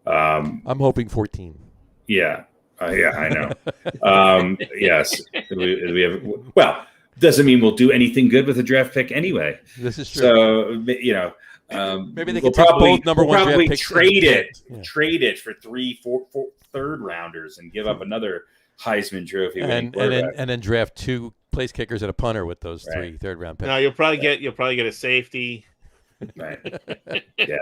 I'm hoping 14. Yeah, I know. Yes, we have. Well, doesn't mean we'll do anything good with a draft pick anyway. This is true. So maybe they can take both number one draft picks. Trade it for 3, 4 third rounders and give up another Heisman Trophy and then draft 2 place kickers and a punter with those 3 third-round picks. No, you'll probably get a safety. Right. Yeah.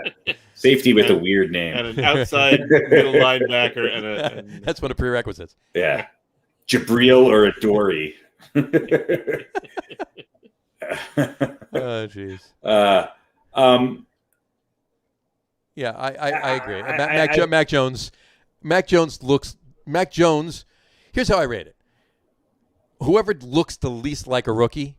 Safety with a weird name. And an outside middle linebacker. And that's one of the prerequisites. Yeah. Jabril or a Dory. Oh, jeez. Yeah, I agree. Mac Jones. Here's how I rate it. Whoever looks the least like a rookie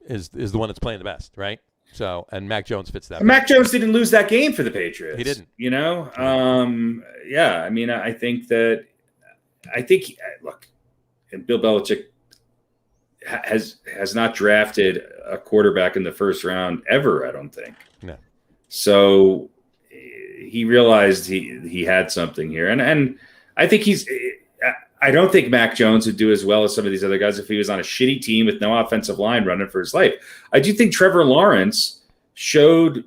is the one that's playing the best, right? So, and Mac Jones fits that. Mac Jones didn't lose that game for the Patriots. He didn't. You know? Yeah, I mean, I think look, and Bill Belichick has not drafted a quarterback in the first round ever, I don't think. No. So he realized he had something here. And I think I don't think Mac Jones would do as well as some of these other guys if he was on a shitty team with no offensive line running for his life. I do think Trevor Lawrence showed,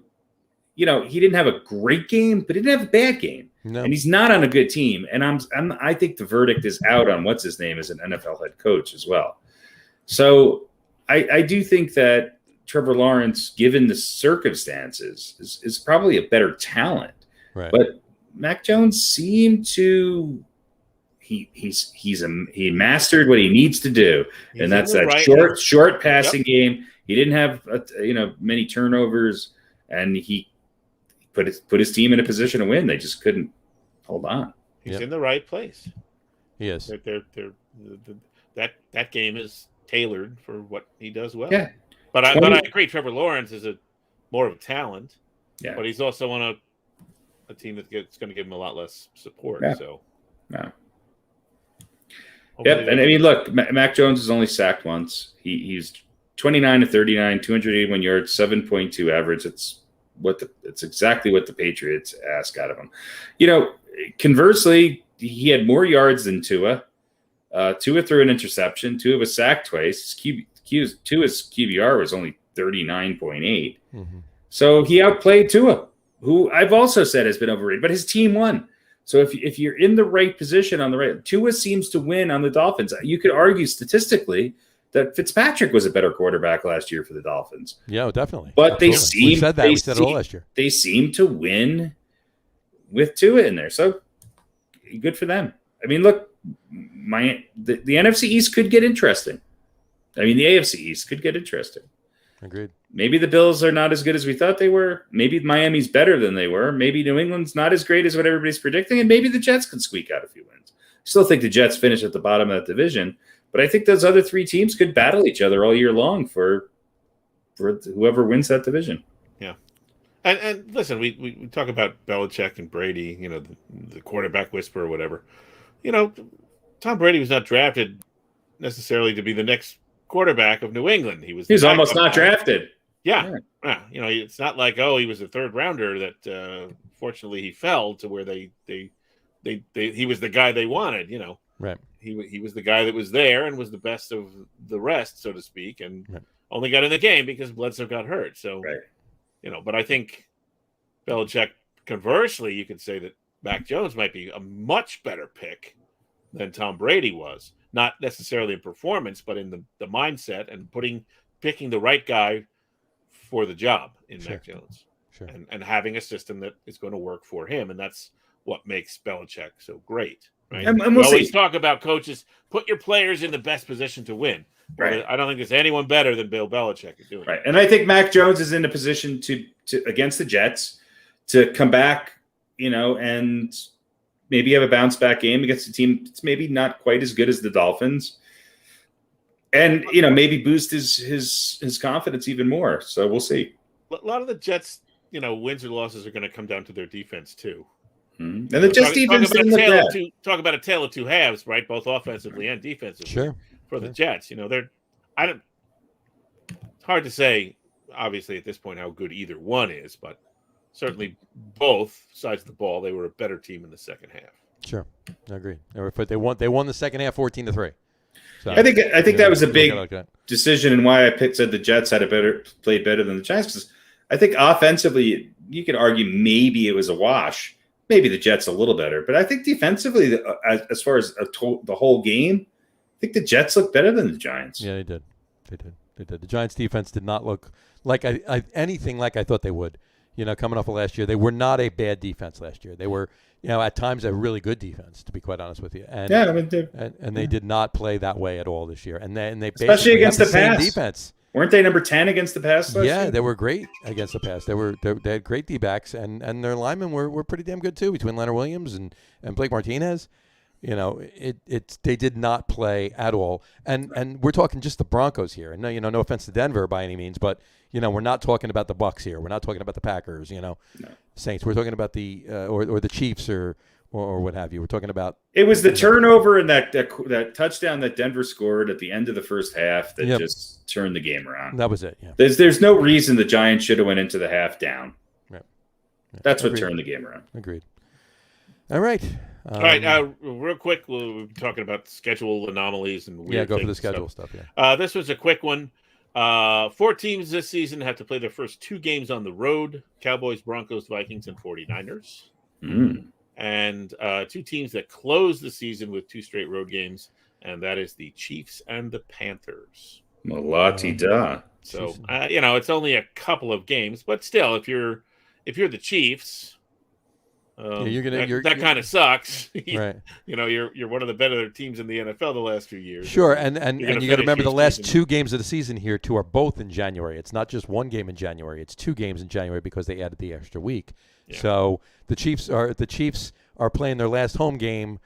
he didn't have a great game, but he didn't have a bad game. No. And he's not on a good team. And I think the verdict is out on what's his name as an NFL head coach as well. So I do think that Trevor Lawrence, given the circumstances, is probably a better talent. Right. But Mac Jones seemed to he mastered what he needs to do, and that's that short passing game. He didn't have many turnovers, and he put his team in a position to win. They just couldn't hold on. He's in the right place. Yes. That game is tailored for what he does well. Yeah. But I agree. Trevor Lawrence is more of a talent. Yeah. But he's also on a team that's going to give him a lot less support. Yeah. So. No. Yep, and I mean, look, Mac Jones has only sacked once. He's 29 to 39, 281 yards, 7.2 average. It's exactly what the Patriots ask out of him. Conversely, he had more yards than Tua. Tua threw an interception. Tua was sacked twice. Tua's QBR was only 39.8. Mm-hmm. So he outplayed Tua, who I've also said has been overrated, but his team won. So if you're in the right position on the right, Tua seems to win on the Dolphins. You could argue statistically that Fitzpatrick was a better quarterback last year for the Dolphins. Yeah, definitely. But we said it all last year. They seem to win with Tua in there. So good for them. I mean, look, the NFC East could get interesting. I mean, the AFC East could get interesting. Agreed. Maybe the Bills are not as good as we thought they were. Maybe Miami's better than they were. Maybe New England's not as great as what everybody's predicting, and maybe the Jets can squeak out a few wins. Still think the Jets finish at the bottom of that division, but I think those other three teams could battle each other all year long for whoever wins that division. Yeah. And listen, we talk about Belichick and Brady, the quarterback whisperer or whatever. Tom Brady was not drafted necessarily to be the next quarterback of New England. He was almost not drafted. Yeah. It's not like, he was a third rounder that fortunately he fell to where he was the guy they wanted, Right. He was the guy that was there and was the best of the rest, so to speak, and only got in the game because Bledsoe got hurt. So, but I think Belichick, conversely, you could say that Mac Jones might be a much better pick than Tom Brady was. Not necessarily in performance, but in the mindset and picking the right guy for the job in Mac Jones. Sure. And having a system that is going to work for him. And that's what makes Belichick so great. Right? And we always talk about coaches, put your players in the best position to win. Right. I don't think there's anyone better than Bill Belichick at doing it. And I think Mac Jones is in a position to against the Jets to come back, and maybe have a bounce back game against a team that's maybe not quite as good as the Dolphins. And, maybe boost his confidence even more. So we'll see. A lot of the Jets, wins or losses are going to come down to their defense too. Mm-hmm. And the Jets defense talk about a tale of two halves, right? Both offensively and defensively. Sure. For the Jets, it's hard to say, obviously, at this point, how good either one is, but certainly both sides of the ball, they were a better team in the second half. Sure. I agree. They won the second half 14-3. So, I think that was a big decision and why I said the Jets had played better than the Giants, because I think offensively you could argue maybe it was a wash. Maybe the Jets a little better, but I think defensively, as far as the whole game, I think the Jets look better than the Giants. Yeah, they did. The Giants defense did not look like anything like I thought they would. Coming off of last year, they were not a bad defense last year. They were, at times a really good defense, to be quite honest with you. And and they did not play that way at all this year. And they especially against the pass defense. Weren't they number 10 against the pass last year? They were great against the pass. They had great D-backs, and their linemen were pretty damn good too, between Leonard Williams and Blake Martinez. They did not play at all. And we're talking just the Broncos here. And no offense to Denver by any means, but we're not talking about the Bucs here. We're not talking about the Packers, No. Saints. We're talking about the or the Chiefs or what have you. We're talking about it was the turnover and that touchdown that Denver scored at the end of the first half that just turned the game around. That was it. Yeah. There's no reason the Giants should have went into the half down. Right. Yeah. That's what turned the game around. Agreed. All right. All right. Real quick, we'll be talking about schedule anomalies and weird go things, for the schedule stuff. This was a quick one. 4 teams this season have to play their first 2 games on the road: Cowboys, Broncos, Vikings, and 49ers. And 2 teams that close the season with 2 straight road games, and that is the Chiefs and the Panthers. La-ti-da. So it's only a couple of games, but still, if you're the Chiefs, that kind of sucks. Right. You're one of the better teams in the NFL the last few years. Sure, and you got to remember the last 2 games of the season here too are both in January. It's not just 1 game in January; it's 2 games in January because they added the extra week. Yeah. So the Chiefs are playing their last home game,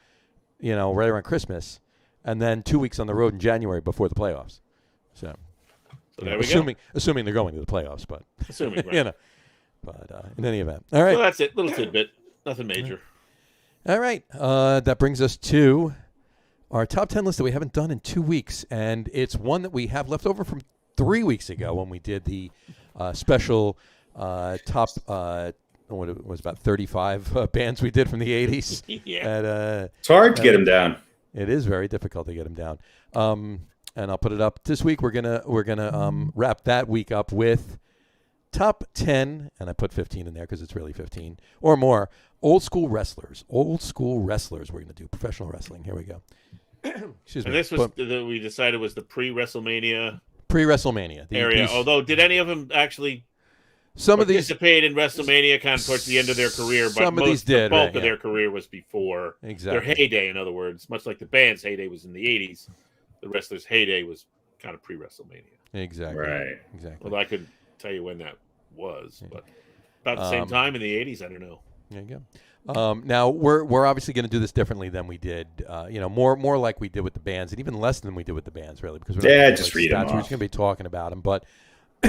right around Christmas, and then 2 weeks on the road in January before the playoffs. So there we go. Assuming they're going to the playoffs, but assuming, right. But in any event, all right. So that's it. Little tidbit. Nothing major. All right. That brings us to our top 10 list that we haven't done in 2 weeks. And it's one that we have left over from 3 weeks ago when we did the special top, what it was, about 35 bands we did from the 80s. Yeah. It's hard to get them down. It is very difficult to get them down. And I'll put it up this week. We're gonna wrap that week up with top 10, and I put 15 in there because it's really 15 or more, old school wrestlers. Old school wrestlers we're going to do. Professional wrestling. Here we go. Excuse me. And this was, we decided was the pre-WrestleMania area. Although, did any of them actually participate in WrestleMania kind of towards the end of their career? But some of these did. The bulk of their career was before their heyday, in other words. Much like the band's heyday was in the 80s, the wrestlers' heyday was kind of pre-WrestleMania. Exactly. Right. Exactly. Well, I could tell you when that was, but about the same time in the 80s, I don't know. There you go. Now we're obviously going to do this differently than we did, more like we did with the bands, and even less than we did with the bands, really, because we're not gonna do, just like, read them stats. We're off. just going to be talking about them, but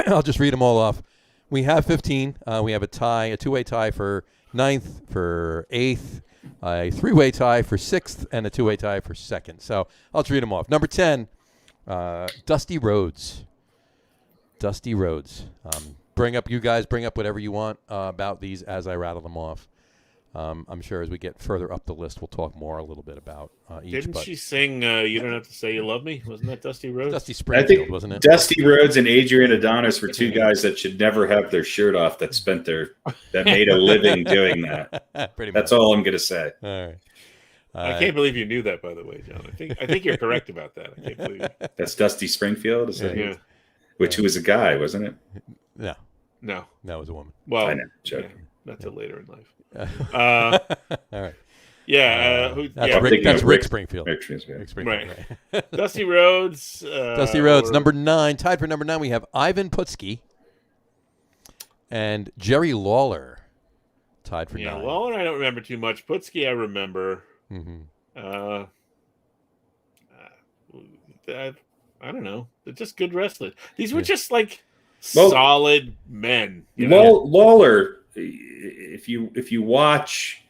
I'll just read them all off. We have 15. We have a tie, a two-way tie for 9th, for 8th, a three-way tie for 6th, and a two-way tie for 2nd. So I'll just read them off. Number 10, Dusty Rhodes. Dusty Rhodes. Bring up whatever you want about these as I rattle them off. I'm sure as we get further up the list, we'll talk more a little bit about each. Didn't she sing "You Don't Have to Say You Love Me"? Wasn't that Dusty Rhodes? Dusty I Springfield, think wasn't it? Dusty Rhodes and Adrian Adonis were two guys that should never have their shirt off. That made a living doing that. Pretty much. That's all I'm going to say. All right. I can't believe you knew that, by the way, John. I think you're correct about that. I can't believe it. That's Dusty Springfield, is that Yeah. which was a guy, wasn't it? No, No. that was a woman. Well, I know, joking. not till later in life. All right. Yeah. That's Rick, thinking that's of Rick Rick- Springfield. Rick Springfield. Rick Springfield, right. Dusty Rhodes. Dusty Rhodes, or- number 9. Tied for number 9, we have Ivan Putski and Jerry Lawler. Tied for 9. Lawler, I don't remember too much. Putski, I remember. Mm-hmm. I don't know. They're just good wrestlers. These were just like Well- solid men. You know? Lawler, if you watch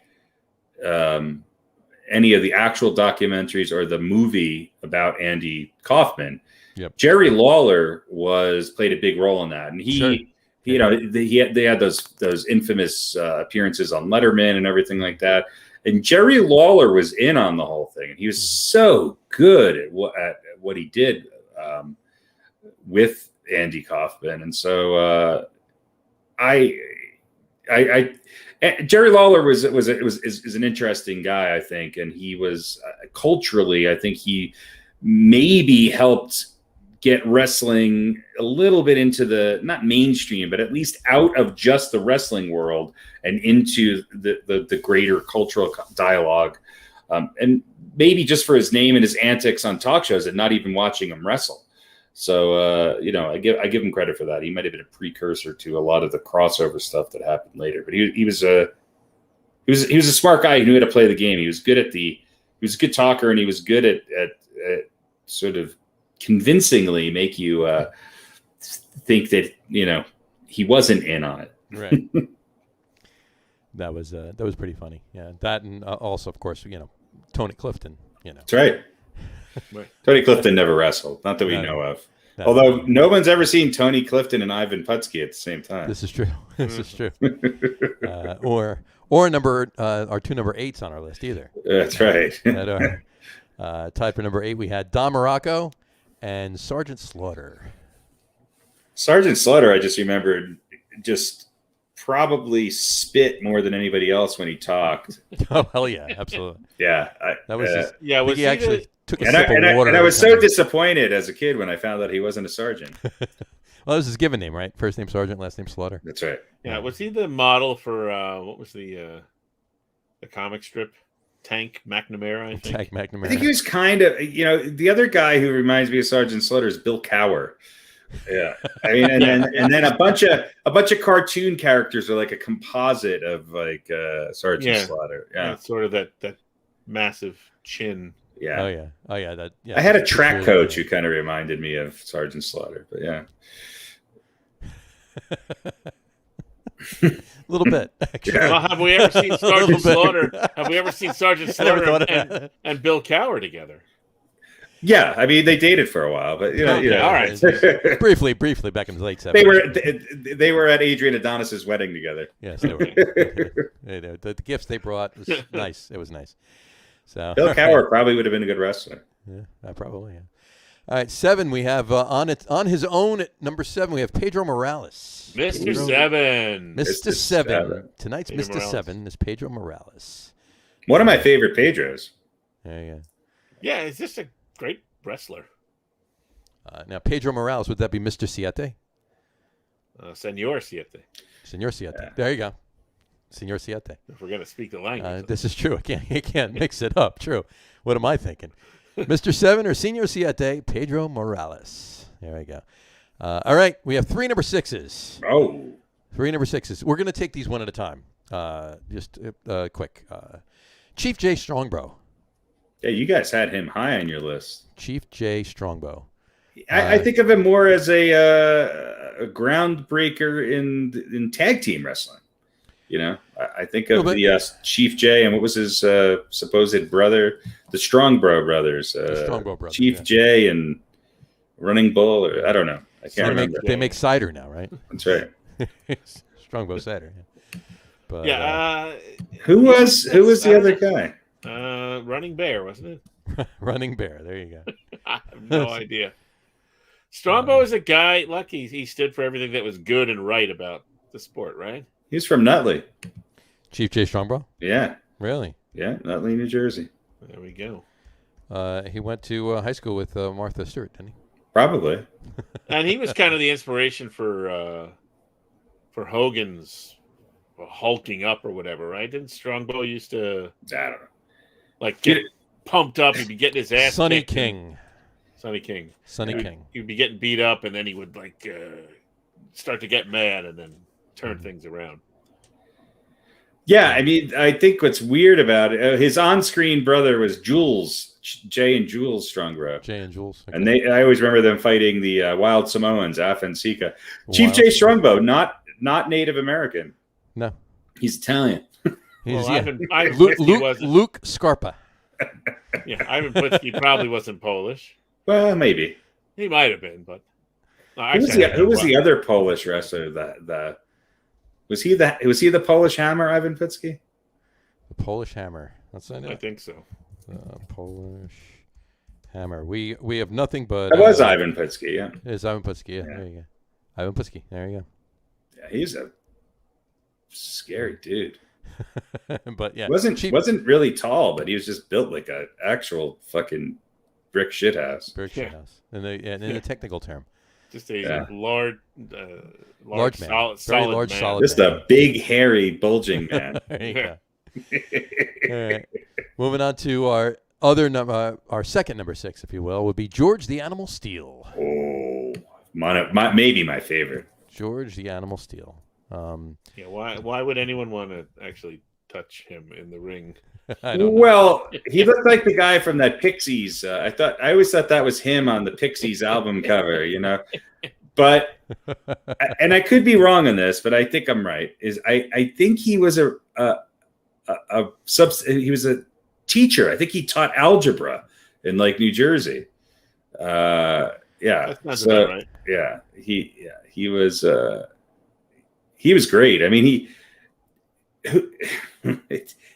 any of the actual documentaries or the movie about Andy Kaufman, Yep. Jerry Lawler played a big role in that, and Sure. they had those infamous appearances on Letterman and everything like that. And Jerry Lawler was in on the whole thing, and he was so good at what he did with Andy Kaufman. And so Jerry Lawler is an interesting guy, I think, and he was culturally, I think he maybe helped get wrestling a little bit into the not mainstream, but at least out of just the wrestling world and into the greater cultural dialogue, and maybe just for his name and his antics on talk shows and not even watching him wrestle. So I give him credit for that. He might have been a precursor to a lot of the crossover stuff that happened later. But he was a smart guy who knew how to play the game. He was a good talker, and he was good at sort of convincingly make you think that he wasn't in on it. Right. That was pretty funny. Yeah, that, and also, of course, Tony Clifton. That's right. Right. Tony Clifton never wrestled, not that we know of. No. Although no one's ever seen Tony Clifton and Ivan Putski at the same time. This is true. This is true. Or number our 2 number 8s on our list either. That's right. That are tied for number 8. We had Don Morocco and Sergeant Slaughter. Sergeant Slaughter, I just remembered, just probably spit more than anybody else when he talked. Oh hell yeah, absolutely. Yeah, That was just, Yeah, was he he actually took a and sip of water. I was every so time. disappointed as a kid when I found out he wasn't a sergeant. Well, that was his given name, right? First name Sergeant, last name Slaughter. That's right. Yeah, was he the model for what was the comic strip? Tank McNamara, I think. Tank McNamara. I think he was kind of, the other guy who reminds me of Sergeant Slaughter is Bill Cower. Yeah, I mean, and then a bunch of cartoon characters are like a composite of like Sergeant Slaughter. Yeah, Sort of that massive chin. yeah. Oh yeah. That. Yeah. I had a track coach who kind of reminded me of Sergeant Slaughter, but yeah. A little bit. Actually. Yeah. Well, have we ever seen Sergeant bit. Slaughter? Have we ever seen Sergeant I never thought Slaughter of that. and Bill Cower together? Yeah, I mean they dated for a while, but Okay, all right. briefly back in the late 70s. they were at Adrian Adonis's wedding together. Yes, they were. The gifts they brought was nice. It was nice. So Bill Cower probably would have been a good wrestler. Yeah, probably. Yeah. All right, 7. We have on his own at number 7. We have Pedro Morales. Mr. Seven. Mr. Mr. 7. Seven. Tonight's Pedro Mr. Morales. 7 is Pedro Morales. One of my favorite Pedros. Yeah. Yeah, he's just a great wrestler. Now Pedro Morales, would that be Mr. Siete? Senor Siete, Senor Siete. Yeah. There you go. Senor Siete. if we're going to speak the language. This is true. I can't mix it up. True. What am I thinking? Mr. 7 or Senor Siete, Pedro Morales. There we go. All right, we have 3 number 6s. Oh. 3 number 6s. We're going to take these one at a time. Just quick. Chief J. Strongbow. Yeah, you guys had him high on your list. Chief J. Strongbow. I think of him more as a groundbreaker in tag team wrestling. You know, I think of the Chief J and what was his supposed brother, the Strongbow brothers. The Strongbow brothers. Chief J and Running Bull, or I don't know. I can't remember. They make cider now, right? That's right. Strongbow cider. Yeah. But, who was the other guy? Running Bear, wasn't it? Running Bear. There you go. I have no idea. Strongbow is a guy. Lucky he stood for everything that was good and right about the sport, right? He's from Nutley. Chief J. Strongbow? Yeah. Really? Yeah, Nutley, New Jersey. There we go. He went to high school with Martha Stewart, didn't he? Probably. And he was kind of the inspiration for Hogan's hulking up or whatever, right? Didn't Strongbow used to I don't know. like get pumped up? He'd be getting his ass Sonny kicked. King. Sonny King. King. He'd be getting beat up, and then he would like start to get mad and then turn things around. Yeah, I mean, I think what's weird about it, his on-screen brother was Jules, Jay and Jules Strongbow. Jay and Jules. Okay. And I always remember them fighting the Wild Samoans, Af and Sika. Chief Jay Strongbow, not Native American. No. He's Italian. Ivan Luke Scarpa. Yeah, Ivan Putski probably wasn't Polish. Well, maybe. He might have been, but Who was the other Polish wrestler? Was he the Polish Hammer, Ivan Putski? The Polish Hammer. That's not it. I think so. Polish Hammer. We have nothing but. That was Ivan Putski. Yeah. It is Ivan Putski. Yeah. There you go. Ivan Putski. There you go. Yeah, he's a scary dude. But yeah, wasn't really tall, but he was just built like an actual fucking brick shit house. Brick shit house. In the technical term. Just a large man. solid man. Solid just man. a big, hairy, bulging man. There you go. All right. Moving on to our other number, our second number 6, if you will, would be George the Animal Steel. Oh, maybe my favorite. George the Animal Steel. Why would anyone want to actually touch him in the ring? I don't know. Well, he looked like the guy from that Pixies. I always thought that was him on the Pixies album cover, you know. But and I could be wrong on this, but I think I'm right. I think he was he was a teacher. I think he taught algebra in like New Jersey. Yeah. That's not right. Yeah, he was great. I mean,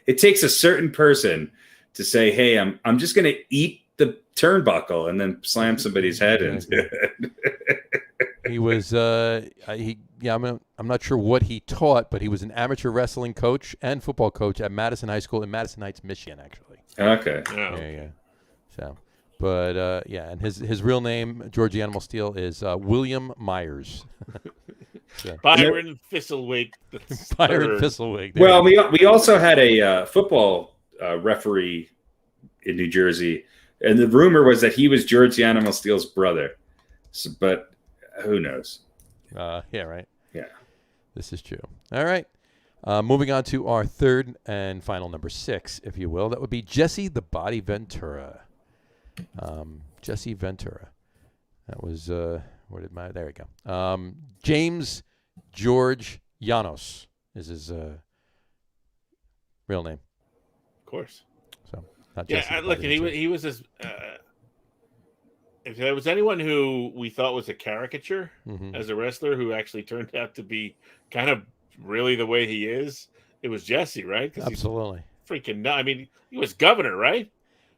it takes a certain person to say, "Hey, I'm just going to eat the turnbuckle and then slam somebody's head into it." He was I'm not sure what he taught, but he was an amateur wrestling coach and football coach at Madison High School in Madison Heights, Michigan, actually. Okay. Yeah. There you go. So, but and his real name, George the Animal Steel, is William Myers. So. Byron Thistlewick. Byron Thistlewick. Well, we also had a football referee in New Jersey, and the rumor was that he was George the Animal Steel's brother. So, but who knows? Yeah, right. Yeah. This is true. All right. Moving on to our third and final number 6, if you will. That would be Jesse the Body Ventura. Jesse Ventura. That was, there we go. James George Llanos is his real name. Of course. So, not Jesse. Look, he was this. If there was anyone who we thought was a caricature as a wrestler who actually turned out to be kind of really the way he is, it was Jesse, right? Absolutely. Freaking I mean, he was governor, right?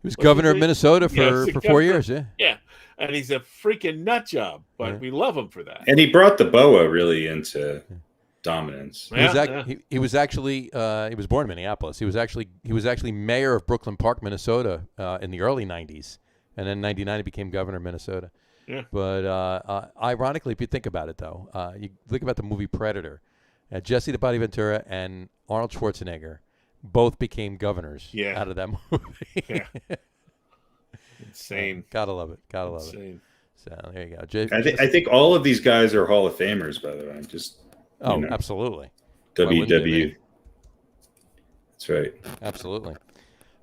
He was governor of Minnesota for 4 years, yeah. Yeah, and he's a freaking nut job, but we love him for that. And he brought the boa really into dominance. He was actually he was born in Minneapolis. He was actually mayor of Brooklyn Park, Minnesota, in the early '90s, and then in '99 he became governor of Minnesota. Yeah. But ironically, if you think about it, though, you think about the movie Predator. Jesse the Body Ventura and Arnold Schwarzenegger both became governors out of that movie. Yeah. Insane. Gotta love it. Gotta love it. So there you go. Jay, I think all of these guys are Hall of Famers, by the way. Just absolutely. WW. That's right. Absolutely.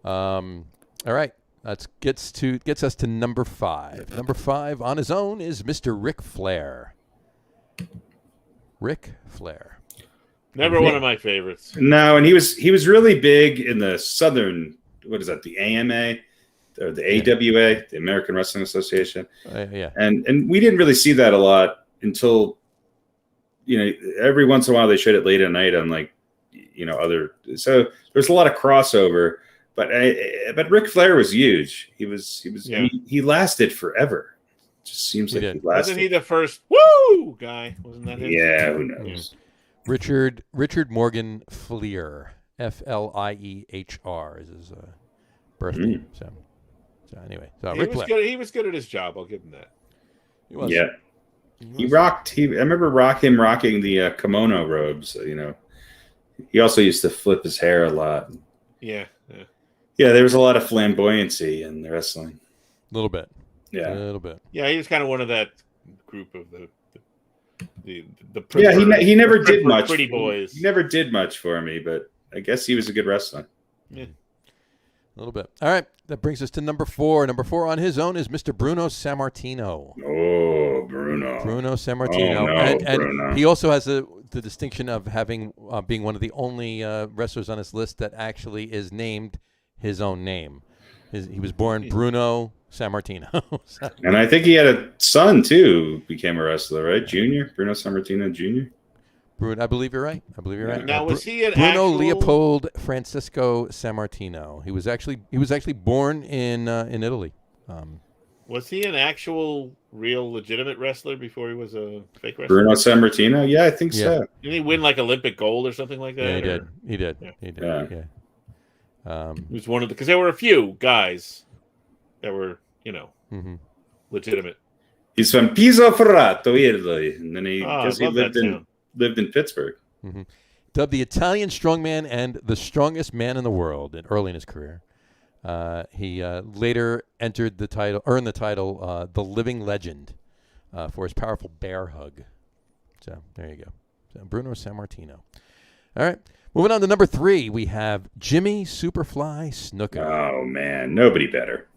All right. That gets us to number 5. Number 5 on his own is Mr. Ric Flair. Ric Flair. Never one of my favorites. No, and he was really big in the Southern. What is that? The AMA or the AWA, the American Wrestling Association. Yeah. And we didn't really see that a lot until every once in a while they showed it late at night on other. So there's a lot of crossover. But Ric Flair was huge. He lasted forever. Just seems like he lasted. Wasn't he the first woo guy? Wasn't that him? Yeah, who knows? Yeah. Richard Morgan Fleer, Fliehr is his birthday. So anyway, he was good at his job. I'll give him that. He was. Yeah, he rocked. I remember him rocking the kimono robes. He also used to flip his hair a lot. Yeah. Yeah, there was a lot of flamboyancy in the wrestling. A little bit. Yeah. A little bit. Yeah, he was kind of one of that group of the he never did much. Pretty boys. He never did much for me, but I guess he was a good wrestler. Yeah. A little bit. All right. That brings us to number 4. Number 4 on his own is Mr. Bruno Sammartino. Oh, Bruno. Bruno Sammartino. Oh, no, and Bruno. he also has the distinction of being one of the only wrestlers on his list that actually is named his own name. He was born Bruno Sammartino. And I think he had a son, too, who became a wrestler, right? Junior? Bruno Sammartino Jr.? Bruno, I believe you're right. Right. Now, was he an Bruno actual... Leopold Francisco Sammartino. He was actually born in Italy. Was he an actual, real, legitimate wrestler before he was a fake wrestler? Bruno Sammartino? Yeah, I think so. Didn't he win like Olympic gold or something like that? Yeah, he did. Yeah. He did. Yeah. He was one of because there were a few guys that were, legitimate. He's from Piso Ferrato, Italy, and then he lived in Pittsburgh. Mm-hmm. Dubbed the Italian strongman and the strongest man in the world early in his career. He later earned the title, the Living Legend, for his powerful bear hug. So there you go. So Bruno Sammartino. All right. Moving on to number 3, we have Jimmy Superfly Snuka. Oh man, nobody better.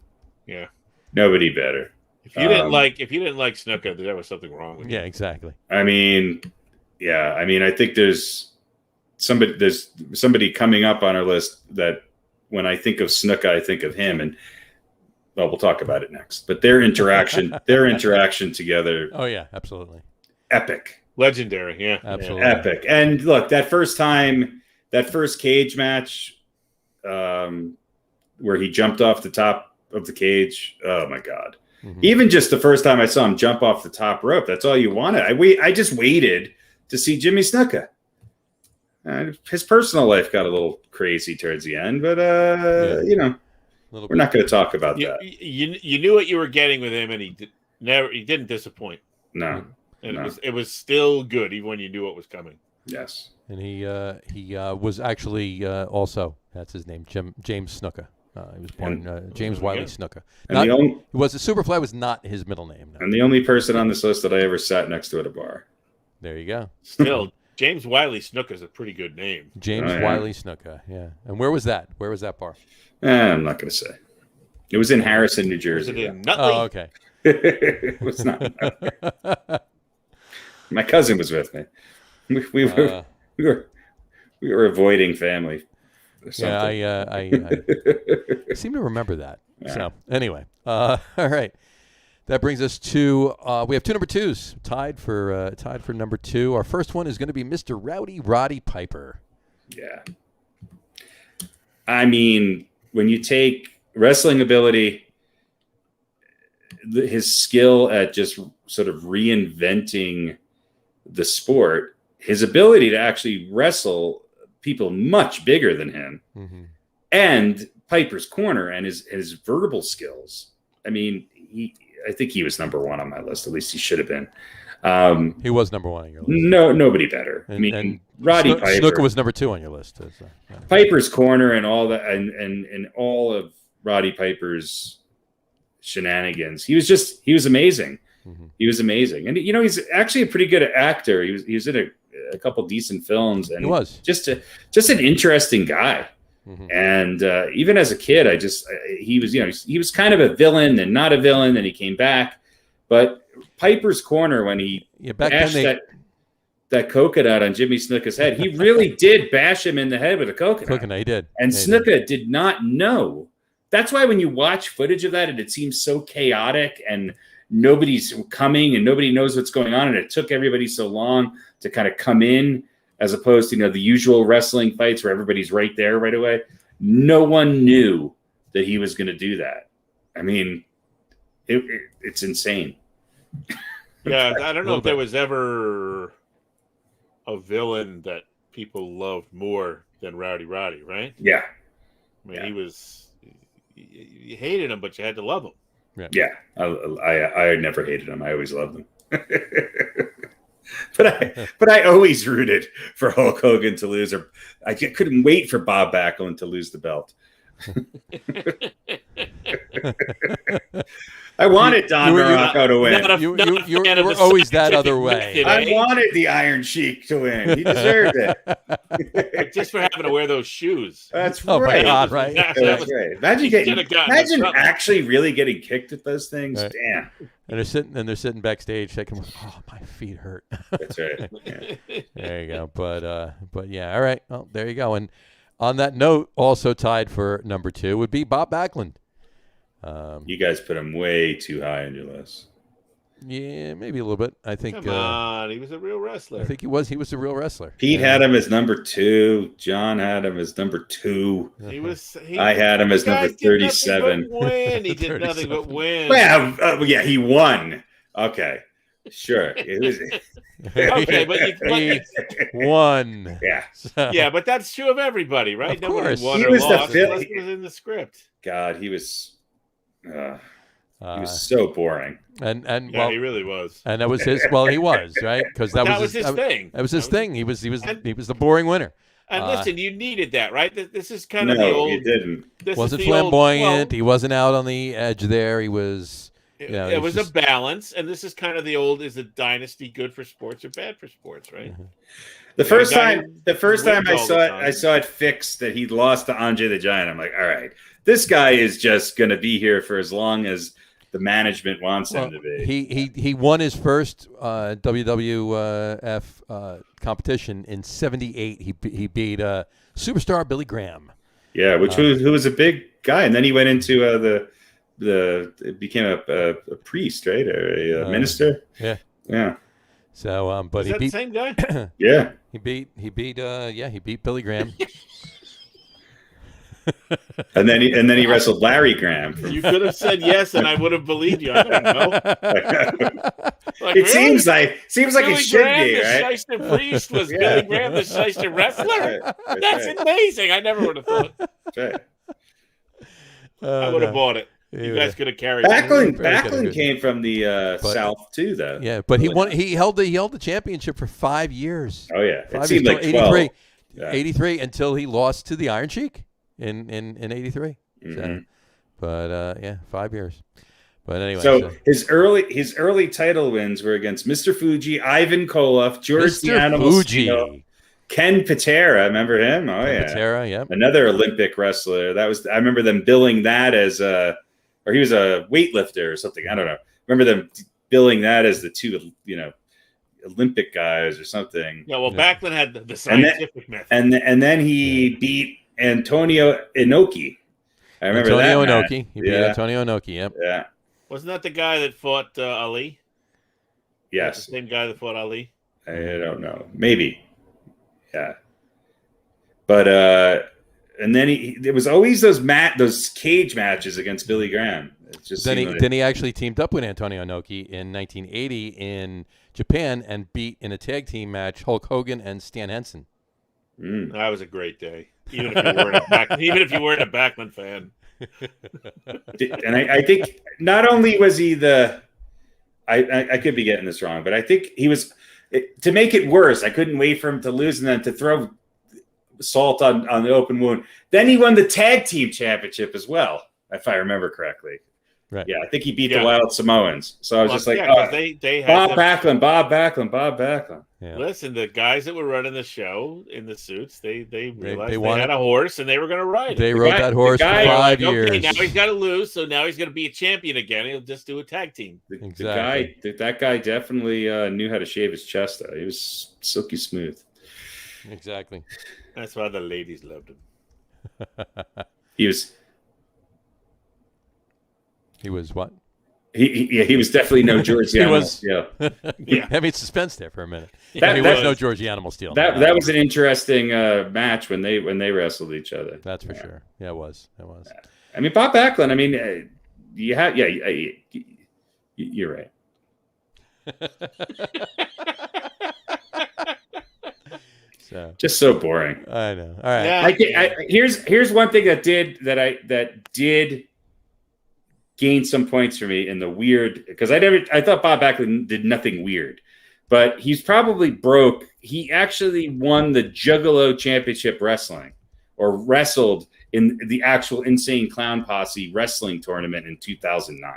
Yeah, nobody better. If you didn't like Snuka, there was something wrong with you. Yeah, exactly. I think there's somebody coming up on our list that when I think of Snuka, I think of him, and we'll talk about it next. But their interaction together. Oh yeah, absolutely. Epic. Legendary, yeah. Absolutely. Epic. And look, that first cage match where he jumped off the top of the cage. Oh my God. Mm-hmm. Even just the first time I saw him jump off the top rope, that's all you wanted. I just waited to see Jimmy Snuka. His personal life got a little crazy towards the end, but we're not going to talk about that. You knew what you were getting with him, and he didn't disappoint. No. And it was still good, even when you knew what was coming. Yes. And he was actually also, that's his name, James Snuka. He was born James Wiley Snuka. Superfly was not his middle name. No. And the only person on this list that I ever sat next to at a bar. There you go. Still, James Wiley Snuka is a pretty good name. James Wiley Snuka, yeah. And where was that? Where was that bar? I'm not going to say. It was in Harrison, New Jersey. Was it in Nutley? Oh, okay. It was not. My cousin was with me. We were avoiding family. Yeah, I seem to remember that. Yeah. So anyway, all right. That brings us to we have 2 number 2s tied for number 2. Our first one is going to be Mr. Rowdy Roddy Piper. Yeah. I mean, when you take wrestling ability, his skill at just sort of reinventing the sport, his ability to actually wrestle people much bigger than him, and Piper's corner and his verbal skills. I mean, I think he was number 1 on my list. At least he should have been. He was number 1 on your list. Nobody better. And Roddy Piper. Snuka was number 2 on your list. Piper's corner and all that, and all of Roddy Piper's shenanigans. He was amazing. He was amazing, and he's actually a pretty good actor. He was in a couple decent films, and He was just an interesting guy. And even as a kid, he was kind of a villain and not a villain, and he came back. But Piper's Corner, when he bashed that coconut on Jimmy Snuka's head, he really did bash him in the head with a coconut. He did, and Snuka did not know. That's why when you watch footage of that, and it seems so chaotic, and nobody's coming, and nobody knows what's going on, and it took everybody so long to kind of come in, as opposed to the usual wrestling fights where everybody's right there right away. No one knew that he was going to do that. I mean, it's insane. Yeah, I don't know if there was ever a villain that people loved more than Rowdy Roddy, right? Yeah. I mean, you hated him, but you had to love him. Yeah. I never hated him. I always loved him. But I always rooted for Hulk Hogan to lose, or I couldn't wait for Bob Backlund to lose the belt. I wanted Don Morocco to win. You were always that other way. I wanted the Iron Sheik to win. He deserved it. Just for having to wear those shoes. That's right. My God, right? That's right. Imagine actually really getting kicked at those things. Right. Damn. And they're sitting backstage thinking, "Oh, my feet hurt." That's right. Yeah. There you go. But yeah, all right. Well, there you go. And on that note, also tied for number 2 would be Bob Backlund. You guys put him way too high on your list. Yeah, maybe a little bit. I think. Come on, he was a real wrestler. I think he was. He was a real wrestler. Pete had him as number 2. John had him as number 2. I had him as number 37. He did nothing but win. Well, yeah, he won. Okay, sure. It was. Okay, but he won. Yeah. Yeah, but that's true of everybody, right? Of course. Nobody won He or was lost. the Unless it was in the script. God, he was. He was so boring. And yeah, well, he really was. And that was his. Well, he was right because that was his thing. That was his thing. He was the boring winner. And listen, you needed that, right? This is kind of the old. No, you didn't. Wasn't flamboyant. He wasn't out on the edge there. He was. It was a balance, and this is kind of the old: is the dynasty good for sports or bad for sports, right? Mm-hmm. The first time I saw it fixed that he'd lost to Andre the Giant. I'm like, all right, this guy is just going to be here for as long as the management wants him to be. He won his first WWF competition in '78. He beat superstar Billy Graham. Yeah, who was a big guy, and then he went into became a priest, right, or a minister. Yeah. So, but is he beat the same guy. Yeah, he beat Billy Graham. and then he wrestled Larry Graham. You could have said yes, and I would have believed you. I don't know. It seems like Billy it should Graham, be, the right? Shyster priest was Billy Graham, the Shyster wrestler. That's amazing. I never would have thought. Right. I would have bought it. You guys could have carried Backlund came from the South too, though. Yeah, but he won. He held the championship for 5 years. Oh yeah, it seemed like 12. 83 until he lost to the Iron Sheik in 83. Mm-hmm. So, but 5 years. But anyway, so his early title wins were against Mr. Fuji, Ivan Koloff, George the Animal Steele, Ken Patera. Remember him? Oh Ken yeah, Patera. Yeah, another Olympic wrestler. I remember them billing that as or he was a weightlifter or something. I don't know. Remember them billing that as the two, Olympic guys or something. Yeah, well, Backlund had the scientific method. And then he beat Antonio Inoki. I remember Antonio that. Inoki. He beat Antonio Inoki, yep. Yeah. Wasn't that the guy that fought Ali? Yes. The same guy that fought Ali? I don't know. Maybe. Yeah. But and then there was always those cage matches against Billy Graham. It just then he actually teamed up with Antonio Inoki in 1980 in Japan and beat in a tag team match Hulk Hogan and Stan Henson. That was a great day, even if you weren't a Backlund fan. And I think not only was he I could be getting this wrong, but I think he was to make it worse. I couldn't wait for him to lose and then to throw salt on the open wound. Then he won the tag team championship as well, if I remember correctly. Right. Yeah, I think he beat the Wild Samoans. So I was just like, they Bob had Backlund. Yeah. Listen, the guys that were running the show in the suits, they realized they wanted, had a horse and they were going to ride it. They rode that horse for 5 years. Okay, now he's got to lose, so now he's going to be a champion again. He'll just do a tag team. Exactly. That guy definitely knew how to shave his chest, though. He was silky smooth. Exactly. That's why the ladies loved him. He was what? He was definitely no George Animal. Yeah. I mean, suspense there for a minute. He was no George Animal Steel. That was an interesting match when they wrestled each other. That's for sure. Yeah, it was. I mean, Bob Backlund. I mean, you're right. Just so boring. I know. All right. Yeah. Here's one thing that did gain some points for me in the weird, because I thought Bob Backlund did nothing weird, but he's probably broke. He actually won the Juggalo Championship Wrestling, or wrestled in the actual Insane Clown Posse wrestling tournament in 2009.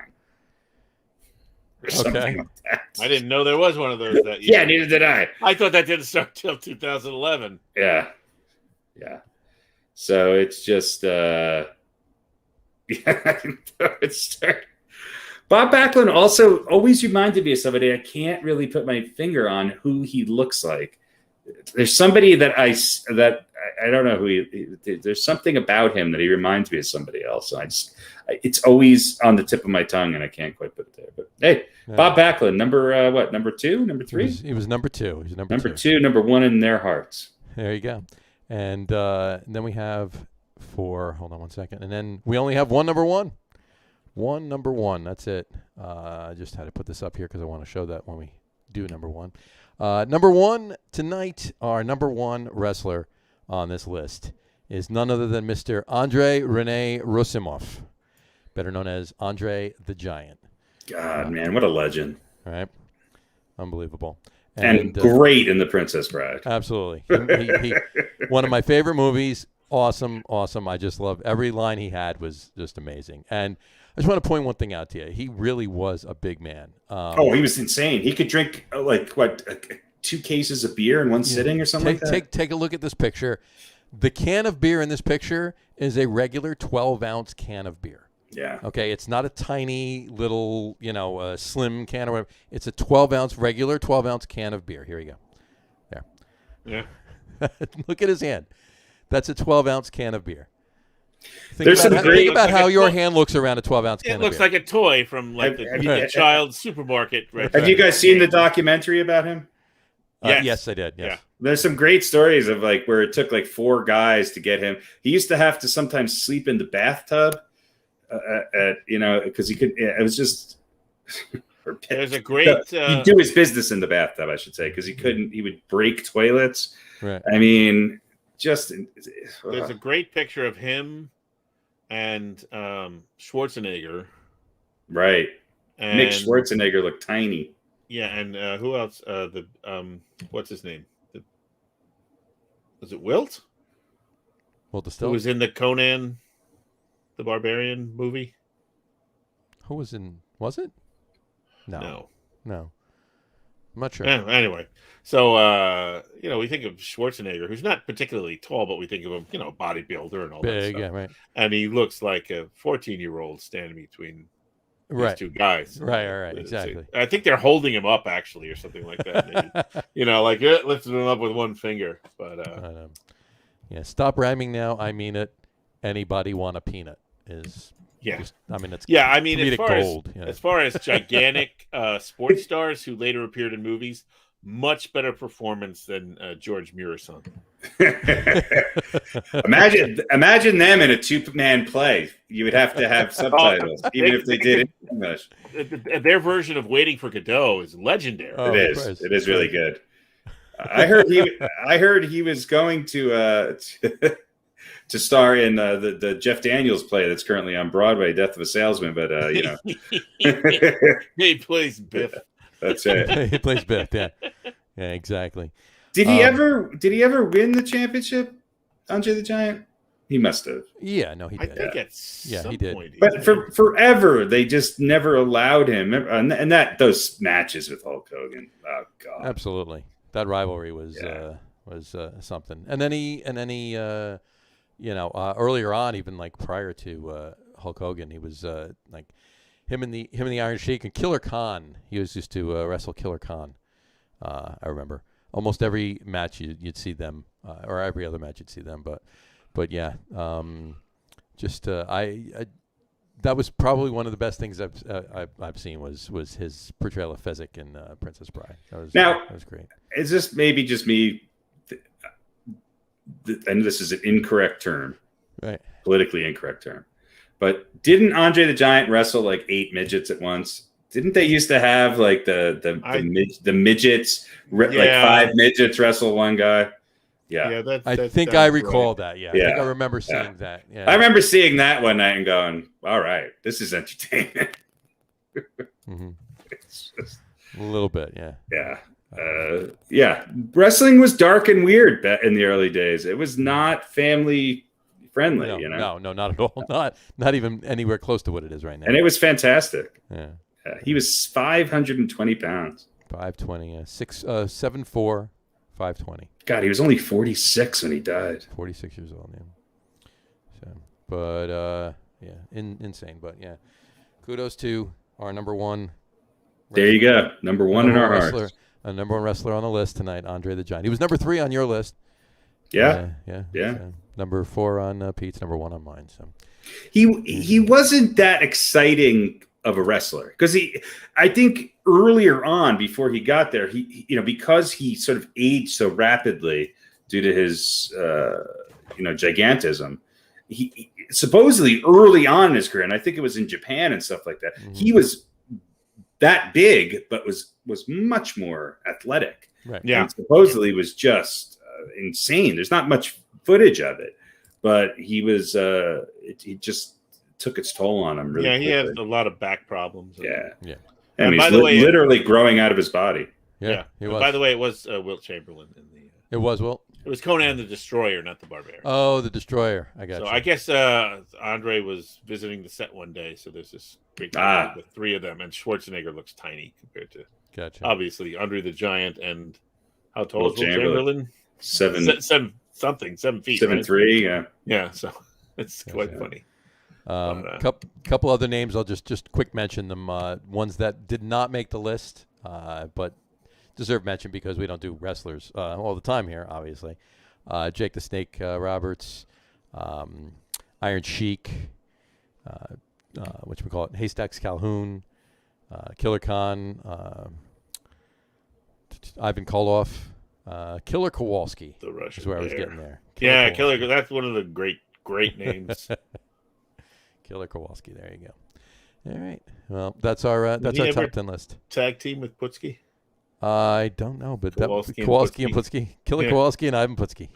Or something like that. I didn't know there was one of those that year. Yeah, neither did I. I thought that didn't start till 2011. Yeah. So it's just I didn't know it started. Bob Backlund also always reminded me of somebody. I can't really put my finger on who he looks like. There's somebody that I don't know who there's something about him that he reminds me of somebody else. So it's always on the tip of my tongue, and I can't quite put it there. But hey, Bob Backlund, number 2, number 3? He was number 2. He's number 2, number 1 in their hearts. There you go. And then we have 4. Hold on one second. And then we only have one number 1. One number 1. That's it. I just had to put this up here because I want to show that when we do number 1. Number 1 tonight, our number 1 wrestler on this list is none other than Mr. Andre Rene Rosimov, better known as Andre the Giant. God, man, what a legend. All right. Unbelievable. And great in The Princess Bride. Absolutely. He one of my favorite movies. Awesome. I just love every line he had was just amazing. And I just want to point one thing out to you. He really was a big man. He was insane. He could drink 2 cases of beer in one sitting or something like that. Take a look at this picture. The can of beer in this picture is a regular 12-ounce can of beer. Yeah. Okay, it's not a tiny little, slim can or whatever. It's a 12-ounce, regular 12-ounce can of beer. Here you go. There. Yeah. Look at his hand. That's a 12-ounce can of beer. Think about how your hand looks around a 12-ounce can of beer. It looks like a toy from the child's supermarket. Right. Have you guys seen the documentary about him? Yes, I did. Yes. Yeah. There's some great stories of where it took 4 guys to get him. He used to have to sometimes sleep in the bathtub, because he could. It was just. There's a great. He'd do his business in the bathtub, I should say, because he couldn't. He would break toilets. Right. I mean, just. There's a great picture of him and Schwarzenegger. Right. And, Nick Schwarzenegger looked tiny. Yeah, and who else? What's his name? Was it Wilt? Wilt Who was in the Conan the Barbarian movie? Who was in? Was it? No. I'm not sure. Yeah, anyway, so we think of Schwarzenegger, who's not particularly tall, but we think of him, bodybuilder and all that stuff. Yeah, right. And he looks like a 14-year-old standing between these 2 guys. Right, exactly. I think they're holding him up, actually, or something like that. Maybe. Lifting him up with one finger. But stop rhyming now. I mean it. Anybody want a peanut is. Yeah. It's gold. As far as gigantic sports stars who later appeared in movies, much better performance than George Murison. Imagine them in a 2-man play. You would have to have subtitles, even if they did English. Their version of Waiting for Godot is legendary. Oh, it is really good. I heard he was going to star in the Jeff Daniels play that's currently on Broadway, Death of a Salesman. But he plays Biff. That's it. He plays Biff. Yeah, exactly. Did he ever win the championship, Andre the Giant? He must have. Yeah, no, he I did. think at some he did. point. he But did. for forever, they just never allowed him. And that those matches with Hulk Hogan. Oh God. Absolutely, that rivalry was Yeah. something. And then he earlier on, even like prior to Hulk Hogan, he was like him and the Iron Sheik and Killer Khan. He was used to wrestle Killer Khan. I remember almost every match you'd see them, or every other match you'd see them. But yeah, I that was probably one of the best things I've seen was his portrayal of Fezzik in Princess Bride. That was great. Is this maybe just me? And this is an incorrect term, Right? politically incorrect term. But didn't Andre the Giant wrestle like 8 midgets at once? Didn't they used to have like the midgets, like 5 midgets wrestle one guy? Yeah. I think I recall that. Yeah. I think I remember seeing that. Yeah. I remember seeing that one night and going, all right, this is entertainment. Mm-hmm. It's just, A little bit. Yeah. Yeah. Wrestling was dark and weird in the early days. It was not family friendly, No, not at all. Not even anywhere close to what it is right now. And it was fantastic. Yeah. He was 520 pounds. 520. 7'4", 520. God, he was only 46 when he died. 46 years old. Yeah. So, but insane. But yeah, kudos to our number one. There you go, number one in our hearts. A number one wrestler on the list tonight, Andre the Giant. He was number 3 on your list. Yeah. So, number 4 on Pete's, number 1 on mine. So he wasn't that exciting of a wrestler because I think earlier on before he got there, he because he sort of aged so rapidly due to his gigantism. He supposedly early on in his career, and I think it was in Japan and stuff like that. Mm-hmm. He was that big, but was much more athletic. Right. Yeah. And supposedly was just insane. There's not much footage of it, but he was. It just took its toll on him. Really he quickly. had a lot of back problems. Yeah. And he's by the way, literally growing out of his body. Yeah. He was. By the way, it was Wilt Chamberlain in the. It was Wilt. It was Conan the Destroyer, not the Barbarian. Oh, the Destroyer. I got you. I guess Andre was visiting the set one day, so there's this big with 3 of them, and Schwarzenegger looks tiny compared to obviously Andre the Giant and how tall is Wilt Chamberlain? 7 feet. 7'3", Yeah, so it's quite funny. Couple other names. I'll just quick mention them. Ones that did not make the list, but deserve mention because we don't do wrestlers all the time here, obviously. Jake the Snake Roberts, Iron Sheik, whatchamacallit, Haystacks Calhoun, Killer Khan, Ivan Koloff, Killer Kowalski. The Russian is where I was getting there. Killer. That's one of the great names. Killer Kowalski. There you go. All right. Well, that's our top 10 list. Tag team with Putski? I don't know, but Kowalski and Putski. Killer Kowalski and Ivan Putski.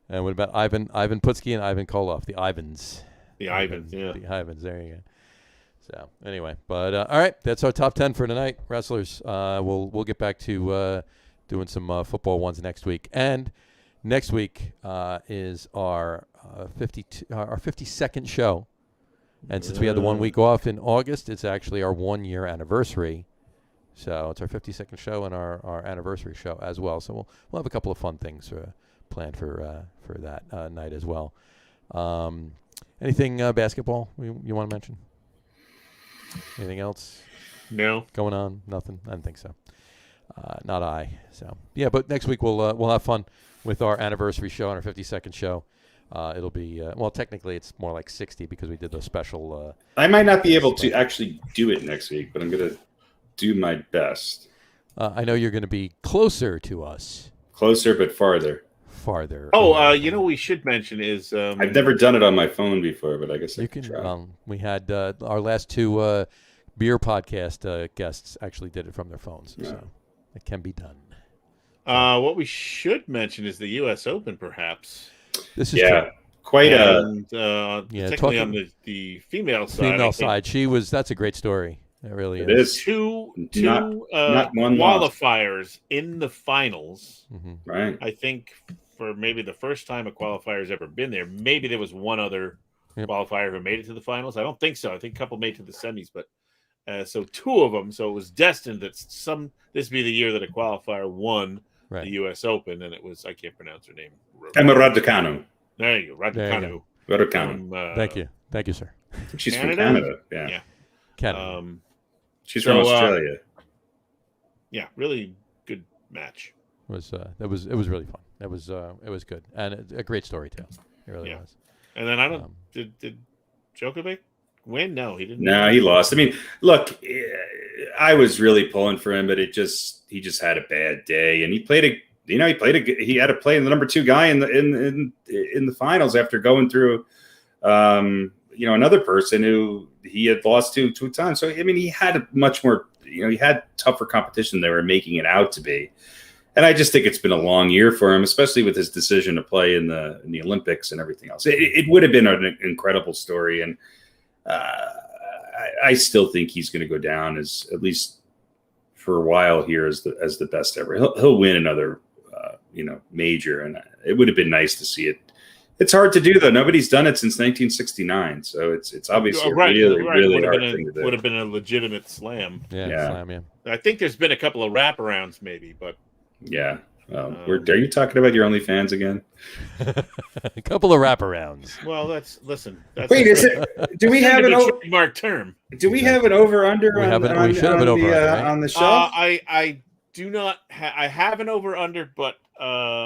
And what about Ivan Putski and Ivan Koloff? The Ivans. The Ivans. The Ivans. There you go. So anyway, but all right, that's our top 10 for tonight, wrestlers. We'll get back to doing some football ones next week, and next week is our 52nd show, and since we had the 1 week off in August, it's actually our 1 year anniversary. So it's our 52nd show and our anniversary show as well. So we'll have a couple of fun things planned for that night as well. Anything basketball you want to mention? Anything else? No. Going on? Nothing? I don't think so. Not I. So yeah, but next week we'll have fun with our anniversary show and our 52nd show. It'll be technically it's more like 60 because we did those special. I might not be able to actually do it next week, but I'm gonna do my best. I know you're going to be closer to us. Closer, but farther. Oh, we should mention is I've never done it on my phone before, but I guess I can try. We had our last 2 beer podcast guests actually did it from their phones, so it can be done. What we should mention is the U.S. Open, perhaps. This is true. Quite particularly on the female side. That's a great story. It really is. It is. Two not one qualifiers in the finals. Mm-hmm. Right. I think for maybe the first time a qualifier's ever been there. Maybe there was one other qualifier who made it to the finals. I don't think so. I think a couple made to the semis, but so 2 of them. So it was destined that this be the year that a qualifier won the U.S. Open, and it was, I can't pronounce her name. Emma Raducanu. There you go, Raducanu. Raducanu. Thank you, sir. She's Canada? from Canada. Yeah. Canada. She's from Australia. Yeah, really good match. It was really fun. It was good, and a great story too. It really was. And then I don't did Djokovic win? No, he didn't. No, he lost. I mean, look, I was really pulling for him, but he just had a bad day, and he had to play the number 2 guy in the finals after going through, another person who he had lost to 2 times. So I mean, he had a much more, he had tougher competition than they were making it out to be. And I just think it's been a long year for him, especially with his decision to play in the Olympics and everything else. It would have been an incredible story, and I still think he's going to go down as, at least for a while here, as the best ever. He'll win another major, and it would have been nice to see it. It's hard to do, though. Nobody's done it since 1969, so it's obviously a really hard thing to do. Would have been a legitimate slam. Yeah. Slam, yeah. I think there's been a couple of wraparounds, maybe, but. Yeah. Are you talking about your OnlyFans again? A couple of wraparounds. Well, wait, do we have an trademark term? Do we have an over-under on the show? I do not. I have an over-under, but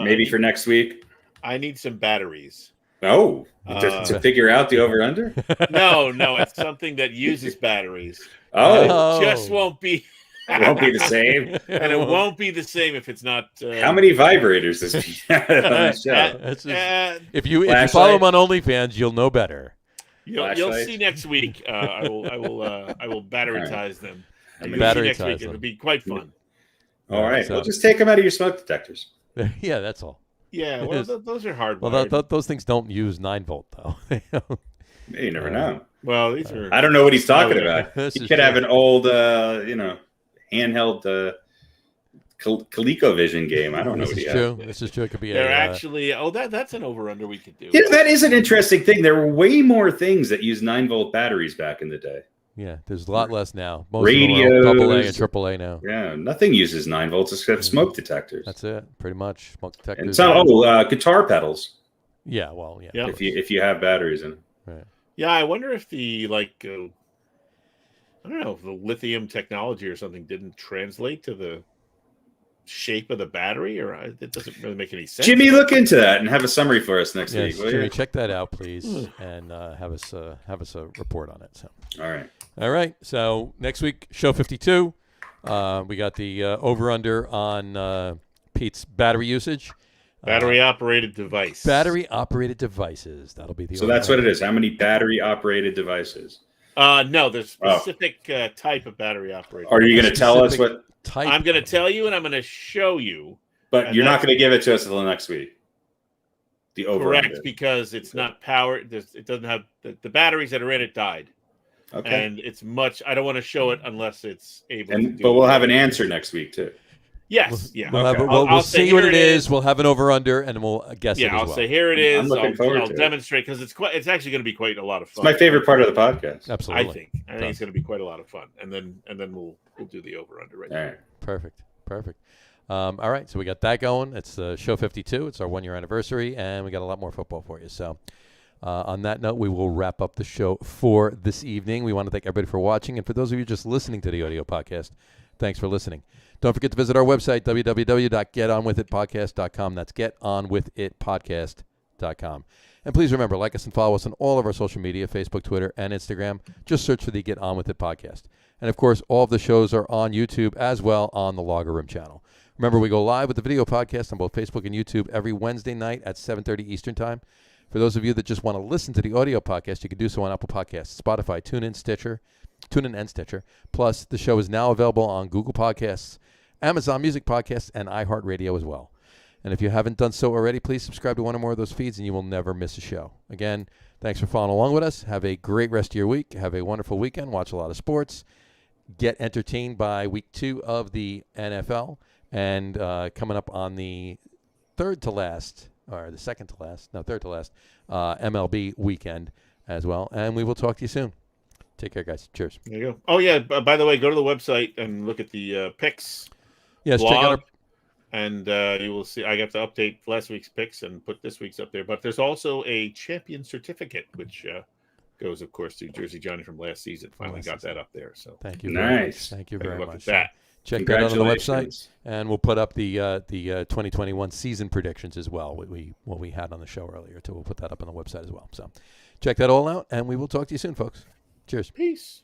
maybe for next week. I need some batteries. Oh, to figure out the over-under? No, it's something that uses batteries. Oh, it just won't be. It won't be the same, and it won't be the same if it's not. How many vibrators does he have on the show? If you follow him on OnlyFans, you'll know better. You'll see next week. I will batterytize them. Batterytize next week. It'll be quite fun. All right, we'll just take them out of your smoke detectors. Yeah, that's all. Yeah, well, those are hard. Well, those things don't use 9-volt though. You never know. Well, these are. I don't know what he's talking about. He could have an old, handheld ColecoVision game. I don't know what he has. This is true. It could be. They're actually. That's an over/under we could do. That is an interesting thing. There were way more things that used 9-volt batteries back in the day. Yeah, there's a lot less now. Most radios, AA and AAA now. Yeah, nothing uses 9 volts except smoke detectors. That's it, pretty much. Smoke detectors. And guitar pedals. Yeah, well, yeah. If you have batteries in it. Right. Yeah, I wonder if the I don't know if the lithium technology or something didn't translate to the shape of the battery, or it doesn't really make any sense. Jimmy, look into that and have a summary for us next week. Jimmy, check that out, please, and have us a report on it. So. All right. So next week, show 52. We got the over/under on Pete's battery usage. Battery-operated device. Battery-operated devices. That'll be the. So that's what it is. How many battery-operated devices? No, there's specific type of battery-operated. Are you going to tell us what type? I'm going to tell you, and I'm going to show you. But you're not going to give it to us until next week. The over/under. Correct, because it's not powered. It doesn't have the batteries that are in it died. Okay. And it's much. I don't want to show it unless it's able. But we'll have an answer next week too. Yes. Yeah. We'll see what it is. We'll have an over/under, and we'll guess it. Yeah, as I'll well. say here it is. I'm looking forward I'll to demonstrate because it's actually going to be quite a lot of fun. It's my favorite part of the podcast. Absolutely. I think it's going to be quite a lot of fun, and then we'll do the over/under right there. Perfect. All right, so we got that going. It's show 52. It's our 1-year anniversary, and we got a lot more football for you. So on that note, we will wrap up the show for this evening. We want to thank everybody for watching, and for those of you just listening to the audio podcast, thanks for listening. Don't forget to visit our website, www.getonwithitpodcast.com. That's getonwithitpodcast.com. And please remember, like us and follow us on all of our social media, Facebook, Twitter, and Instagram. Just search for the Get On With It podcast. And, of course, all of the shows are on YouTube as well on the Logger Room channel. Remember, we go live with the video podcast on both Facebook and YouTube every Wednesday night at 7:30 Eastern Time. For those of you that just want to listen to the audio podcast, you can do so on Apple Podcasts, Spotify, TuneIn, and Stitcher. Plus, the show is now available on Google Podcasts, Amazon Music Podcasts, and iHeartRadio as well. And if you haven't done so already, please subscribe to one or more of those feeds, and you will never miss a show. Again, thanks for following along with us. Have a great rest of your week. Have a wonderful weekend. Watch a lot of sports. Get entertained by week 2 of the NFL. And coming up on the third to last or the third to last MLB weekend as well. And we will talk to you soon. Take care, guys. Cheers. There you go. Oh, yeah. By the way, go to the website and look at the picks. Yes, blog, check out and you will see. I got to update last week's picks and put this week's up there. But there's also a champion certificate, which goes, of course, to Jersey Johnny from last season. Finally got that up there. So thank you. Nice. Thank you very much. At that. Check that out on the website, and we'll put up the 2021 season predictions as well. What we had on the show earlier too. We'll put that up on the website as well. So check that all out, and we will talk to you soon, folks. Cheers. Peace.